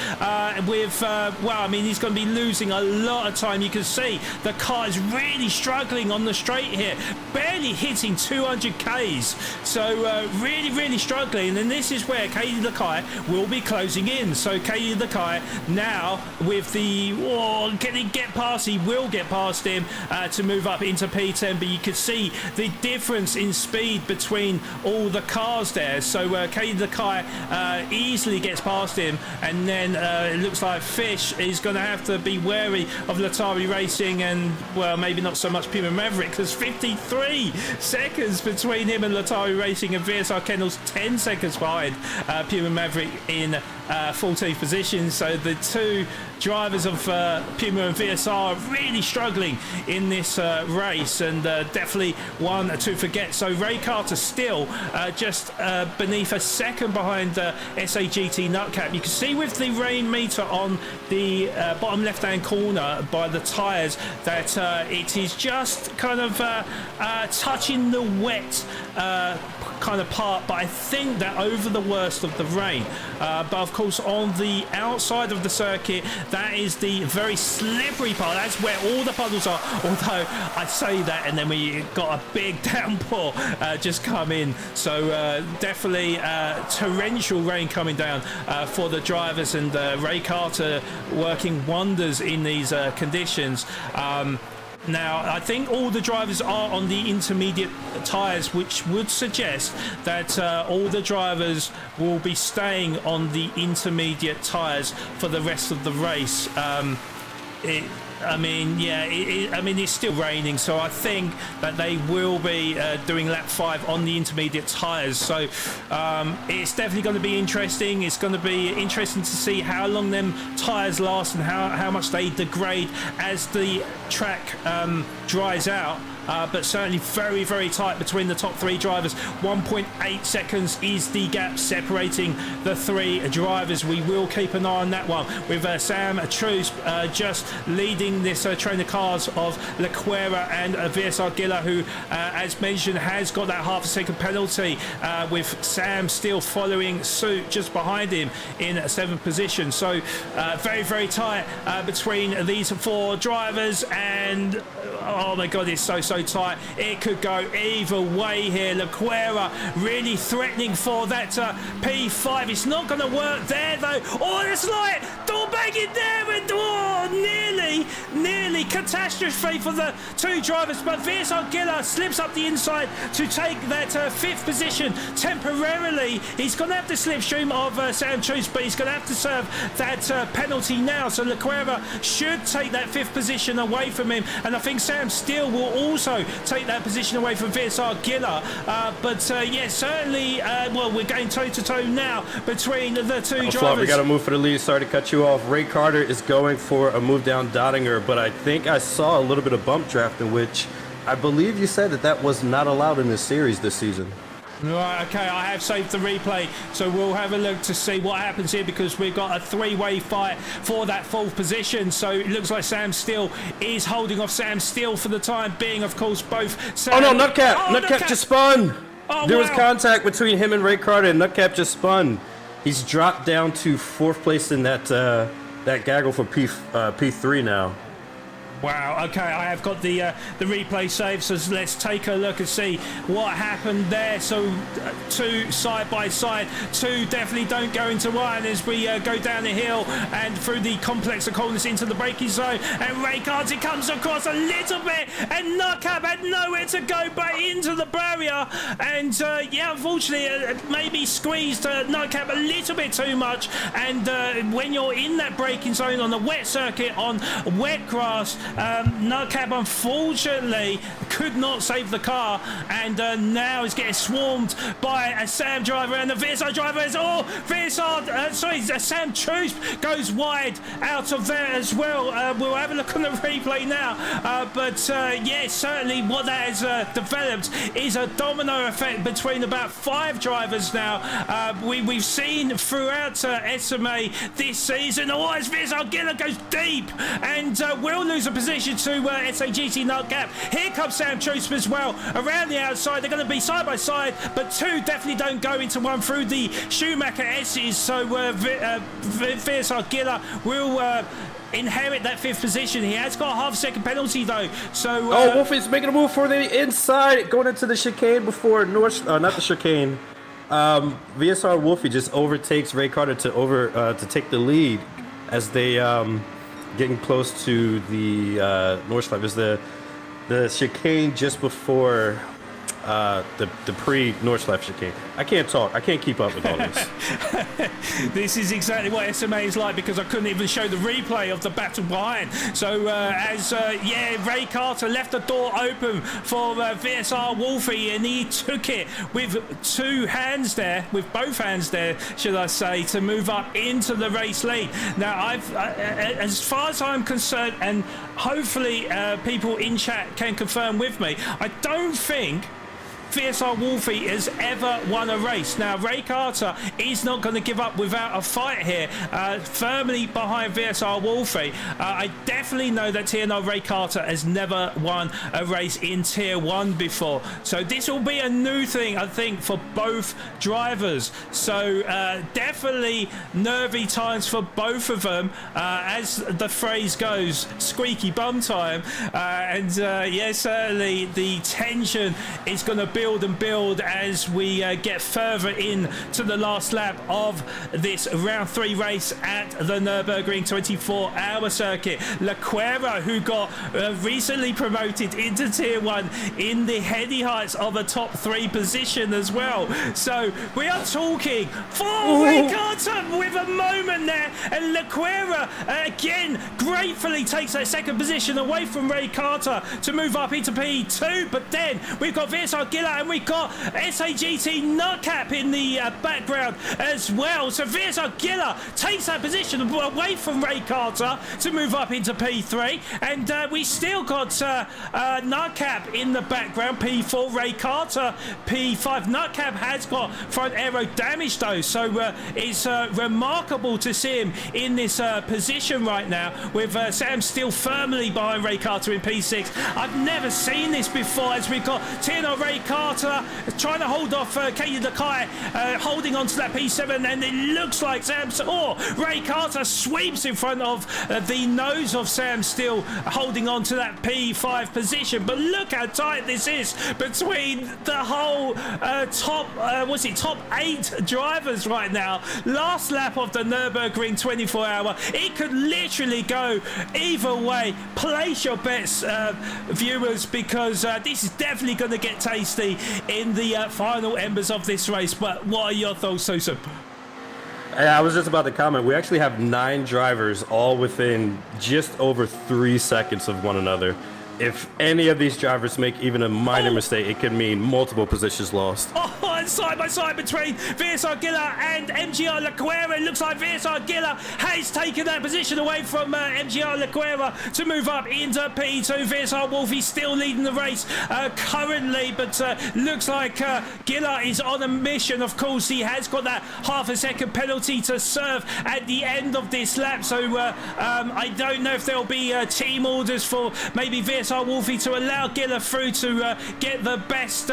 he's going to be losing a lot of time. You can see the car is really struggling on the straight here, barely hitting 200 Ks. So really struggling. And this is where Katie Lakai will be closing in. So Katie Lakai now with the get past, he will get past him to move up into P10. But you can see the difference in speed between all the cars there. So Katie Lakai easily gets past him, and then it looks like Fish is going to have to be wary of Latari Racing, and well, maybe not so much Puma Maverick, because 53 seconds between him and Latari Racing, and VSR Kennels 10 seconds behind Puma Maverick in 14th position. So the two drivers of Puma and VSR are really struggling in this race, and definitely one to forget. So Ray Carter still just beneath a second behind SAGT Nutcap. You can see with the rain meter on the bottom left hand corner by the tyres that it is just kind of touching the wet kind of part, but I think that over the worst of the rain. But of course on the outside of the circuit, that is the very slippery part. That's where all the puddles are, although I say that and then we got a big downpour just come in. So definitely torrential rain coming down for the drivers, and Ray Carter working wonders in these conditions. Now, I think all the drivers are on the intermediate tyres, which would suggest that all the drivers will be staying on the intermediate tyres for the rest of the race. It's still raining, so I think that they will be doing lap 5 on the intermediate tyres. So it's definitely going to be interesting. It's going to be interesting to see how long them tyres last and how much they degrade as the track dries out. But certainly very tight between the top three drivers. 1.8 seconds is the gap separating the three drivers. We will keep an eye on that one with Sam Truce just leading this train of cars of Lequera and VSR Giller, who as mentioned has got that half a second penalty, with Sam still following suit just behind him in 7th position. So very tight between these four drivers, and oh my God, it's so tight. It could go either way here. Lequera really threatening for that P5. It's not going to work there though. Oh, it's like door banging there, and nearly catastrophe for the two drivers. But VSR Giller slips up the inside to take that 5th position temporarily. He's going to have to slipstream of Sam Truce, but he's going to have to serve that penalty now. So Lequera should take that 5th position away from him, and I think Sam Steele will also take that position away from VSR Giller. Certainly, we're going toe-to-toe now between the two drivers. We got to move for the lead. Sorry to cut you off. Ray Carter is going for a move down Dottinger, but I think I saw a little bit of bump drafting, which I believe you said that was not allowed in this series this season. Right, okay, I have saved the replay, so we'll have a look to see what happens here, because we've got a three-way fight for that 4th position. So it looks like Sam Steele is holding off Sam Steele for the time being. Of course, both Sam... Oh no, Nutcap! Nutcap just spun! Oh, there was contact between him and Ray Carter, and Nutcap just spun. He's dropped down to 4th place in that gaggle for P3 now. Wow, okay, I have got the replay saved, so let's take a look and see what happened there. So two side by side, two definitely don't go into one as we go down the hill and through the complex of corners into the braking zone, and Ray Carter comes across a little bit and Nutcap had nowhere to go but into the barrier, and yeah, unfortunately maybe squeezed Nutcap a little bit too much, and when you're in that braking zone on the wet circuit on wet grass, Nutcap unfortunately could not save the car, and now is getting swarmed by a Sam driver, and the VSR driver is Sam Truce goes wide out of there as well. We'll have a look on the replay now, but yeah, certainly what that has developed is a domino effect between about 5 drivers now. We've seen throughout SMA this season. Oh, as VSR Giller goes deep and will lose a position to SAGT Nutcap. Here comes Sam Truce as well around the outside. They're going to be side by side, but two definitely don't go into one through the Schumacher S's, so VSR Giller will inherit that 5th position. He has got a half-second penalty though, so Wolfie's making a move for the inside, going into the chicane before not the chicane. VSR Wolfie just overtakes Ray Carter to take the lead as they getting close to the North Flag. Is the chicane just before the pre-North Left chicane. I can't talk. I can't keep up with all this. This is exactly what SMA is like, because I couldn't even show the replay of the battle behind. So yeah, Ray Carter left the door open for VSR Wolfie, and he took it with both hands there, should I say, to move up into the race lead. Now, as far as I'm concerned, and hopefully people in chat can confirm with me, I don't think VSR Wolfie has ever won a race. Now, Ray Carter is not going to give up without a fight here, firmly behind VSR Wolfie. I definitely know that TNR Ray Carter has never won a race in Tier 1 before. So this will be a new thing, I think, for both drivers. So definitely nervy times for both of them, as the phrase goes, squeaky bum time. Yeah, certainly the tension is going to build and build as we get further in to the last lap of this round 3 race at the Nurburgring 24-hour circuit. Lequera, who got recently promoted into Tier 1 in the heady heights of a top 3 position as well. So we are talking for Ray Carter with a moment there, and Lequera again gratefully takes that 2nd position away from Ray Carter to move up into P2. But then we've got VSR Giller and we've got SAGT Nutcap in the background as well. So VSR Giller takes that position away from Ray Carter to move up into P3, and we still got Nutcap in the background, P4, Ray Carter P5. Nutcap has got front aero damage though, so it's remarkable to see him in this position right now, with Sam still firmly behind Ray Carter in P6. I've never seen this before, as we've got TNR Ray Carter trying to hold off Katie Lakai, holding on to that P7, and it looks like Ray Carter sweeps in front of the nose of Sam, still holding on to that P5 position. But look how tight this is between the whole top 8 drivers right now. Last lap of the Nurburgring 24-hour. It could literally go either way. Place your bets, viewers, because this is definitely going to get tasty in the final embers of this race. But what are your thoughts, Susan? I was just about to comment. We actually have 9 drivers all within just over 3 seconds of one another. If any of these drivers make even a minor mistake, it could mean multiple positions lost. And side by side between VSR Giller and MGR Lequera. It looks like VSR Giller has taken that position away from MGR Lequera to move up into P2. VSR Wolfie still leading the race currently, but looks like Giller is on a mission. Of course, he has got that half a second penalty to serve at the end of this lap, so I don't know if there'll be team orders for maybe VSR Wolfie to allow Giller through to get the best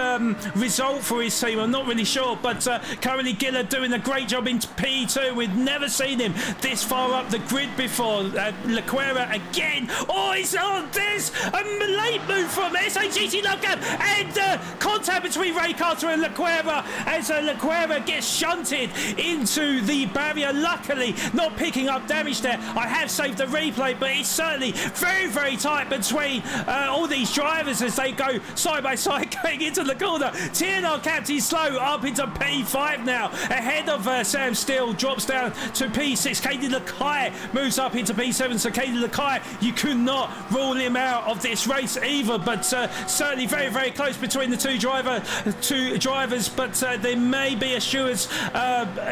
result for his team. I'm not not really sure, but currently Gr.3 doing a great job in P2. We've never seen him this far up the grid before. Gr.3 again. Oh, he's on this. A late move from SAGT Knockout, and contact between Ray Carter and Gr.3 as Gr.3 gets shunted into the barrier. Luckily, not picking up damage there. I have saved the replay, but it's certainly very, very tight between all these drivers as they go side by side going into the corner. TNR Captain Slow up into P5 now, ahead of Sam Steele, drops down to P6. Katie Lakai moves up into P7, so Katie Lakai, you could not rule him out of this race either, but certainly very, very close between the two drivers, but there may be assurance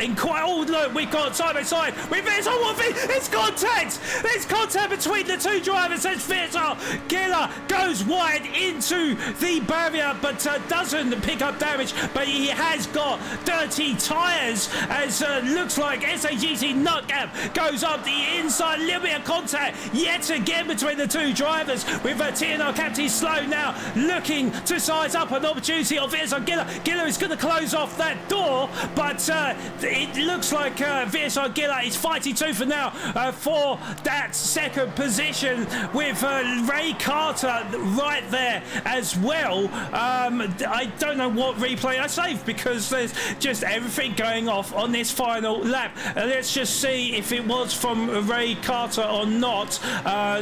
in quite. Oh, look, we've got side by side with Viersar Wolfie. It's contact! There's contact between the two drivers as Viersar Gr.3 goes wide into the barrier, but doesn't pick up damage, but he has got dirty tyres as looks like SAGT Nutgap goes up the inside. A little bit of contact yet again between the two drivers, with TNR Captain Slow now looking to size up an opportunity of Viersar Gr.3. Gr.3 is going to close off that door, but it looks like Viersar Gr.3 is fighting tooth for now for that second position, with Ray Carter right there as well. I don't know what replay I saved because there's just everything going off on this final lap. Let's just see if it was from Ray Carter or not.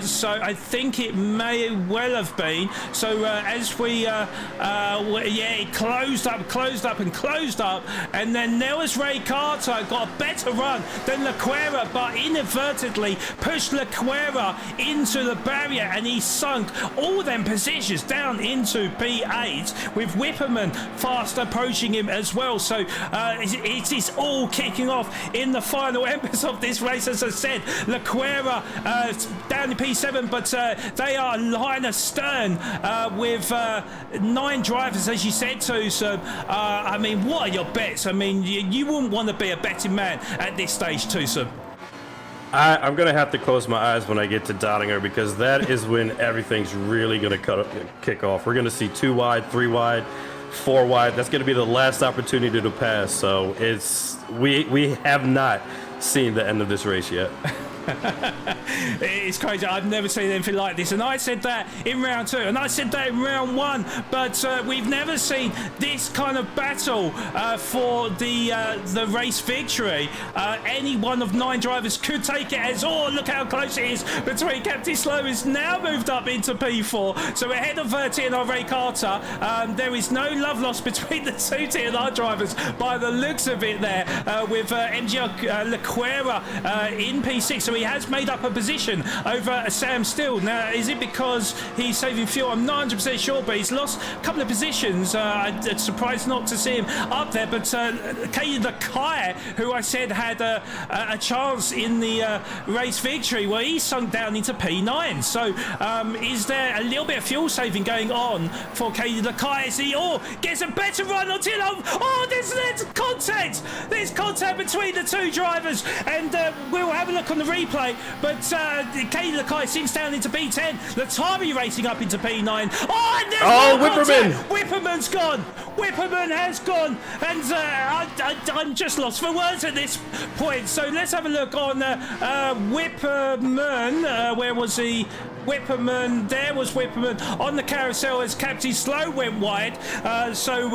So I think it may well have been. So as we it closed up, and then there was Ray Carter, got a better run than Gr.3, but inadvertently pushed Gr.3 into the barrier, and he sunk all them positions down into P8, with Whipperman fast approaching him as well. So it is all kicking off in the final embers of this race. As I said, Gr.3 down in P7, but they are line astern with 9 drivers, as you said, too. So I mean, what are your bets? I mean, you wouldn't want to be a betting man at this stage, Tusm. I'm going to have to close my eyes when I get to Dottinger, because that is when everything's really going to kick off. We're going to see 2 wide, 3 wide, 4 wide. That's going to be the last opportunity to pass. So we have not seen the end of this race yet. It's crazy. I've never seen anything like this, and I said that in round 2, and I said that in round 1, but we've never seen this kind of battle for the race victory. Any one of 9 drivers could take it, as look how close it is between Captain Slow, is now moved up into P4, so ahead of TNR Ray Carter. There is no love lost between the 2 TNR drivers by the looks of it there, with MGR Gr.3 in P6, so he has made up a position over Sam Steele. Now, is it because he's saving fuel? I'm not 100% sure, but he's lost a couple of positions. I'm surprised not to see him up there, but Katie Lakai, who I said had a chance in the race victory, well, he's sunk down into P9. So is there a little bit of fuel saving going on for Katie Lakai as he gets a better run on Tilo? There's contact! There's contact between the 2 drivers, and we'll have a look on the replay, but Katie Lakai sinks down into P10. Latari racing up into P9. And there's Whipperman! Whipperman's gone. Whipperman has gone, and I'm just lost for words at this point. So let's have a look on Whipperman. Where was he? Whipperman, there was Whipperman on the carousel as Captain Slow went wide. So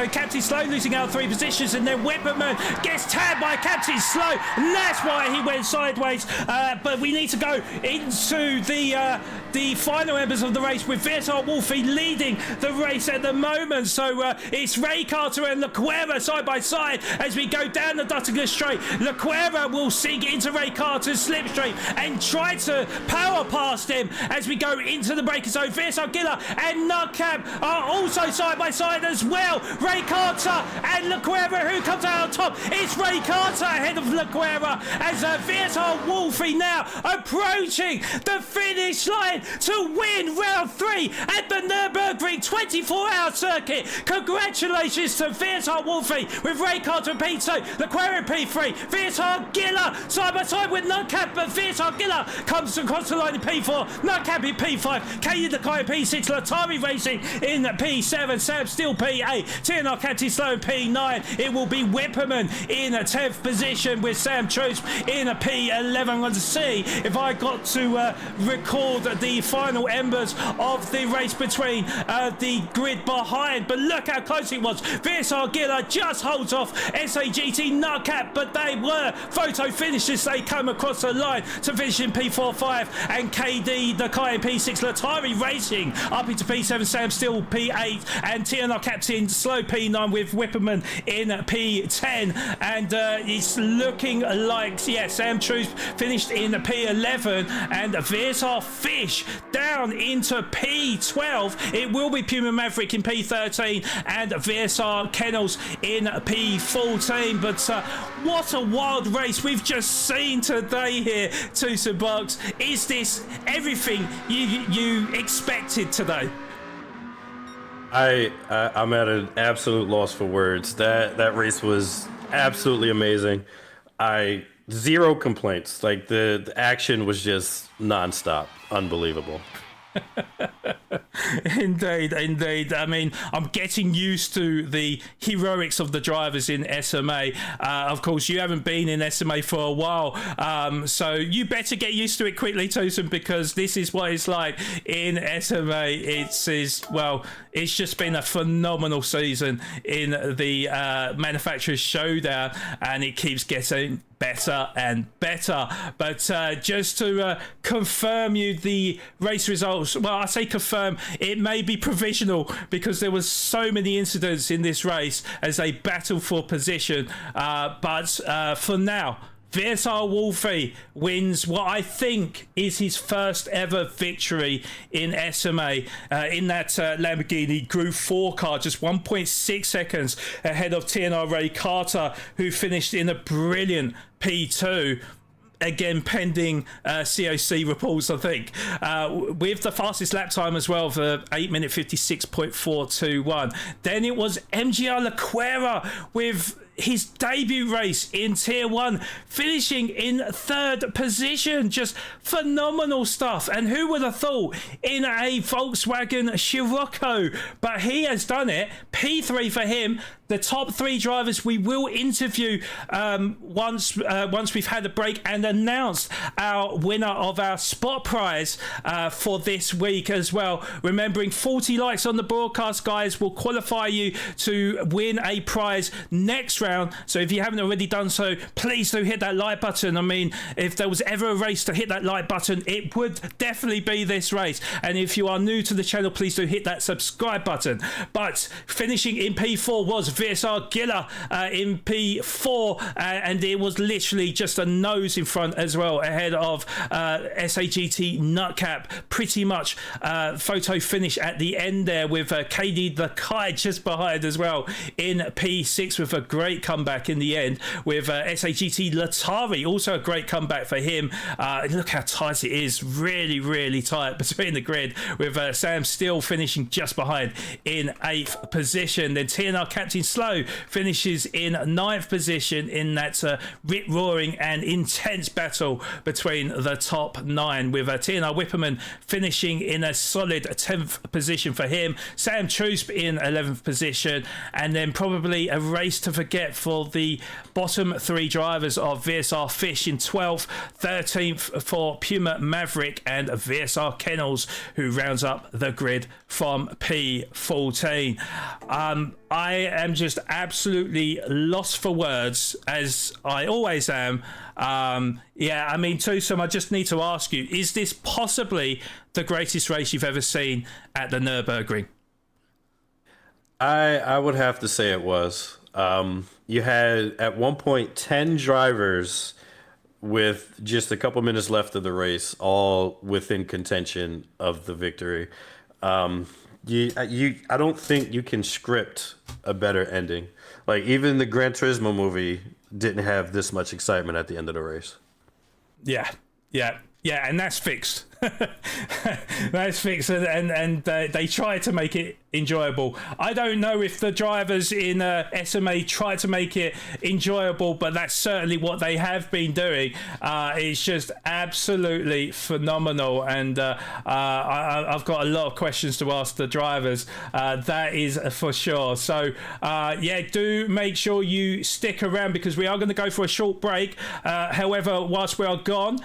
Captain Slow losing out 3 positions, and then Whipperman gets tagged by Captain Slow, and that's why he went sideways. But we need to go into the final embers of the race, with Viersar Wolfie leading the race at the moment. So it's Ray Carter and Gr.3 side by side as we go down the Duttinger Straight. Gr.3 will sink into Ray Carter's slipstream and try to power past him as we go into the braking zone. Viersar Gr.3 and Nutcap are also side by side as well. Ray Carter and Gr.3, who comes out on top? It's Ray Carter ahead of Gr.3 as Viersar Wolfie now approaching the finish line to win round 3 at the Nurburgring 24-hour circuit. Congratulations to Viersar Wolfie with Ray Carter in P2, Gr.3 in P3, Viersar Gr.3 side by side with Nutcap, but Viersar Gr.3 comes across the line in P4, Nutcap in P5, Katie the Kai in P6, Latari Racing in P7, Sam Steele P8, TNR Captain Slow in P9. It will be Whipperman in 10th position with Sam Troop in a P11. I'm going to see if I got to record the final embers of the race between the grid behind, but look how close it was. VSR Giller just holds off SAGT Nutcap, but they were photo finishes. They come across the line to finish in P4-5, and KD the Kai in P6, Latari Racing up into P7, Sam Steele P8, and TNR Captain Slow P9 with Whipperman in P10. And it's looking like, yeah, Sam Truth finished in P11, and VSR Fish down into P12. It will be Puma Maverick in P13 and VSR Kennels in P14. But what a wild race we've just seen today here, Tusmbox. Is this everything you expected today? I'm at an absolute loss for words. That race was absolutely amazing. Zero complaints. Like the action was just nonstop. Unbelievable. Indeed. I mean, I'm getting used to the heroics of the drivers in SMA. Of course, you haven't been in SMA for a while, so you better get used to it quickly, Tosin, because this is what it's like in SMA. It's just been a phenomenal season in the Manufacturers Showdown, and it keeps getting better and better. But just to confirm you the race results, well, I say confirm, it may be provisional because there was so many incidents in this race as they battle for position, but for now, VSR Wolfie wins what I think is his first ever victory in SMA in that Lamborghini Gr.4 car, just 1.6 seconds ahead of TNR Ray Carter, who finished in a brilliant P2. Again, pending COC reports, I think, with the fastest lap time as well for 8-minute 56.421. Then it was MGR Laquera with his debut race in Tier 1, finishing in 3rd position. Just phenomenal stuff. And who would have thought in a Volkswagen Scirocco? But he has done it. P3 for him. The top 3 drivers we will interview once we've had a break and announced our winner of our spot prize for this week as well. Remembering 40 likes on the broadcast, guys, will qualify you to win a prize next round. So if you haven't already done so, please do hit that like button. I mean, if there was ever a race to hit that like button, it would definitely be this race. And if you are new to the channel, please do hit that subscribe button. But finishing in P4 was VSR Giller in P4, and it was literally just a nose in front as well, ahead of SAGT Nutcap. Pretty much photo finish at the end there with KD the Kai just behind as well in P6 with a great comeback in the end with SAGT Latari, also a great comeback for him. Look how tight it is, really tight between the grid, with Sam Steele finishing just behind in 8th position. Then TNR Captain Slow finishes in 9th position in that rip-roaring and intense battle between the top 9, with TNR Whipperman finishing in a solid 10th position for him, Sam Trusp in 11th position, and then probably a race to forget for the bottom 3 drivers of VSR Fish in 12th, 13th for Puma Maverick, and VSR Kennels, who rounds up the grid from P14. I am just absolutely lost for words, as I always am. Yeah, I mean, Tusum, I just need to ask you, is this possibly the greatest race you've ever seen at the Nurburgring? I would have to say it was. You had at one point 10 drivers with just a couple minutes left of the race, all within contention of the victory. I don't think you can script a better ending. Like, even the Gran Turismo movie didn't have this much excitement at the end of the race. Yeah, and that's fixed. That's fixed, and they try to make it enjoyable. I don't know if the drivers in SMA try to make it enjoyable, but that's certainly what they have been doing. It's just absolutely phenomenal, and I've got a lot of questions to ask the drivers. That is for sure. So yeah, do make sure you stick around because we are going to go for a short break. However, whilst we are gone,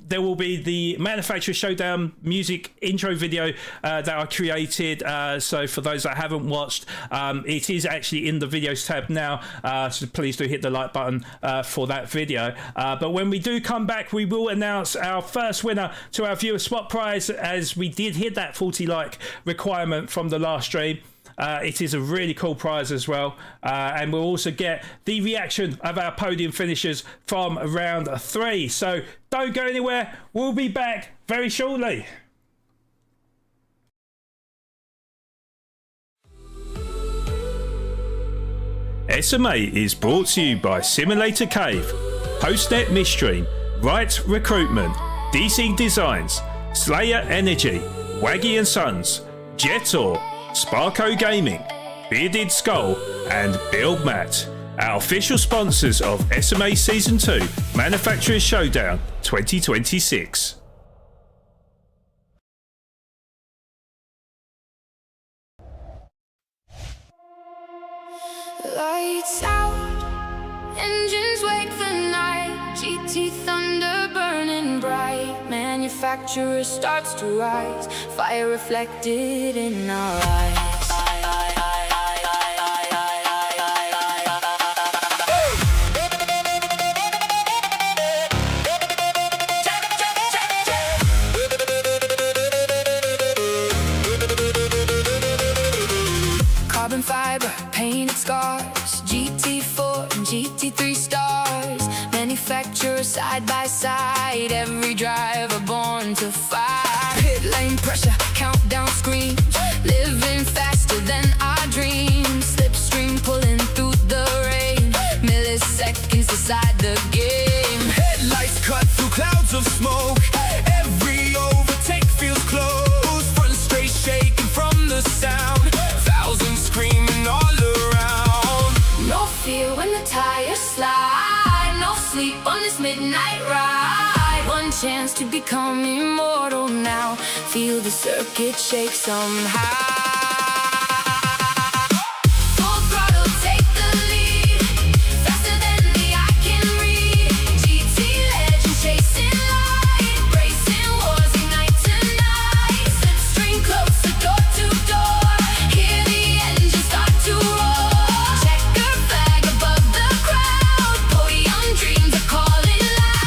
there will be the Manufacturer Showdown music intro video that I created. So for those that haven't watched, it is actually in the videos tab now. So please do hit the like button for that video. But when we do come back, we will announce our first winner to our viewer spot prize, as we did hit that 40 like requirement from the last stream. It is a really cool prize as well, and we'll also get the reaction of our podium finishers from round 3. So don't go anywhere, we'll be back very shortly. SMA is brought to you by Simulator Cave, HostNet Midstream, Right Recruitment, DC Designs, Slayer Energy, Waggy & Sons, Jetor, Sparko Gaming, Bearded Skull, and BuildMat, our official sponsors of SMA Season 2 Manufacturers Showdown 2026. Lights out, engines wake the night, GT thunder burning bright, manufacturer starts to rise, fire reflected in our eyes. Carbon fiber, painted scars, GT4 and GT3 stars, manufacturers side by side, every driver born to fire. Pit lane pressure, countdown screams, living faster than our dreams, slipstream pulling through the rain, milliseconds inside the game. Headlights cut through clouds of smoke, every overtake feels close, front straight shaking from the sound, thousands screaming all around. No fear when the tires slide, no sleep on this midnight ride, one chance to become immortal now, feel the circuit shake somehow. Full throttle, take the lead, faster than the eye can read, GT legend chasing light, racing wars ignite tonight, slipstream closer door to door, hear the engine start to roar, checker flag above the crowd, podium dreams are calling loud.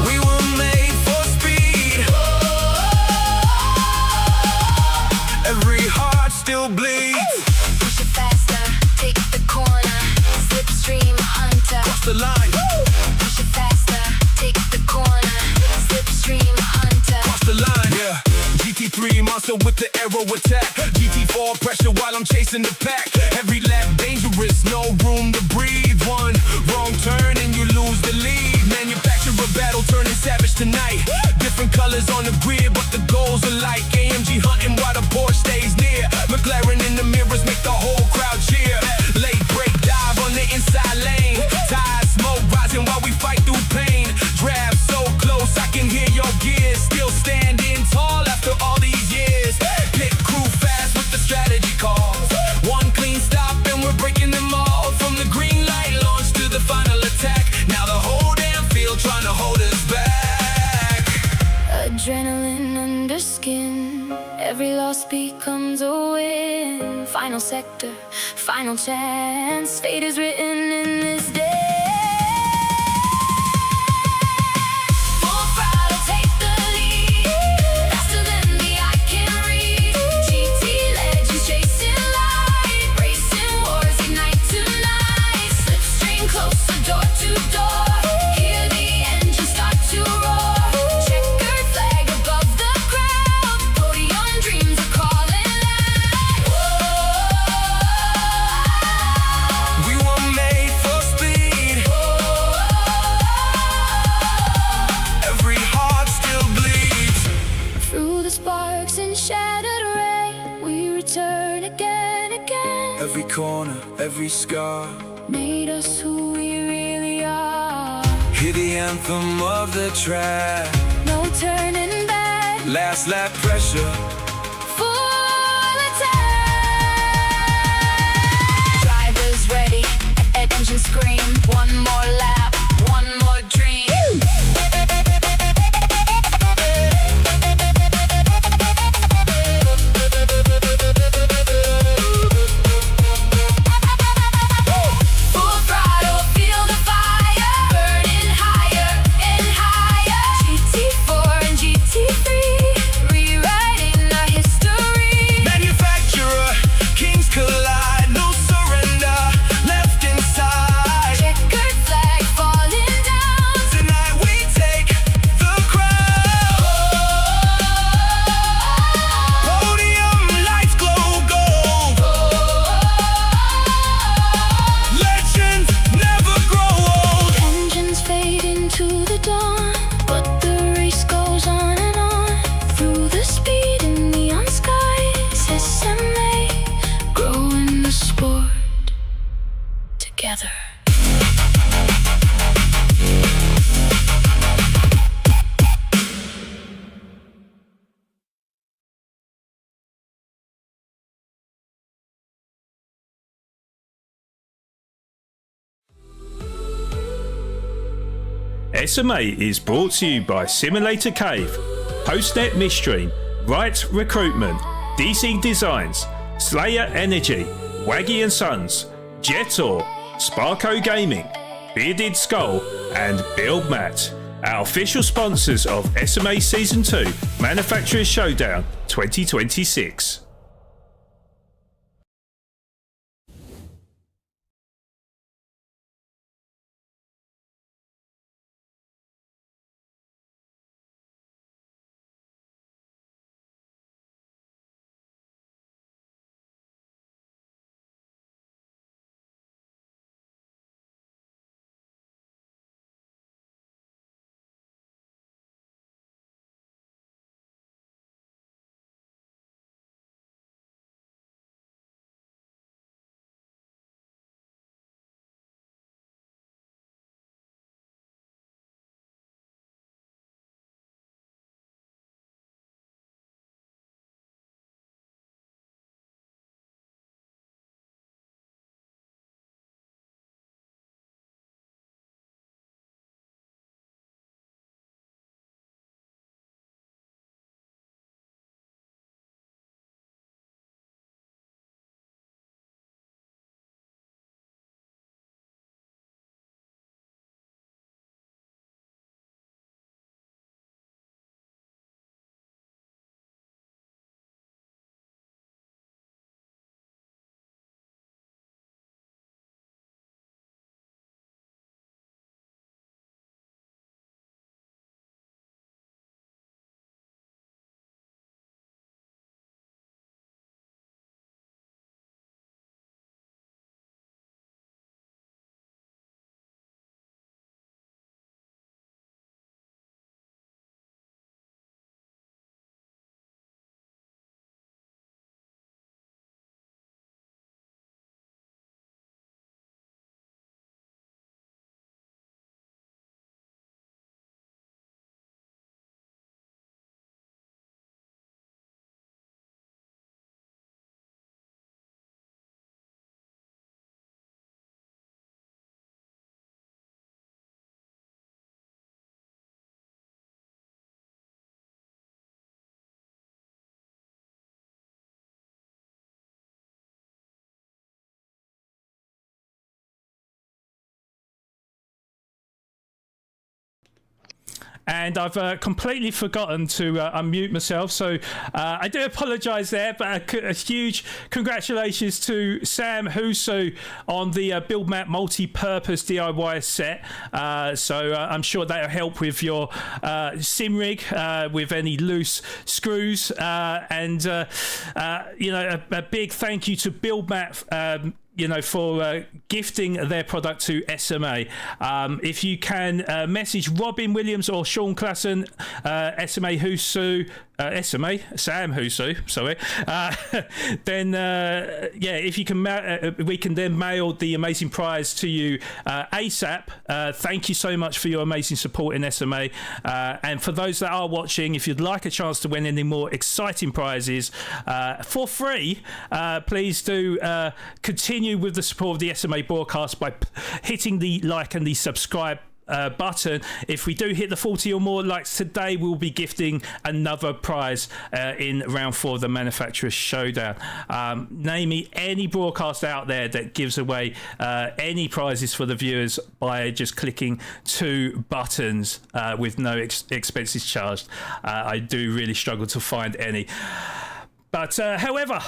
We were made for speed, every heart still bleeds. Push it faster, take the corner, slipstream hunter. Cross the line, Push it faster, take the corner, slipstream hunter. cross the line. Yeah. GT3 monster with the aero attack, GT4 pressure while I'm chasing the pack. Every lap dangerous, no room to breathe. One wrong turn and you lose the lead. Manufacturer battle turning savage tonight. Different colors on the grid, but the goals are like AMG hunting while the Porsche stays near. McLaren in the mirrors make the whole crowd cheer. Late break dive on the inside lane. Tires smoke rising while we fight through pain. Draft so close I can hear your gears. Still standing tall after all these years. Pit crew fast with the strategy calls. One clean stop and we're breaking them all. From the green light launch to the final attack. Now the whole damn field trying to hold us back. Adrenaline under skin, every loss becomes a win. Final sector, final chance, fate is written in this day. Full throttle, take the lead, faster than the eye can read, GT legends chasing light, racing wars ignite tonight, slipstream closer door to door, hear the engine start to roar, checkered flag above the crowd, podium dreams are calling loud. We were made for speed, in shattered rain, we return again, again. Every corner, every scar, Made us who we really are. hear the anthem of the track. No turning back. Last lap pressure, Full attack. Drivers ready, engine scream. One more lap, one more dream. Full throttle, feel the fire, burning higher and higher. GT4 and GT3, rewriting our history. manufacturer, kings collide, no surrender, left inside. Checkered flag falling down. Tonight we take the crown. Podium lights glow gold. Legends never grow old. Engines fade into the dawn, but the race goes on and on. Through the speed in neon skies, SMA, growing the sport together. SMA is brought to you by Simulator Cave, Postnet Midstream, Right Recruitment, DC Designs, Slayer Energy, Waggy and Sons, Jetor, Sparko Gaming, Bearded Skull, and BuildMat. Our official sponsors of SMA Season 2, Manufacturers Showdown 2026. And I've completely forgotten to unmute myself, so I do apologise there, but a huge congratulations to Sam Huso on the BuildMat multi-purpose DIY set. So I'm sure that'll help with your sim rig with any loose screws. And you know, a big thank you to BuildMat. You know, for gifting their product to SMA. If you can message Robin Williams or Sean Klassen, SMA Husu, SMA, Sam Husu, sorry, then if you can, we can then mail the amazing prize to you ASAP. Thank you so much for your amazing support in SMA. And for those that are watching, if you'd like a chance to win any more exciting prizes for free, please do continue with the support of the SMA broadcast by hitting the like and the subscribe button. If we do hit the 40 or more likes today, we'll be gifting another prize in round 4 of the Manufacturers Showdown. Name me any broadcast out there that gives away any prizes for the viewers by just clicking 2 buttons with no expenses charged. I do really struggle to find any. But however,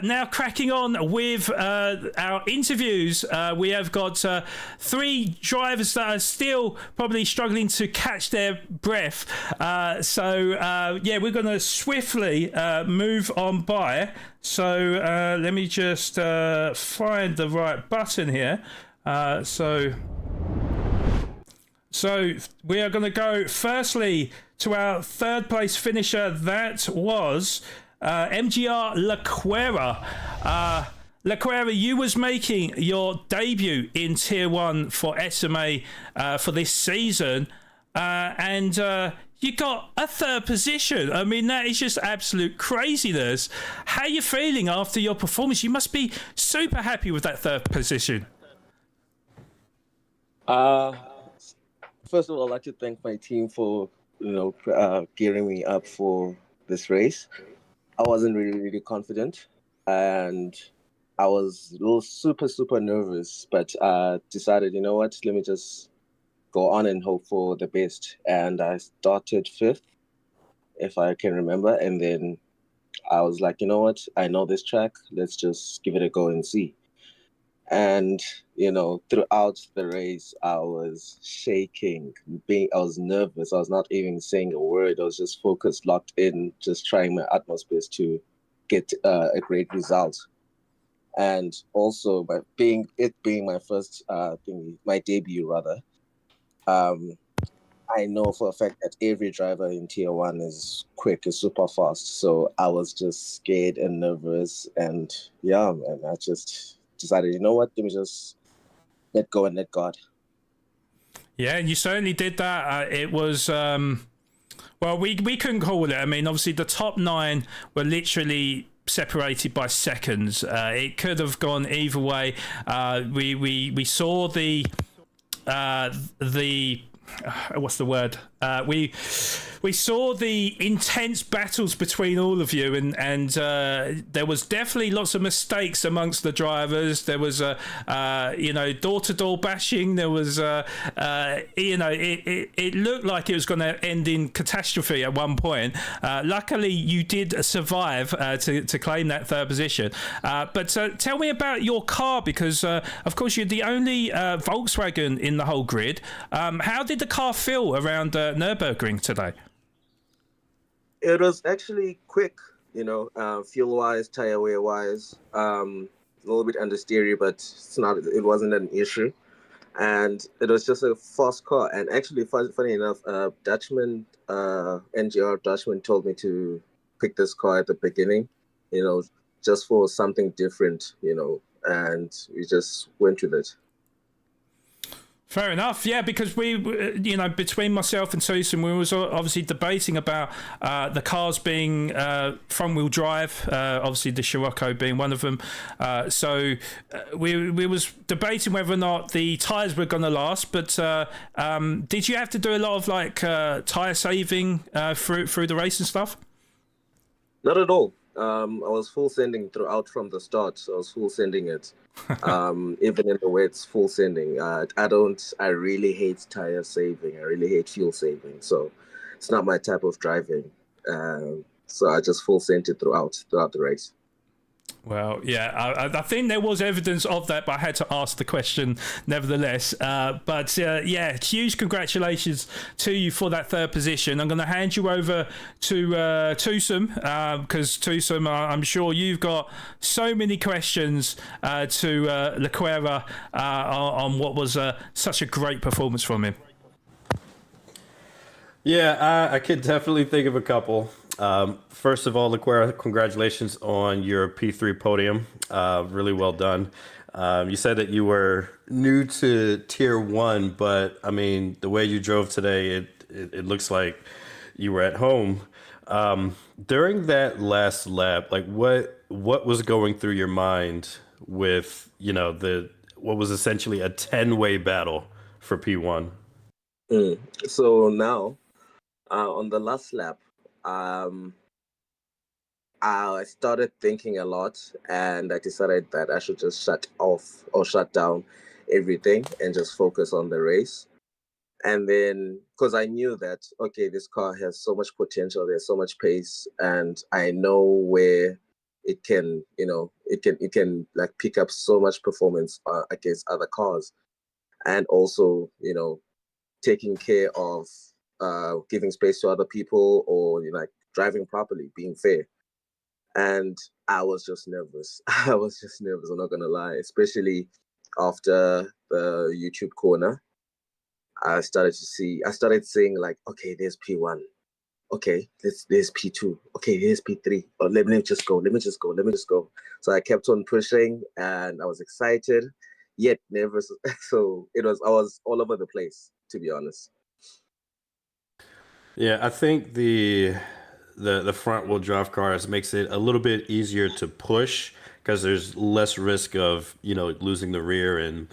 now cracking on with our interviews, we have got 3 drivers that are still probably struggling to catch their breath. We're going to swiftly move on by. So let me just find the right button here. So we are going to go firstly to our 3rd place finisher. That was MGR Laquera. Laquera, you was making your debut in Tier 1 for SMA for this season, and you got a 3rd position. I mean, that is just absolute craziness. How are you feeling after your performance? You must be super happy with that 3rd position. First of all, I'd like to thank my team for gearing me up for this race. I wasn't really confident, and I was a little super nervous, but decided, you know what, let me just go on and hope for the best. And I started 5th, if I can remember, and then I was like, you know what, I know this track, let's just give it a go and see. And, throughout the race, I was shaking, I was nervous. I was not even saying a word. I was just focused, locked in, just trying my utmost best to get a great result. And also, by being my first my debut rather, I know for a fact that every driver in Tier 1 is quick, is super fast. So I was just scared and nervous, and I just decided, you know what, let me just let go and let God. Yeah, and you certainly did that. It was, we couldn't call it. I mean, obviously the top 9 were literally separated by seconds. It could have gone either way. We saw the what's the word? We saw the intense battles between all of you, and there was definitely lots of mistakes amongst the drivers. There was door-to-door bashing. There was it looked like it was going to end in catastrophe at one point. Luckily, you did survive to claim that 3rd position. But tell me about your car, because of course you're the only Volkswagen in the whole grid. How did the car feel around Nurburgring today? It was actually quick, fuel-wise, tire wear-wise, a little bit understeery, but it wasn't an issue. And it was just a fast car. And actually, funny enough, NGR Dutchman told me to pick this car at the beginning, just for something different, and we just went with it. Fair enough, yeah, because we, between myself and Tusm, we was obviously debating about the cars being front-wheel drive, obviously the Scirocco being one of them. So we was debating whether or not the tyres were going to last, but did you have to do a lot of tyre saving through the race and stuff? Not at all. I was full sending throughout from the start. So I was full sending it. Even in the way it's full sending. I really hate tire saving. I really hate fuel saving. So it's not my type of driving. So I just full sent it throughout the race. Well, yeah, I think there was evidence of that, but I had to ask the question nevertheless. But huge congratulations to you for that 3rd position. I'm going to hand you over to Tusm, because Tusm, I'm sure you've got so many questions to Laquera on what was such a great performance from him. Yeah, I could definitely think of a couple. First of all, Laquera, congratulations on your P3 podium. Really well done. You said that you were new to Tier 1, but I mean, the way you drove today, it looks like you were at home. During that last lap, like what was going through your mind with, what was essentially a 10-way battle for P1? So now, on the last lap, I started thinking a lot, and I decided that I should just shut off or shut down everything and just focus on the race. And then, because I knew that, okay, this car has so much potential, there's so much pace, and I know where it can, it can like pick up so much performance against other cars, and also, taking care of giving space to other people, or like driving properly, being fair. And I was just nervous. I was just nervous. I'm not gonna lie, especially after the YouTube corner. I started seeing like, okay, there's P1. Okay, there's P2. Okay, here's P3. Oh, let me just go. So I kept on pushing, and I was excited, yet nervous. So I was all over the place, to be honest. Yeah, I think the front wheel drive cars makes it a little bit easier to push because there's less risk of losing the rear and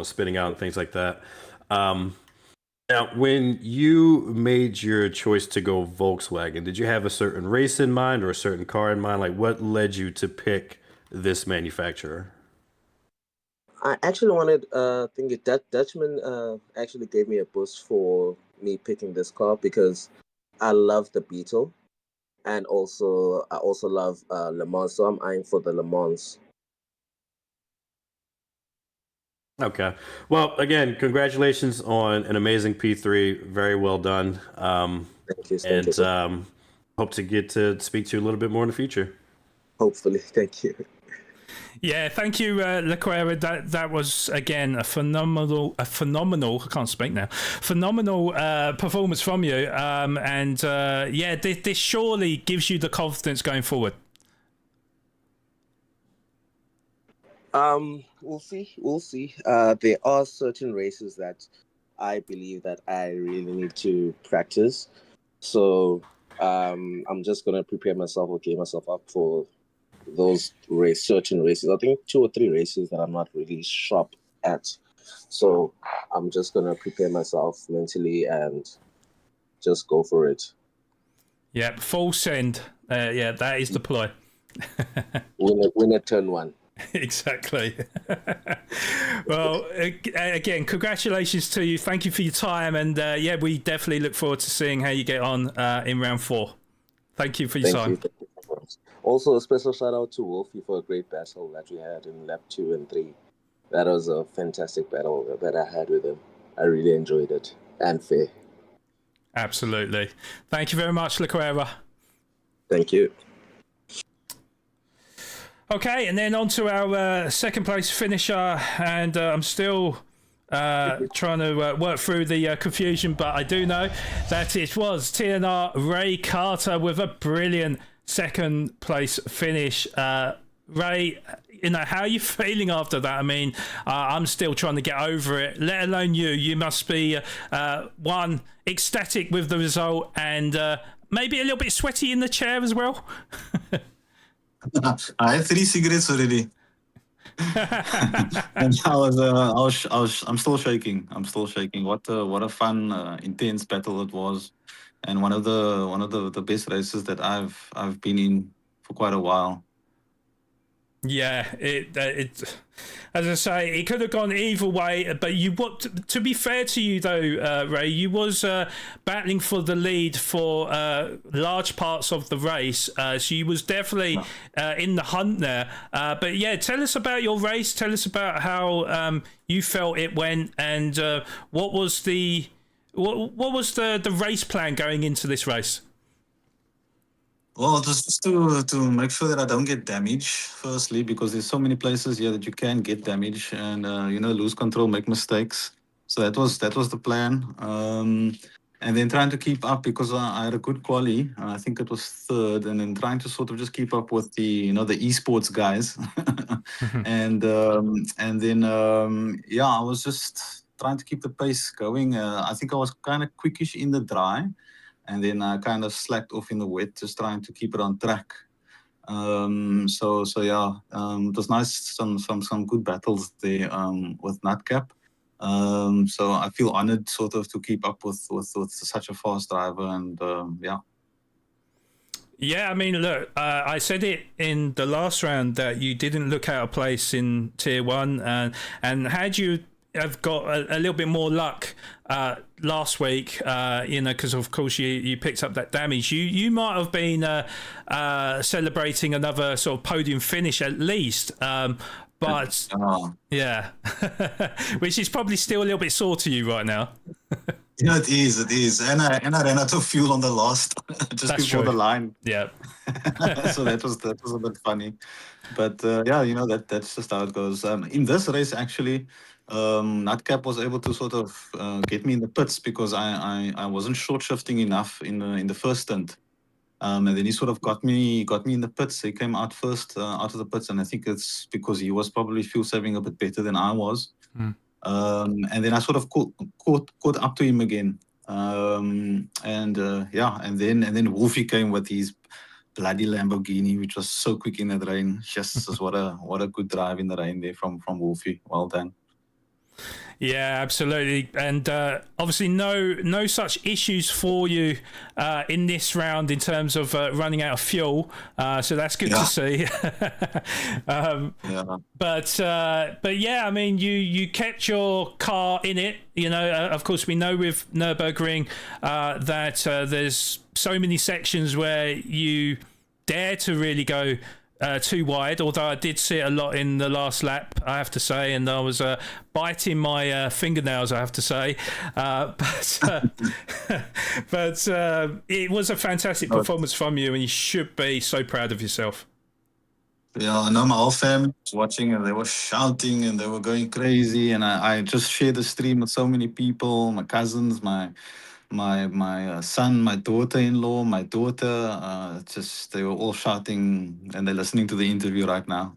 spinning out and things like that. Now, when you made your choice to go Volkswagen, did you have a certain race in mind or a certain car in mind? Like, what led you to pick this manufacturer? I actually wanted, think that Dutchman actually gave me a boost for me picking this car because I love the Beetle, and I also love Le Mans, so I'm eyeing for the Le Mans. Okay. Well, again, congratulations on an amazing P3. Very well done. Thank you. And hope to get to speak to you a little bit more in the future. Hopefully, thank you. Yeah, thank you, Laquera. That was again a phenomenal. I can't speak now. Phenomenal performance from you. Yeah, this surely gives you the confidence going forward. We'll see. There are certain races that I believe that I really need to practice. So I'm just gonna prepare myself or gear myself up for those certain races. I think 2 or 3 races that I'm not really sharp at. So I'm just gonna prepare myself mentally and just go for it. Yeah, full send. Yeah, that is the ploy. Win at turn 1. Exactly. Well, again, congratulations to you. Thank you for your time, and yeah, we definitely look forward to seeing how you get on in round 4. Thank you for your time. Thank you. Also, a special shout out to Wolfie for a great battle that we had in lap 2 and 3. That was a fantastic battle that I had with him. I really enjoyed it, and fair. Absolutely. Thank you very much, Laquera. Thank you. Okay, and then on to our second place finisher, and I'm still trying to work through the confusion, but I do know that it was TNR Ray Carter with a brilliant second place finish. Ray, how are you feeling after that? I mean, I'm still trying to get over it, let alone you. You must be, one, ecstatic with the result, and maybe a little bit sweaty in the chair as well. I had 3 cigarettes already. And I'm still shaking. What a fun, intense battle it was, and one of the best races that I've been in for quite a while. Yeah, it as I say, it could have gone either way. But to be fair to you though, Ray, you was battling for the lead for large parts of the race, so you was definitely in the hunt there. But yeah, tell us about your race. Tell us about how you felt it went, and what was the race plan going into this race? Well, it was just to make sure that I don't get damage, firstly, because there's so many places here that you can get damage and lose control, make mistakes. So that was the plan. and then trying to keep up because I had a good quali. I think it was third, and then trying to sort of just keep up with the the esports guys, and then yeah, I was just trying to keep the pace going. I think I was kind of quickish in the dry, and then I kind of slacked off in the wet, just trying to keep it on track. So yeah, it was nice, some good battles there with Nutcap. So I feel honored sort of to keep up with such a fast driver, and yeah. Yeah, I mean, look, I said it in the last round that you didn't look out of place in Tier 1, and had you have got a little bit more luck last week, because of course you picked up that damage, you might have been celebrating another sort of podium finish at least. But yeah, which is probably still a little bit sore to you right now. Yeah, it is, and I ran out of fuel on the last just That's before true. the line. Yeah. So that was a bit funny, but yeah, that's just how it goes. In this race, actually, Nutcap was able to sort of get me in the pits because I wasn't short shifting enough in the first stint. And then he sort of got me in the pits. He came out first out of the pits, and I think it's because he was probably fuel saving a bit better than I was. And then I sort of caught up to him again. Yeah, and then Wolfie came with his bloody Lamborghini, which was so quick in that rain. Just what a good drive in the rain there from Wolfie. Well done. Yeah, absolutely, and obviously no such issues for you in this round in terms of running out of fuel. So that's good to see. Yeah. But yeah, I mean, you kept your car in it. Of course, we know with Nurburgring that there's so many sections where you dare to really go too wide, although I did see it a lot in the last lap, I have to say, and I was biting my fingernails, I have to say, but it was a fantastic performance from you, and you should be so proud of yourself. Yeah, I know my whole family was watching, and they were shouting and they were going crazy, and I just shared the stream with so many people, my cousins, my son, my daughter-in-law, my daughter, just they were all shouting, and they're listening to the interview right now.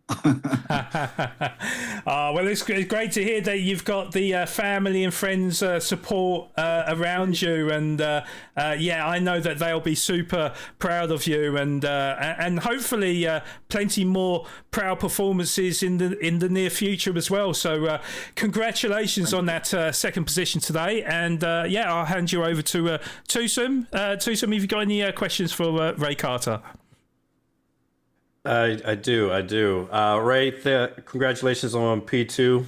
Well, it's great to hear that you've got the family and friends support around you, and yeah, I know that they'll be super proud of you, and hopefully plenty more proud performances in the near future as well. So congratulations on that second position today, and yeah, I'll hand you over to Tusm. Tusm, have you got any questions for Ray Carter? I do. Ray, congratulations on P2.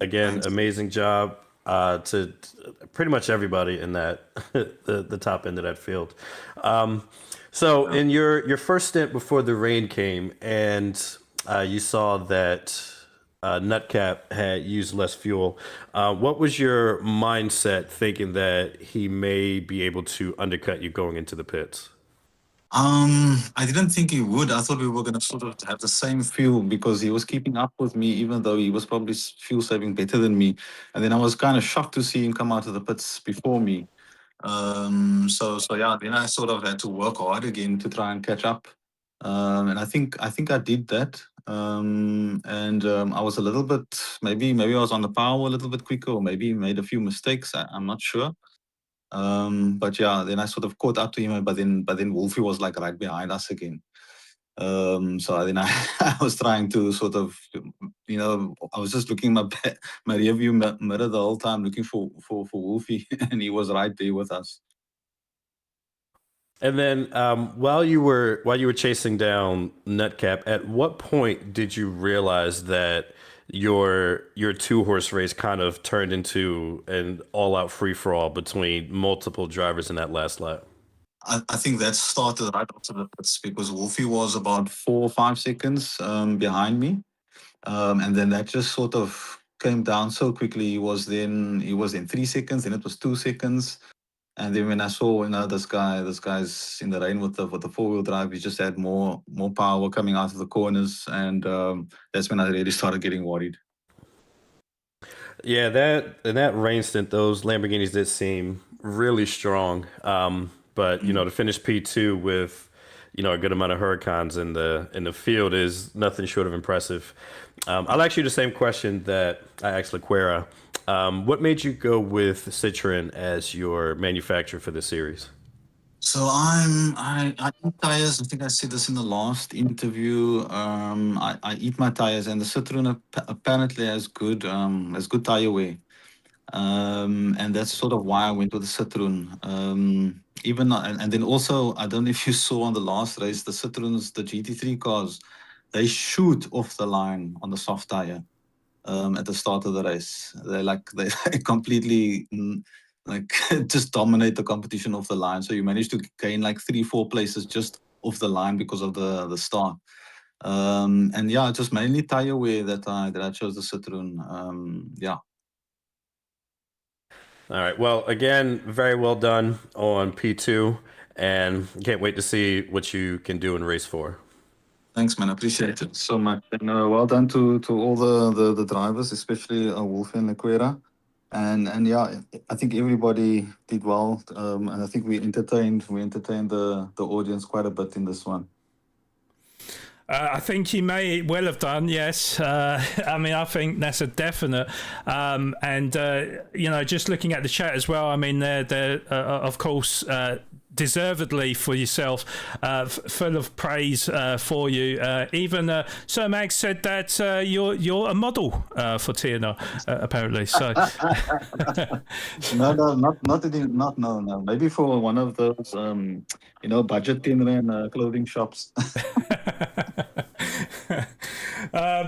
Again, Thanks. amazing job to pretty much everybody in that the top end of that field. So in your first stint before the rain came, and you saw that Nutcap had used less fuel, what was your mindset thinking that he may be able to undercut you going into the pits? I didn't think he would. I thought we were going to sort of have the same fuel because he was keeping up with me, even though he was probably fuel saving better than me. And then I was kind of shocked to see him come out of the pits before me. So yeah, then I sort of had to work hard again to try and catch up. And I think I did that. I was a little bit, maybe I was on the power a little bit quicker, or maybe made a few mistakes. I'm not sure. But yeah, then I sort of caught up to him, but then Wolfie was like right behind us again. So then I was trying to sort of, I was just looking my rearview mirror the whole time, looking for Wolfie, and he was right there with us. And then while you were chasing down Nutcap, at what point did you realize that your 2-horse race kind of turned into an all-out free-for-all between multiple drivers in that last lap? I think that started right after the pits because Wolfie was about 4 or 5 seconds behind me, and then that just sort of came down so quickly. He was then 3 seconds, then it was 2 seconds. And then when I saw, this guy's in the rain with the 4-wheel drive, he just had more power coming out of the corners, and that's when I really started getting worried. Yeah, that rain stint, those Lamborghinis did seem really strong. But to finish P2 with a good amount of hurricanes in the field is nothing short of impressive. I'll ask you the same question that I asked Laquera. What made you go with Citroen as your manufacturer for this series? So I eat tires. I think I said this in the last interview. I eat my tires, and the Citroen apparently has good tire wear. And that's sort of why I went with the Citroen. And then also, I don't know if you saw on the last race, the Citroens, the GT3 cars, they shoot off the line on the soft tire at the start of the race. They completely like just dominate the competition off the line. So you manage to gain like 3-4 places just off the line because of the start. And yeah, just mainly tire wear that I chose the Citroen. Yeah. All right. Well, again, very well done on P2, and can't wait to see what you can do in race 4. Thanks, man. I appreciate it so much. And well done to all the drivers, especially Wolf and Laquera. And yeah, I think everybody did well. And I think we entertained the audience quite a bit in this one. I think you may well have done, yes. I mean, I think that's a definite. Just looking at the chat as well, I mean, they're of course, deservedly for yourself, full of praise for you. Even Sir Mag said that you're a model for TNR, apparently. So No. Maybe for one of those, budget 10 rand clothing shops. I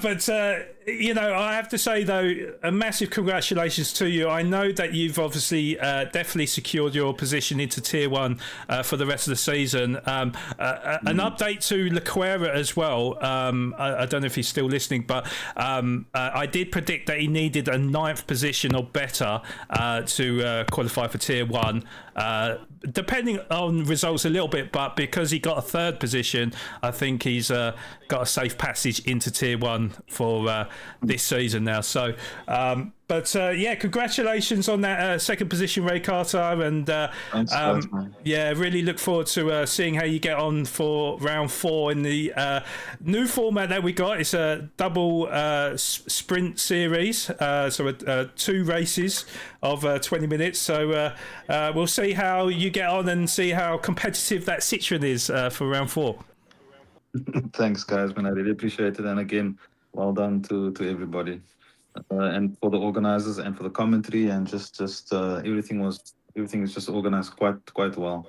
have to say, though, a massive congratulations to you. I know that you've obviously definitely secured your position into Tier 1 for the rest of the season. An update to Laquera as well. I don't know if he's still listening, but I did predict that he needed a 9th position or better to qualify for Tier 1. Depending on results a little bit, but because he got a 3rd position, I think he's got a safe passage into Tier 1 for this season now. So, congratulations on that 2nd position, Ray Carter, and really look forward to seeing how you get on for round 4 in the new format that we got. It's a double sprint series, so 2 races of 20 minutes. So we'll see how you get on and see how competitive that Citroen is for round 4. Thanks, guys, man. I really appreciate it. And again, well done to everybody, and for the organizers and for the commentary, and just everything is just organized quite well.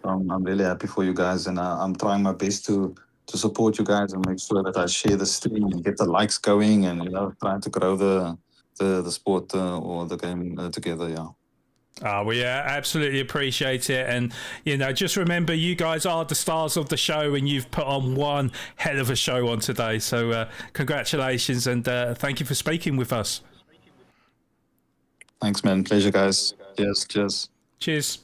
I'm really happy for you guys, and I'm trying my best to support you guys and make sure that I share the stream and get the likes going, and trying to grow the sport or the game together. Yeah. Absolutely appreciate it. And, just remember, you guys are the stars of the show, and you've put on one hell of a show on today. So congratulations, and thank you for speaking with us. Thanks, man. Pleasure, guys. Cheers.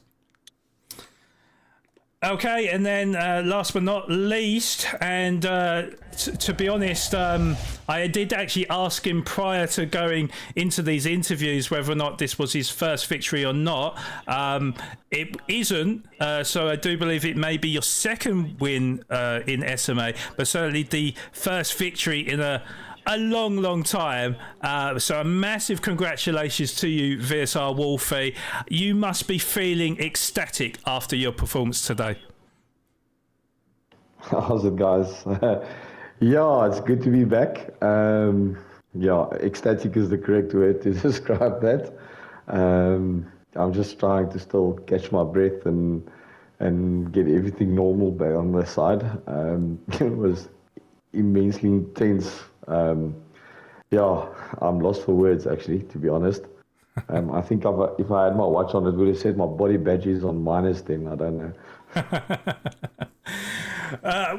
Okay, and then last but not least, and to be honest, I did actually ask him prior to going into these interviews whether or not this was his first victory or not. It isn't, so I do believe it may be your 2nd win in SMA, but certainly the first victory in a long time. So a massive congratulations to you, VSR Wolfie. You must be feeling ecstatic after your performance today. How's it, guys? Yeah, it's good to be back. Ecstatic is the correct word to describe that. I'm just trying to still catch my breath and get everything normal back on the side. It was immensely intense. I'm lost for words, actually, to be honest. I think if I had my watch on, it would have said my body badge is on -10. I don't know.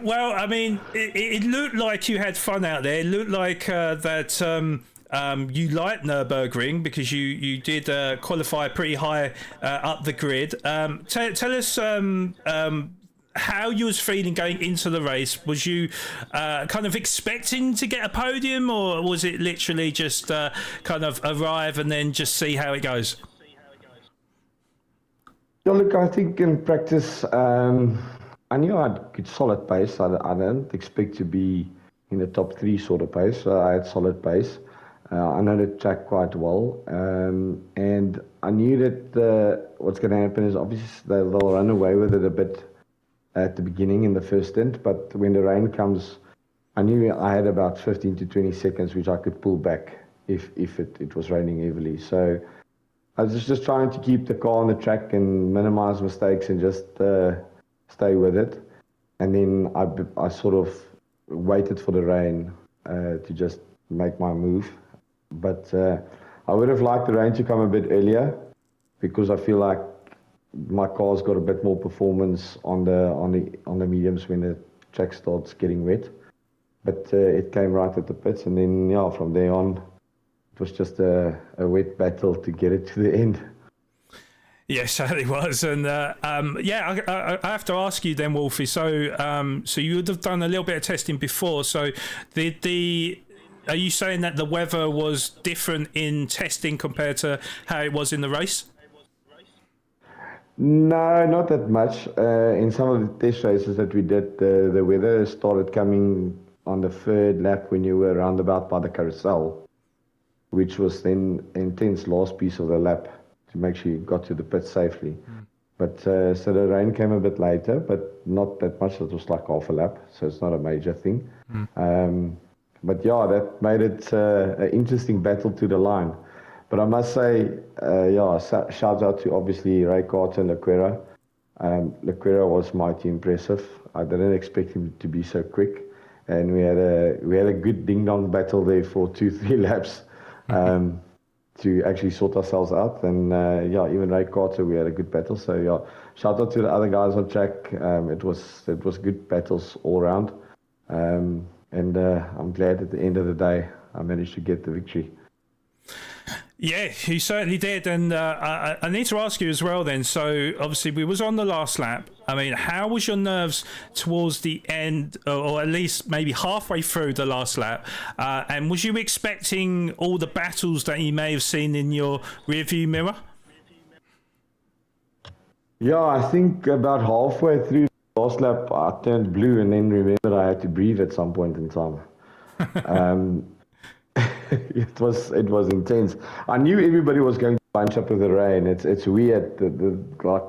Well, I mean, it looked like you had fun out there. It looked like that you liked Nurburgring because you did qualify pretty high up the grid. Tell us how you was feeling going into the race. Was you kind of expecting to get a podium, or was it literally just kind of arrive and then just see how it goes? Yeah, look, I think in practice, I knew I had good solid pace. I didn't expect to be in the top 3 sort of pace. So I had solid pace. I know the track quite well, and I knew that what's going to happen is obviously they'll run away with it a bit at the beginning in the first stint, but when the rain comes, I knew I had about 15 to 20 seconds which I could pull back if it was raining heavily. So I was just trying to keep the car on the track and minimize mistakes and just stay with it. And then I sort of waited for the rain to just make my move. But I would have liked the rain to come a bit earlier, because I feel like my car's got a bit more performance on the mediums when the track starts getting wet. But it came right at the pits, and then from there on, it was just a wet battle to get it to the end. Yes, certainly was. And I have to ask you then, Wolfie. So you would have done a little bit of testing before. So are you saying that the weather was different in testing compared to how it was in the race? No, not that much. In some of the test races that we did, the weather started coming on the 3rd lap when you were roundabout by the carousel, which was then intense last piece of the lap to make sure you got to the pit safely. But so the rain came a bit later, but not that much. It was like half a lap, so it's not a major thing. But that made it an interesting battle to the line. But I must say, shout out to obviously Ray Carter and Gr.3. Gr.3 was mighty impressive. I didn't expect him to be so quick, and we had a good ding dong battle there for 2-3 laps to actually sort ourselves out. And even Ray Carter, we had a good battle. So shout out to the other guys on track. It was good battles all around. And I'm glad at the end of the day I managed to get the victory. Yeah, you certainly did. And I need to ask you as well then, so obviously we was on the last lap. I mean, how was your nerves towards the end, or at least maybe halfway through the last lap? And was you expecting all the battles that you may have seen in your rearview mirror? Yeah, I think about halfway through last lap, I turned blue and then remembered I had to breathe at some point in time. It was intense. I knew everybody was going to bunch up with the rain. It's weird. The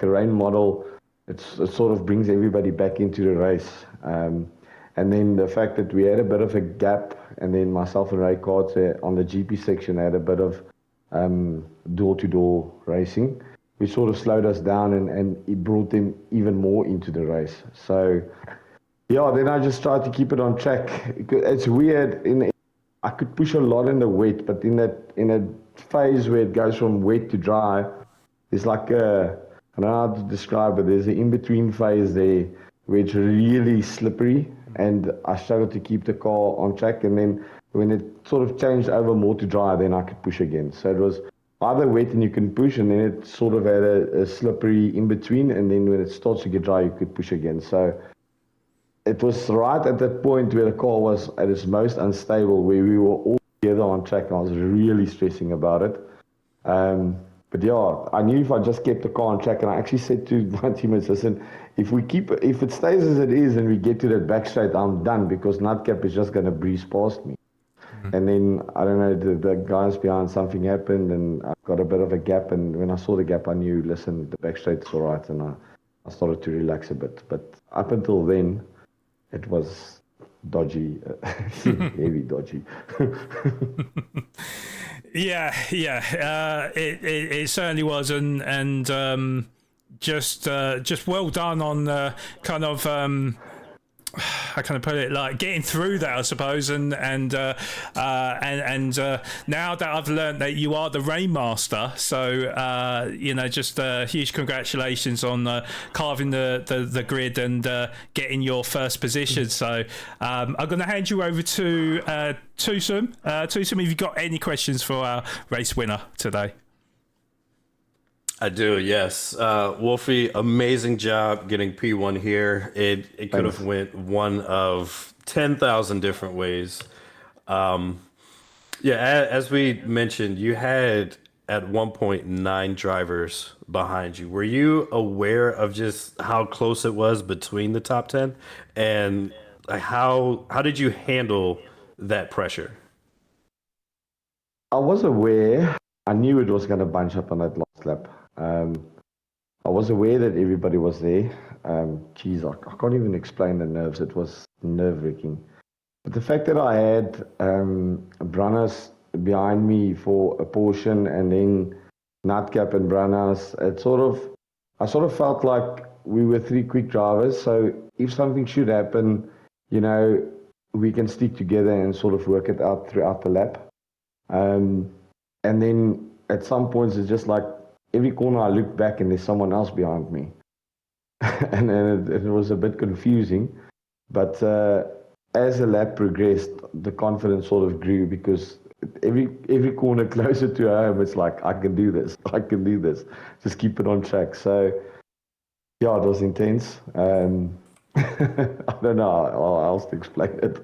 rain model, it sort of brings everybody back into the race. And then the fact that we had a bit of a gap, and then myself and Ray Carter on the GP section had a bit of door-to-door racing, which sort of slowed us down and it brought them even more into the race. So, then I just tried to keep it on track. It's weird. I could push a lot in the wet, but in a phase where it goes from wet to dry, it's like I don't know how to describe it. There's an in-between phase there where it's really slippery, and I struggled to keep the car on track. And then when it sort of changed over more to dry, then I could push again. So it was either wet and you can push, and then it sort of had a slippery in-between, and then when it starts to get dry, you could push again. So it was right at that point where the car was at its most unstable, where we were all together on track, and I was really stressing about it. But I knew if I just kept the car on track, and I actually said to my teammates, listen, if it stays as it is and we get to that back straight, I'm done, because Nutcap is just going to breeze past me. And then, I don't know, the guys behind, something happened, and I got a bit of a gap, and when I saw the gap, I knew, listen, the back straight's all right, and I started to relax a bit. But up until then, it was dodgy, heavy dodgy. It certainly was, and just well done on kind of how can I put it, like getting through that, I suppose, and now that I've learned that you are the Rainmaster, so just huge congratulations on carving the grid and getting your first position. So I'm going to hand you over to Tusm. Tusm, have you got any questions for our race winner today? I do, yes. Wolfie, amazing job getting P1 here. It could have Thanks. went one of 10,000 different ways. Um, yeah, as we mentioned, you had at one point 9 drivers behind you. Were you aware of just how close it was between the top 10? And like, how did you handle that pressure? I was aware. I knew it was going to bunch up on that last lap. I was aware that everybody was there. Geez, I can't even explain the nerves. It was nerve-wracking. But the fact that I had Brannas behind me for a portion and then Nightcap and Brannas, I sort of felt like we were 3 quick drivers. So if something should happen, we can stick together and sort of work it out throughout the lap. And then at some points, it's just like every corner I look back and there's someone else behind me. And it was a bit confusing. But as the lap progressed, the confidence sort of grew because every corner closer to home, it's like, I can do this. I can do this. Just keep it on track. So, yeah, it was intense. I don't know how else to explain it.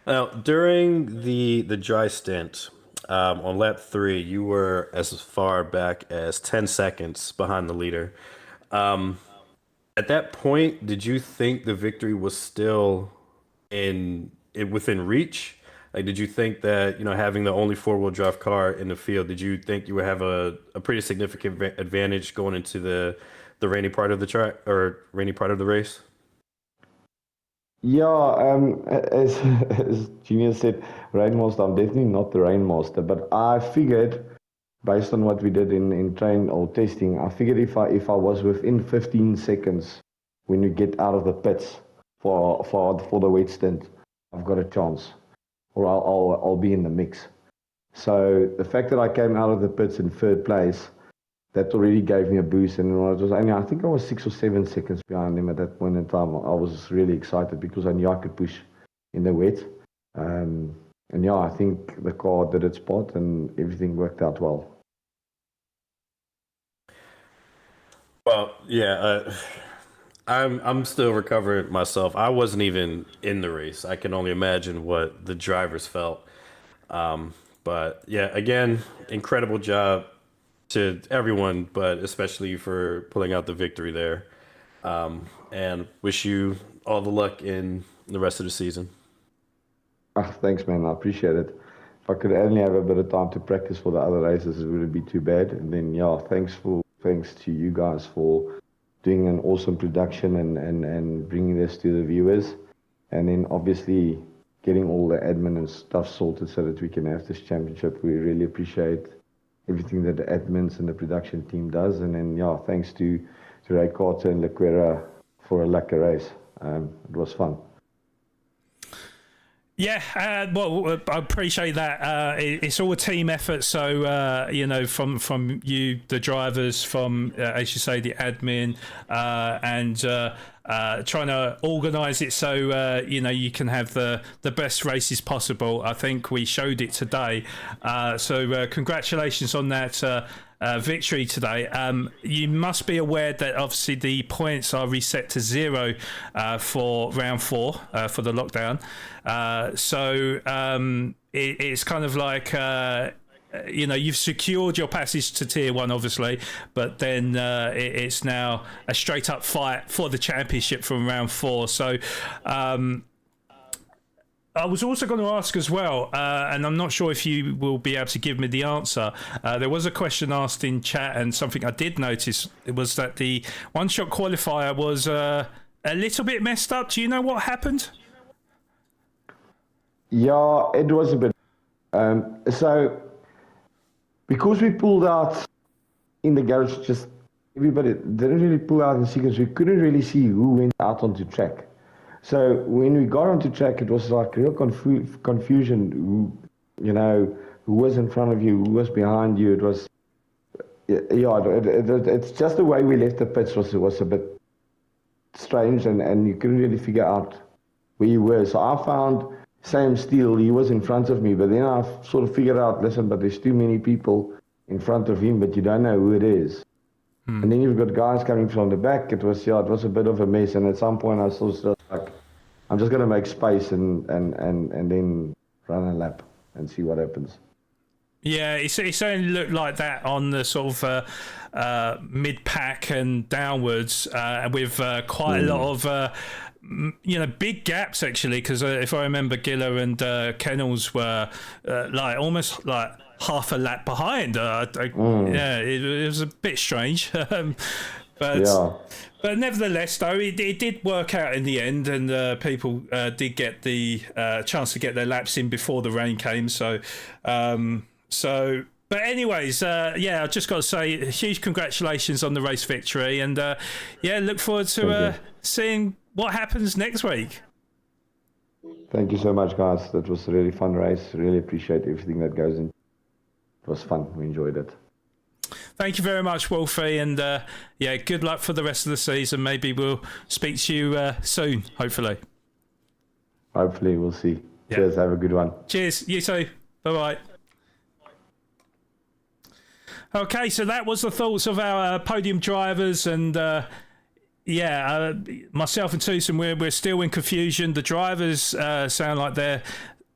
Now, during the dry stint on lap 3, you were as far back as 10 seconds behind the leader. At that point, did you think the victory was still within reach? Like, did you think that having the only 4-wheel drive car in the field, did you think you would have a pretty significant advantage going into the rainy part of the track or rainy part of the race? Yeah, as Genius said, Rainmaster, I'm definitely not the Rainmaster, but I figured, based on what we did in train or testing, I figured if I was within 15 seconds when we get out of the pits for the wet stint, I've got a chance, or I'll be in the mix. So the fact that I came out of the pits in 3rd place, that already gave me a boost, and I think I was 6 or 7 seconds behind him at that point in time. I was really excited because I knew I could push in the wet. And yeah, I think the car did its part and everything worked out well. Well, yeah, I'm still recovering myself. I wasn't even in the race. I can only imagine what the drivers felt. But yeah, again, incredible job to everyone, but especially for pulling out the victory there. And wish you all the luck in the rest of the season. Thanks, man. I appreciate it. If I could only have a bit of time to practice for the other races, it wouldn't be too bad. And then, yeah, thanks to you guys for doing an awesome production and bringing this to the viewers. And then, obviously, getting all the admin and stuff sorted so that we can have this championship. We really appreciate everything that the admins and the production team does. And then, yeah, thanks to Gr.3 and Gr.4 for a lucky race. It was fun. Yeah, well, I appreciate that. It's all a team effort. So, from you, the drivers, from, as you say, the admin, and trying to organise it so, you can have the best races possible. I think we showed it today. So congratulations on that victory today. You must be aware that obviously the points are reset to 0 for round 4 for the lockdown. It's kind of like you've secured your passage to tier 1, obviously, but then it's now a straight up fight for the championship from round 4. So I was also going to ask as well, and I'm not sure if you will be able to give me the answer. There was a question asked in chat, and something I did notice was that the one-shot qualifier was a little bit messed up. Do you know what happened? Yeah, it was a bit. So, because we pulled out in the garage, just everybody didn't really pull out in sequence. We couldn't really see who went out onto track. So when we got onto track, it was like real confusion. Who was in front of you, who was behind you. It was, it's just the way we left the pits was a bit strange, and you couldn't really figure out where you were. So I found Sam Steele. He was in front of me, but then I sort of figured out, listen, but there's too many people in front of him, but you don't know who it is. And then you've got guys coming from the back. It was a bit of a mess. And at some point I was just like, I'm just going to make space and then run a lap and see what happens. Yeah, it certainly looked like that on the sort of mid-pack and downwards with quite a lot of, big gaps, actually, because if I remember, Giller and Kennels were almost like half a lap behind. Yeah, it was a bit strange. But nevertheless, though, it did work out in the end, and people did get the chance to get their laps in before the rain came. But anyways, I just got to say, huge congratulations on the race victory, and look forward to seeing what happens next week. Thank you so much, guys. That was a really fun race. Really appreciate everything that goes in. It was fun. We enjoyed it. Thank you very much, Wolfie, and good luck for the rest of the season. Maybe we'll speak to you soon, hopefully. Hopefully, we'll see. Yeah. Cheers, have a good one. Cheers, you too. Bye-bye. Okay, so that was the thoughts of our podium drivers, and myself and Tusm, we're still in confusion. The drivers sound like they're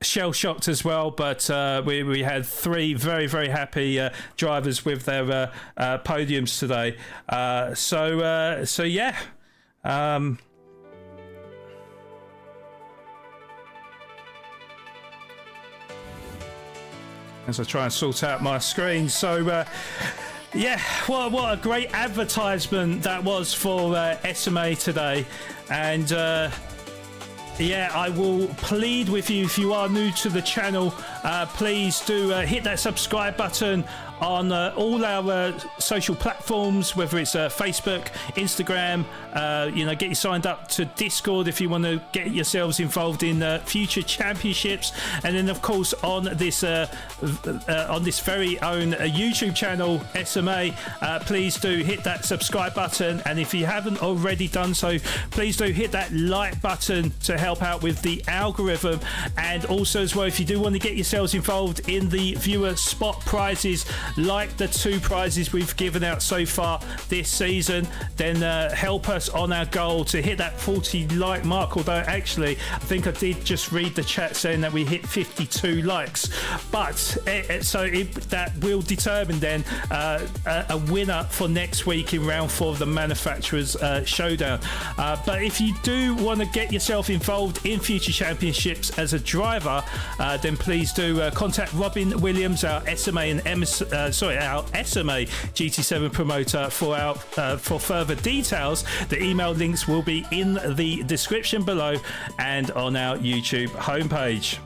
shell-shocked as well, but we had three very, very happy drivers with their podiums today. As I try and sort out my screen. What a great advertisement that was for SMA today. And I will plead with you, if you are new to the channel, please do hit that subscribe button on all our social platforms, whether it's Facebook, Instagram. Get you signed up to Discord if you want to get yourselves involved in future championships, and then of course on this very own YouTube channel, SMA. Please do hit that subscribe button, and if you haven't already done so, please do hit that like button to help out with the algorithm. And also as well, if you do want to get yourselves involved in the viewer spot prizes, like the 2 prizes we've given out so far this season, then help us on our goal to hit that 40 like mark. Although actually I think I did just read the chat saying that we hit 52 likes, but that will determine then a winner for next week in round 4 of the Manufacturers Showdown. But if you do want to get yourself involved in future championships as a driver, then please do contact Robin Williams, our SMA and our SMA GT7 promoter, for further details. The email links will be in the description below and on our YouTube homepage.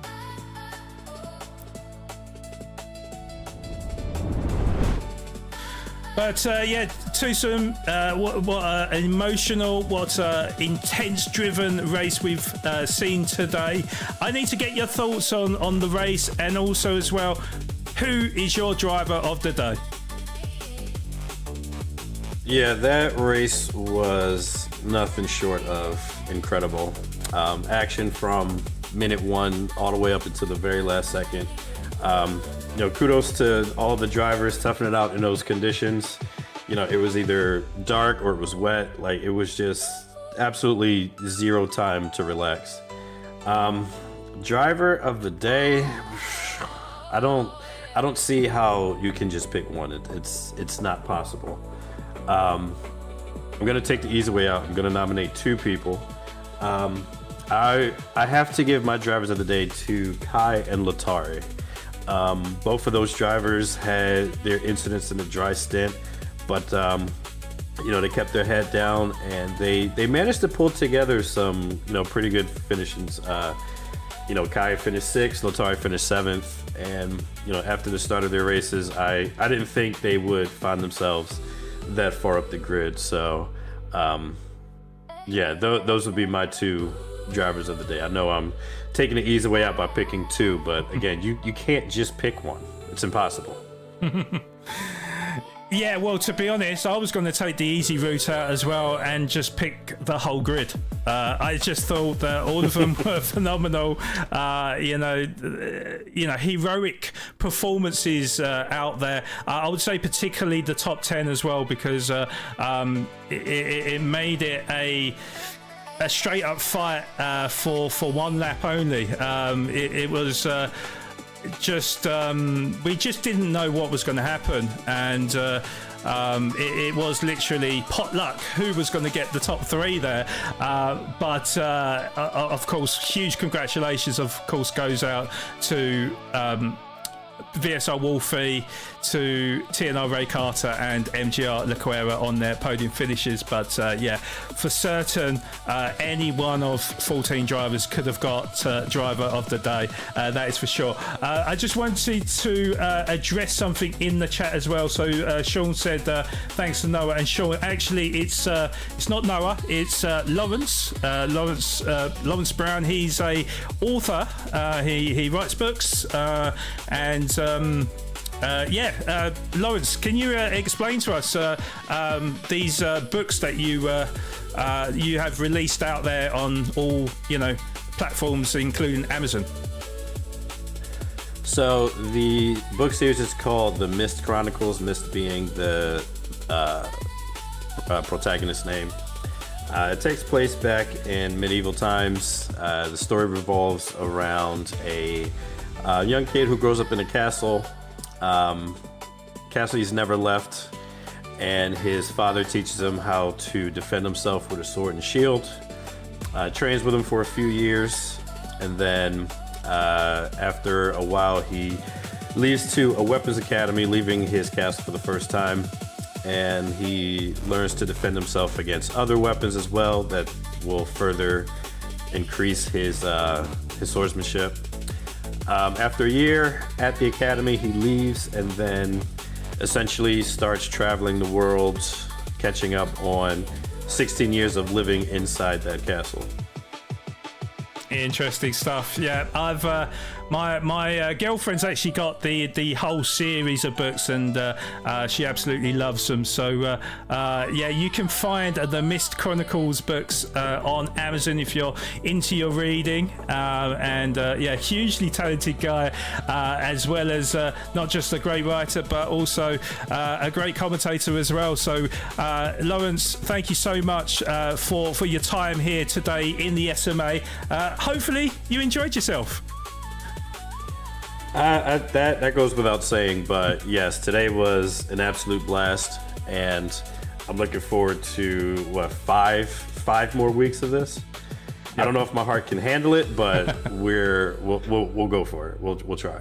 But Tusm, what an emotional, what intense driven race we've seen today. I need to get your thoughts on the race, and also as well, who is your driver of the day? Yeah, that race was nothing short of incredible. Action from minute 1 all the way up until the very last second. Kudos to all the drivers toughing it out in those conditions. It was either dark or it was wet. Like, it was just absolutely zero time to relax. Driver of the day, I don't see how you can just pick one. It's not possible. I'm gonna take the easy way out. I'm gonna nominate 2 people. I have to give my drivers of the day to Kai and Latari. Both of those drivers had their incidents in the dry stint, but they kept their head down, and they managed to pull together some pretty good finishes. Kai finished 6th, Latari finished 7th, and after the start of their races, I didn't think they would find themselves that far up the grid. So those would be my 2 drivers of the day. I know I'm taking the easy way out by picking 2, but again, you can't just pick one. It's impossible. Yeah, well, to be honest, I was going to take the easy route out as well and just pick the whole grid. I just thought that all of them were phenomenal. Heroic performances out there. I would say particularly the top 10 as well, because it made it a straight up fight for one lap only. It was we just didn't know what was going to happen, and it was literally potluck who was going to get the top 3 there. But of course, huge congratulations of course goes out to VSR Wolfie, to TNR Ray Carter and MGR Lequera on their podium finishes. But for certain, any one of 14 drivers could have got driver of the day. That is for sure. I just wanted to address something in the chat as well. So Sean said thanks to Noah, and Sean, actually it's not Noah, it's Lawrence Brown. He's a author. He writes books and Lawrence, can you explain to us these books that you have released out there on all platforms, including Amazon? So the book series is called The Mist Chronicles, Mist being the protagonist's name. It takes place back in medieval times. The story revolves around a young kid who grows up in a castle. Castle he's never left, and his father teaches him how to defend himself with a sword and shield. Trains with him for a few years, and then after a while he leaves to a weapons academy, leaving his castle for the first time, and he learns to defend himself against other weapons as well that will further increase his swordsmanship. After a year at the academy, he leaves and then essentially starts traveling the world, catching up on 16 years of living inside that castle. Interesting stuff. Yeah, I've my girlfriend's actually got the whole series of books, and she absolutely loves them. So you can find the Mist Chronicles books on Amazon if you're into your reading. Hugely talented guy, as well as not just a great writer but also a great commentator as well. So Lawrence, thank you so much for your time here today in the SMA. Hopefully you enjoyed yourself. That goes without saying, but yes, today was an absolute blast, and I'm looking forward to five more weeks of this. Yep. I don't know if my heart can handle it, but we'll go for it. We'll try.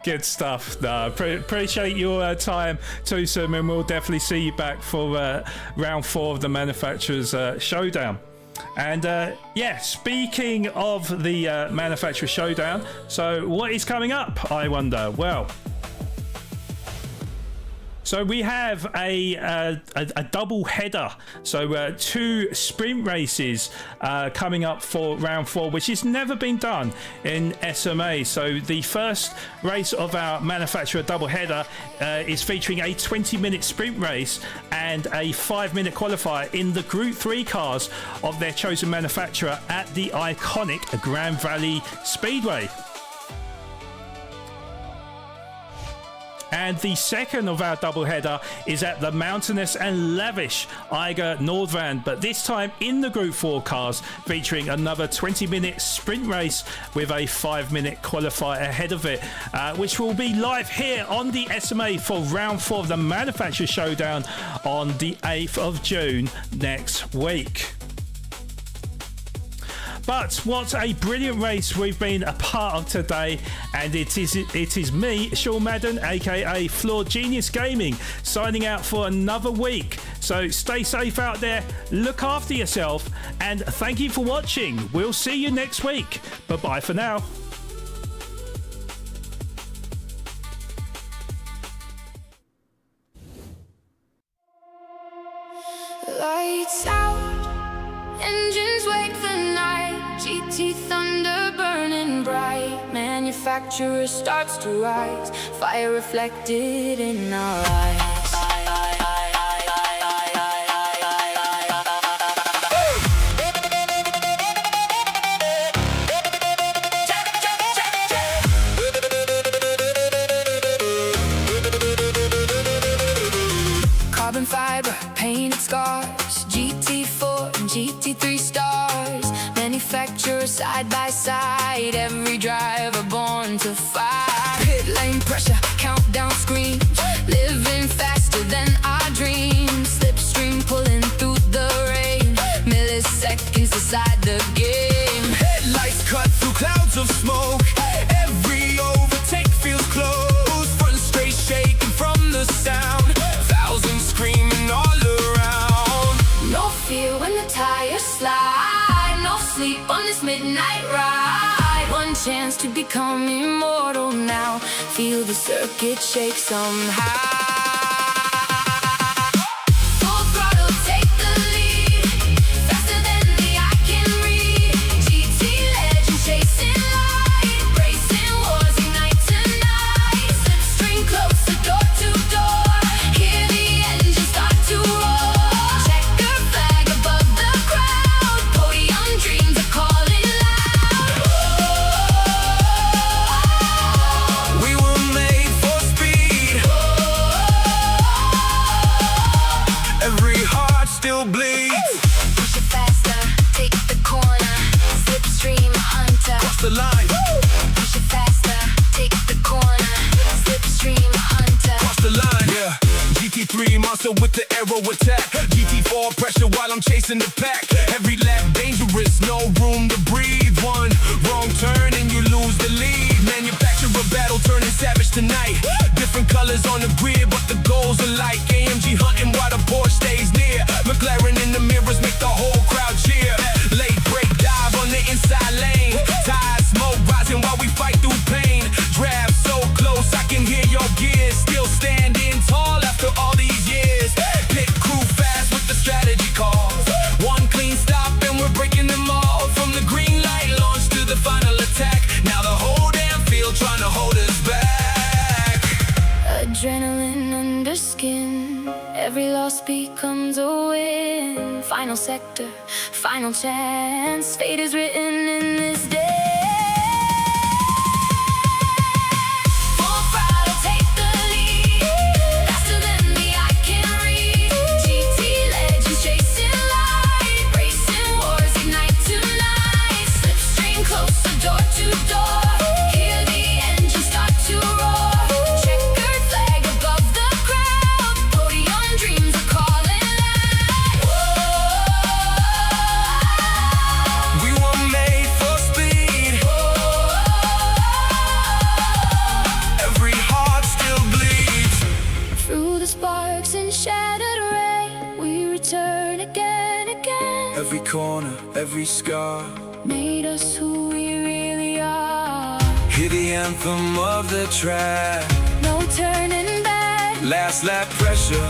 Good stuff. Appreciate your time, Tusm, and we'll definitely see you back for round 4 of the Manufacturers Showdown. And speaking of the Manufacturer Showdown, so what is coming up, I wonder? Well, so we have a double header. So 2 sprint races coming up for round 4, which has never been done in SMA. So the first race of our manufacturer double header is featuring a 20-minute sprint race and a 5-minute qualifier in the Gr.3 cars of their chosen manufacturer at the iconic Grand Valley Speedway. And the second of our doubleheader is at the mountainous and lavish Gr.3 Gr.4, but this time in the Group 4 cars, featuring another 20-minute sprint race with a 5-minute qualifier ahead of it, which will be live here on the SMA for round 4 of the Manufacturer Showdown on the 8th of June next week. But what a brilliant race we've been a part of today, and it is me, Sean Madden, aka FlawedGeniusGaming, signing out for another week. So stay safe out there, look after yourself, and thank you for watching. We'll see you next week. Bye-bye for now. Lights out, engines wake the night, GT thunder burning bright, man. manufacturer starts to rise, fire reflected in our eyes. Carbon fiber, painted scars, GT4 and GT3 stars, manufacturers side by side, every driver born to fight. Pit lane pressure, countdown screens, living faster than our dreams, slipstream pulling through the rain, milliseconds decide the game. Headlights cut through clouds of smoke. Every overtake feels close. Front straight shaking from the sound. Thousands screaming all around. No fear when the tires slide, no sleep on this midnight ride. One chance to become immortal now, feel the circuit shake somehow. Full throttle, take the lead, faster than the eye can read. GT legend chasing light, racing wars ignite tonight. Slipstream closer, door to door, hear the engine start to roar. Checker flag above the crowd, podium dreams are calling loud. We were made for speed. Every heart still bleeds. Push it faster, take the corner, slipstream hunter. Cross the line, Push it faster, take the corner, slipstream hunter. cross the line. Yeah. GT3 monster with the aero attack. GT4 pressure while I'm chasing the pack. Every lap dangerous, no room to breathe. One wrong turn and you lose the lead. Manufacturer battle turning savage tonight. Different colors on the grid, but the goals are like AMG hunting while the Porsche stays near. McLaren in the mirrors make the whole crowd cheer. Late break dive on the inside lane. Tires smoke rising while we fight through pain. Draft so close I can hear your gears. Still standing tall after all these years. Pit crew fast with the strategy calls. One clean stop and we're breaking them all. From the green light launch to the final attack. Now the whole damn field trying to hold us back. Adrenaline under skin, every loss becomes a win. Final sector, final chance, fate is written in this day. Full throttle, take the lead, faster than the eye can read. GT legends chasing light, racing wars ignite tonight. Slipstream closer, door to door, hear the engine start to roar. Checkered flag above the crowd, podium dreams are calling loud. We were made for speed. Every heart still bleeds. Through the sparks and shattered rain, we return again, again. Every corner, every scar. Made us who we really are. Hear the anthem of the track. No turning back. Last lap pressure,